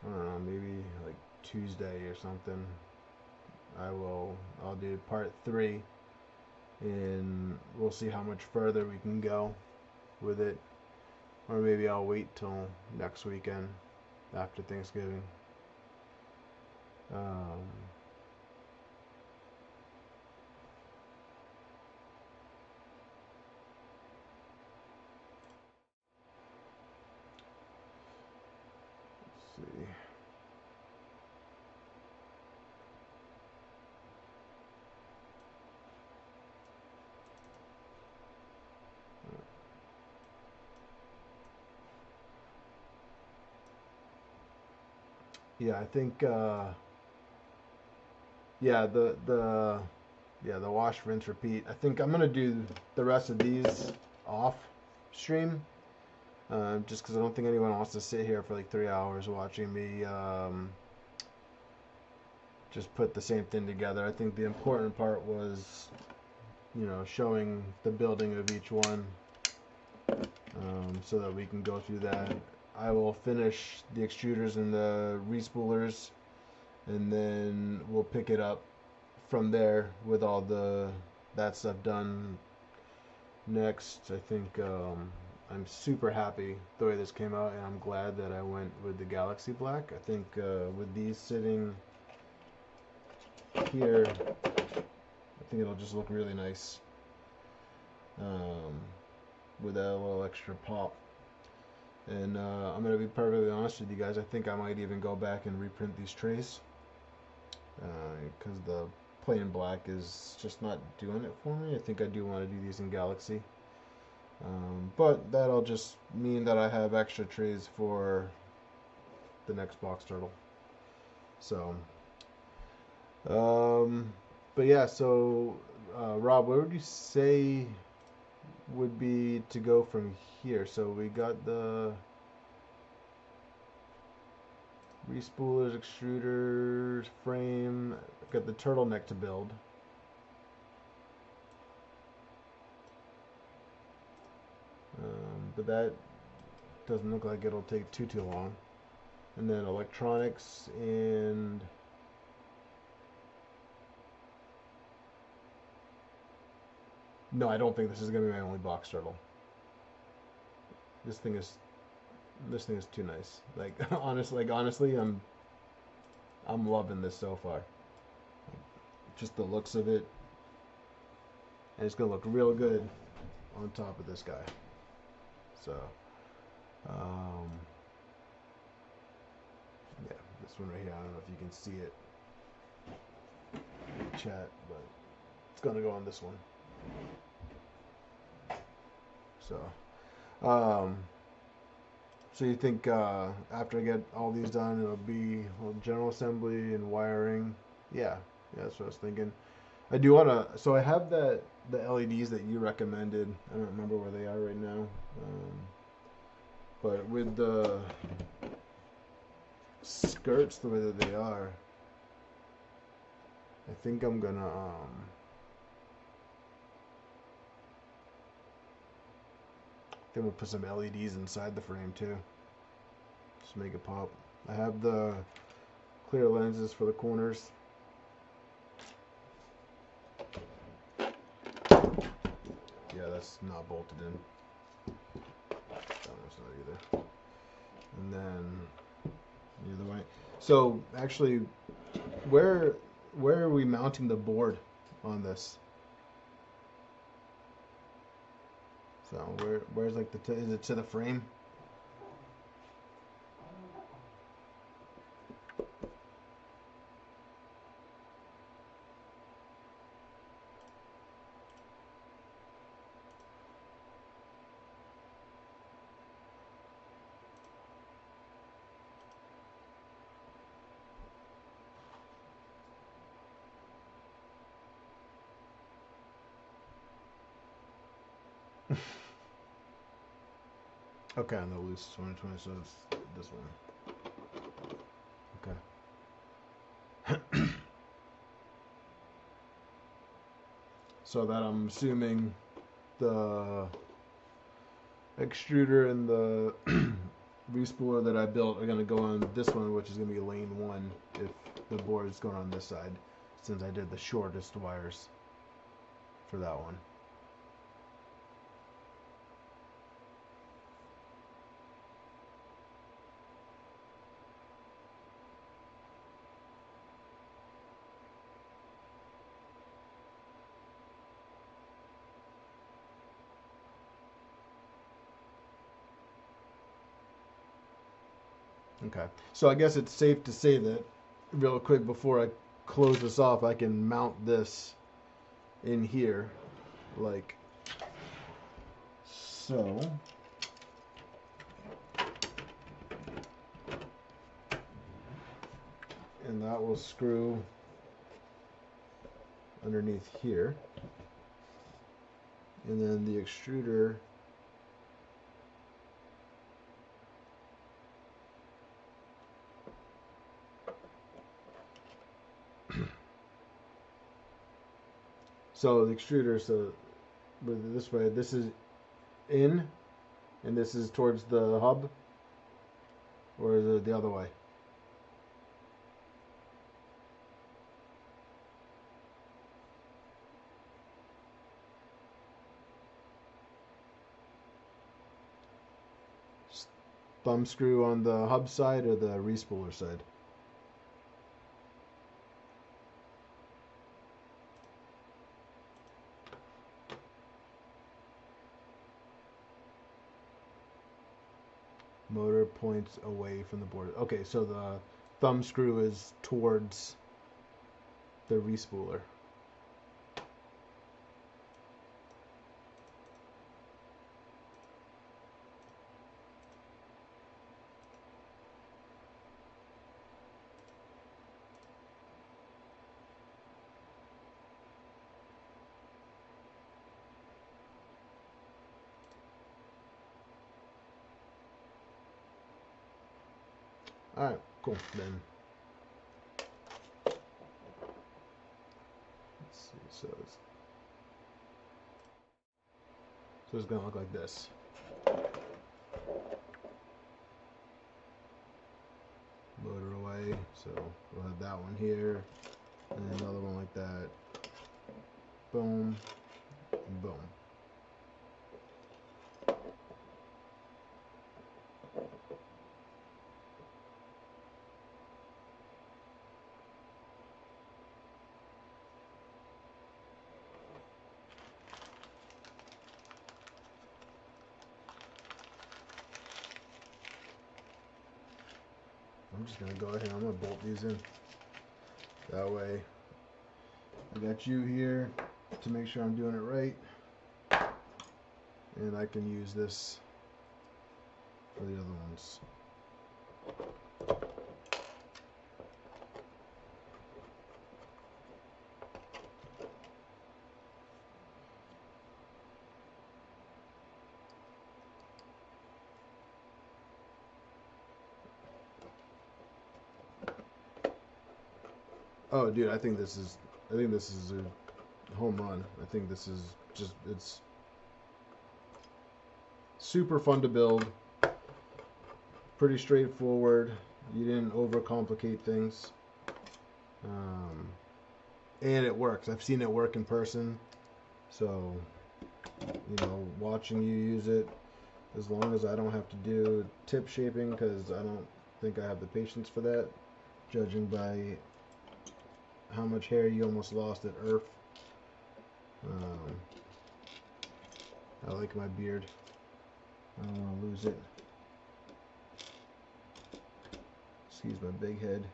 I don't know, maybe like Tuesday or something, I'll do part 3, and we'll see how much further we can go with it, or maybe I'll wait till next weekend after Thanksgiving. Let's see. Yeah, I think the wash, rinse, repeat. I think I'm gonna do the rest of these off stream, just because I don't think anyone wants to sit here for like 3 hours watching me just put the same thing together. I think the important part was, showing the building of each one, so that we can go through that. I will finish the extruders and the respoolers, and then we'll pick it up from there with all that stuff done. Next, I think I'm super happy the way this came out, and I'm glad that I went with the Galaxy Black. I think with these sitting here, I think it'll just look really nice with that little extra pop. And I'm going to be perfectly honest with you guys, I think I might even go back and reprint these trays, because the plain black is just not doing it for me. I think I do want to do these in Galaxy, but that'll just mean that I have extra trays for the next Box Turtle. So but yeah, so Rob, what would you say would be to go from here? So we got the respoolers, extruders, frame, got the turtleneck to build. But that doesn't look like it'll take too long. And then electronics and no, I don't think this is gonna be my only Box Turtle. This thing is too nice. Like honestly, I'm loving this so far. Just the looks of it, and it's gonna look real good on top of this guy. So, yeah, this one right here. I don't know if you can see it in the chat, but it's gonna go on this one. So, so you think after I get all these done, it'll be general assembly and wiring? Yeah, that's what I was thinking. I do want to. So I have the LEDs that you recommended. I don't remember where they are right now. But with the skirts the way that they are, I think I'm gonna we'll put some LEDs inside the frame too. Just make it pop. I have the clear lenses for the corners. Yeah, that's not bolted in. That one's not either. And then the other way. So actually, where are we mounting the board on this? So where's like is it to the frame? Okay, on the loose 2020, so it's this one. Okay. So that I'm assuming the extruder and the respooler that I built are going to go on this one, which is going to be lane 1 if the board is going on this side, since I did the shortest wires for that one. Okay, so I guess it's safe to say that real quick before I close this off, I can mount this in here like so. And that will screw underneath here. And then the extruder so the extruder, so with this way, this is in and this is towards the hub, or is it the other way? Thumb screw on the hub side or the respooler side? Motor points away from the board. Okay, so the thumb screw is towards the respooler. Alright, cool. Then let's see, so it's gonna look like this. Motor away, so we'll have that one here, and another one like that. Boom, and boom. I'm just gonna go ahead, I'm gonna bolt these in. That way, I got you here to make sure I'm doing it right. And I can use this for the other ones. Oh, dude, I think this is a home run. I think this is just, it's super fun to build. Pretty straightforward. You didn't overcomplicate things. And it works. I've seen it work in person. So, you know, watching you use it, as long as I don't have to do tip shaping, because I don't think I have the patience for that, judging by how much hair you almost lost at Earth. I like my beard. I don't want to lose it. Excuse my big head.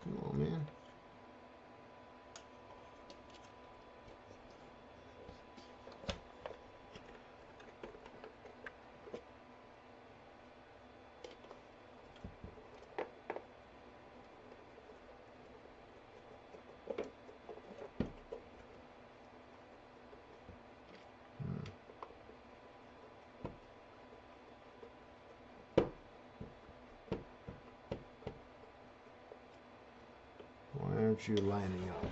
Come on, man. sure you're lining up.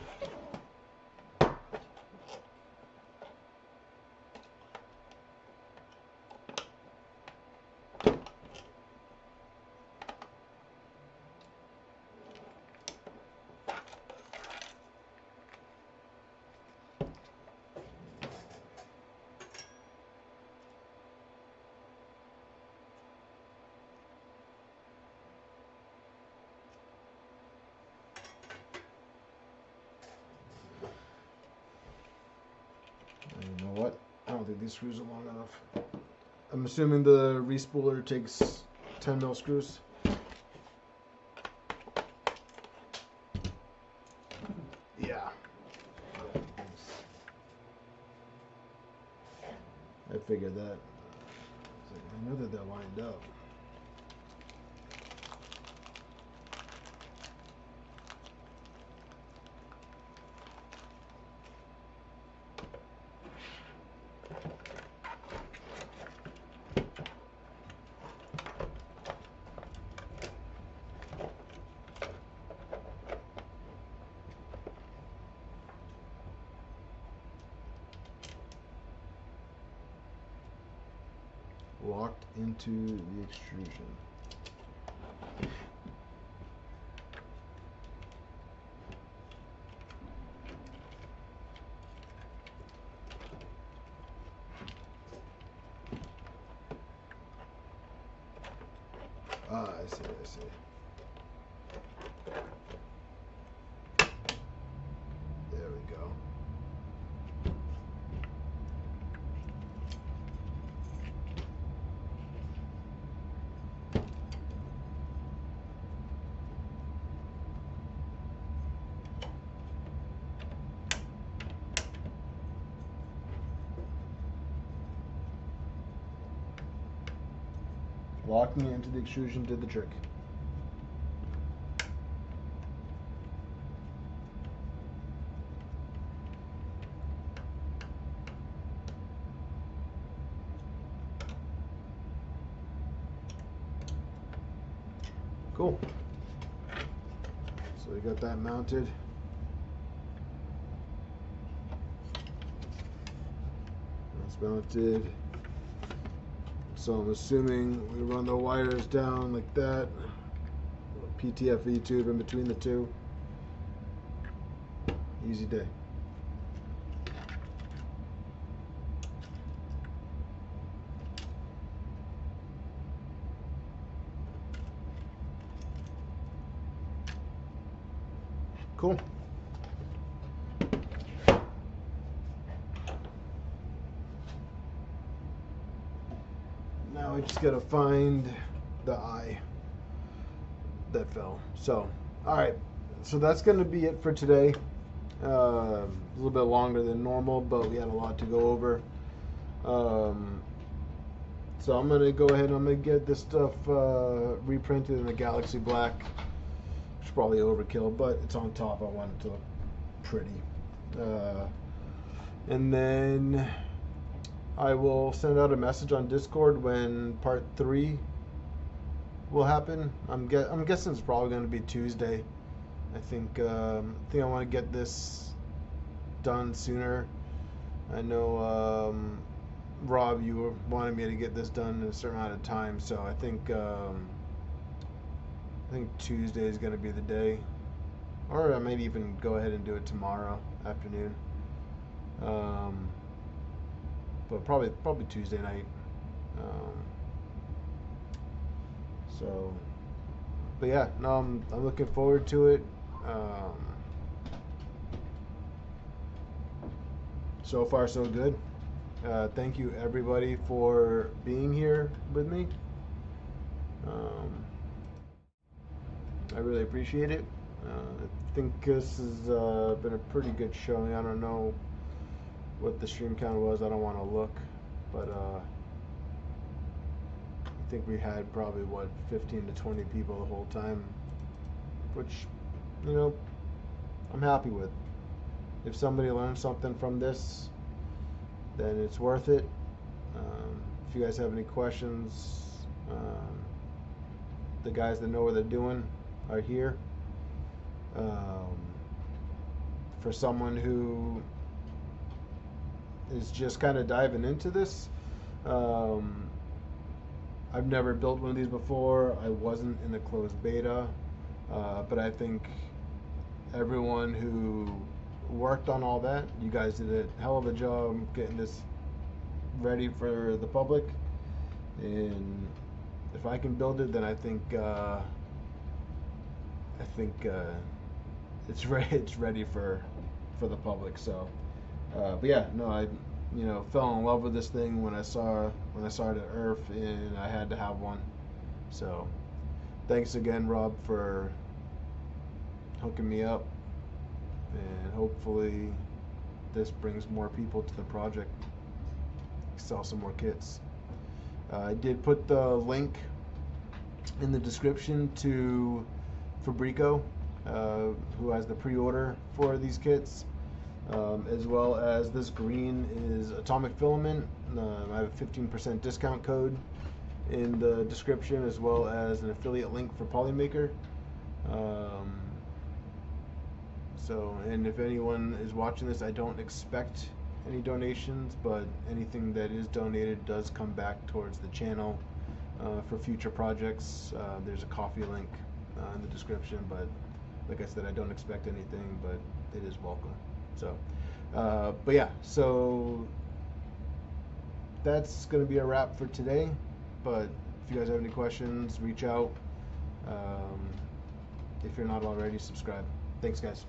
You know what? I don't think these screws are long enough. I'm assuming the respooler takes 10 mil screws. Yeah. I figured that. I know that they're lined up. Locked into the extrusion. Ah, I see, I see. There we go. Locking it into the extrusion did the trick. Cool. So we got that mounted. That's mounted. So I'm assuming we run the wires down like that. PTFE tube in between the two. Easy day. Cool. Now we just gotta find the eye that fell. So, alright. So that's gonna be it for today. A little bit longer than normal, but we had a lot to go over. So I'm gonna go ahead and I'm gonna get this stuff reprinted in the Galaxy Black. It's probably overkill, but it's on top. I want it to look pretty. And then I will send out a message on Discord when part 3 will happen. I'm guessing it's probably going to be Tuesday. I think I want to get this done sooner. I know Rob, you were wanting me to get this done in a certain amount of time, so I think Tuesday is going to be the day, or I might even go ahead and do it tomorrow afternoon. But probably Tuesday night. But yeah, no, I'm looking forward to it. So far, so good. Thank you everybody for being here with me. I really appreciate it. I think this has been a pretty good showing. I don't know what the stream count was. I don't want to look, but I think we had probably 15 to 20 people the whole time, which, you know, I'm happy with. If somebody learns something from this, then it's worth it. If you guys have any questions, the guys that know what they're doing are here. for someone who is just kind of diving into this. I've never built one of these before. I wasn't in a closed beta, but I think everyone who worked on all that, you guys did a hell of a job getting this ready for the public. And if I can build it, then I think it's ready for the public. So, but yeah, no, I fell in love with this thing when I saw it at Earth, and I had to have one. So, thanks again, Rob, for hooking me up, and hopefully this brings more people to the project. Sell some more kits. I did put the link in the description to Fabreeko, who has the pre-order for these kits, as well as this green is Atomic Filament. I have a 15% discount code in the description, as well as an affiliate link for Polymaker. And if anyone is watching this, I don't expect any donations, but anything that is donated does come back towards the channel for future projects. There's a coffee link in the description, but like I said, I don't expect anything, but it is welcome. So, but yeah, so that's going to be a wrap for today. But if you guys have any questions, reach out. If you're not already, subscribe. Thanks, guys.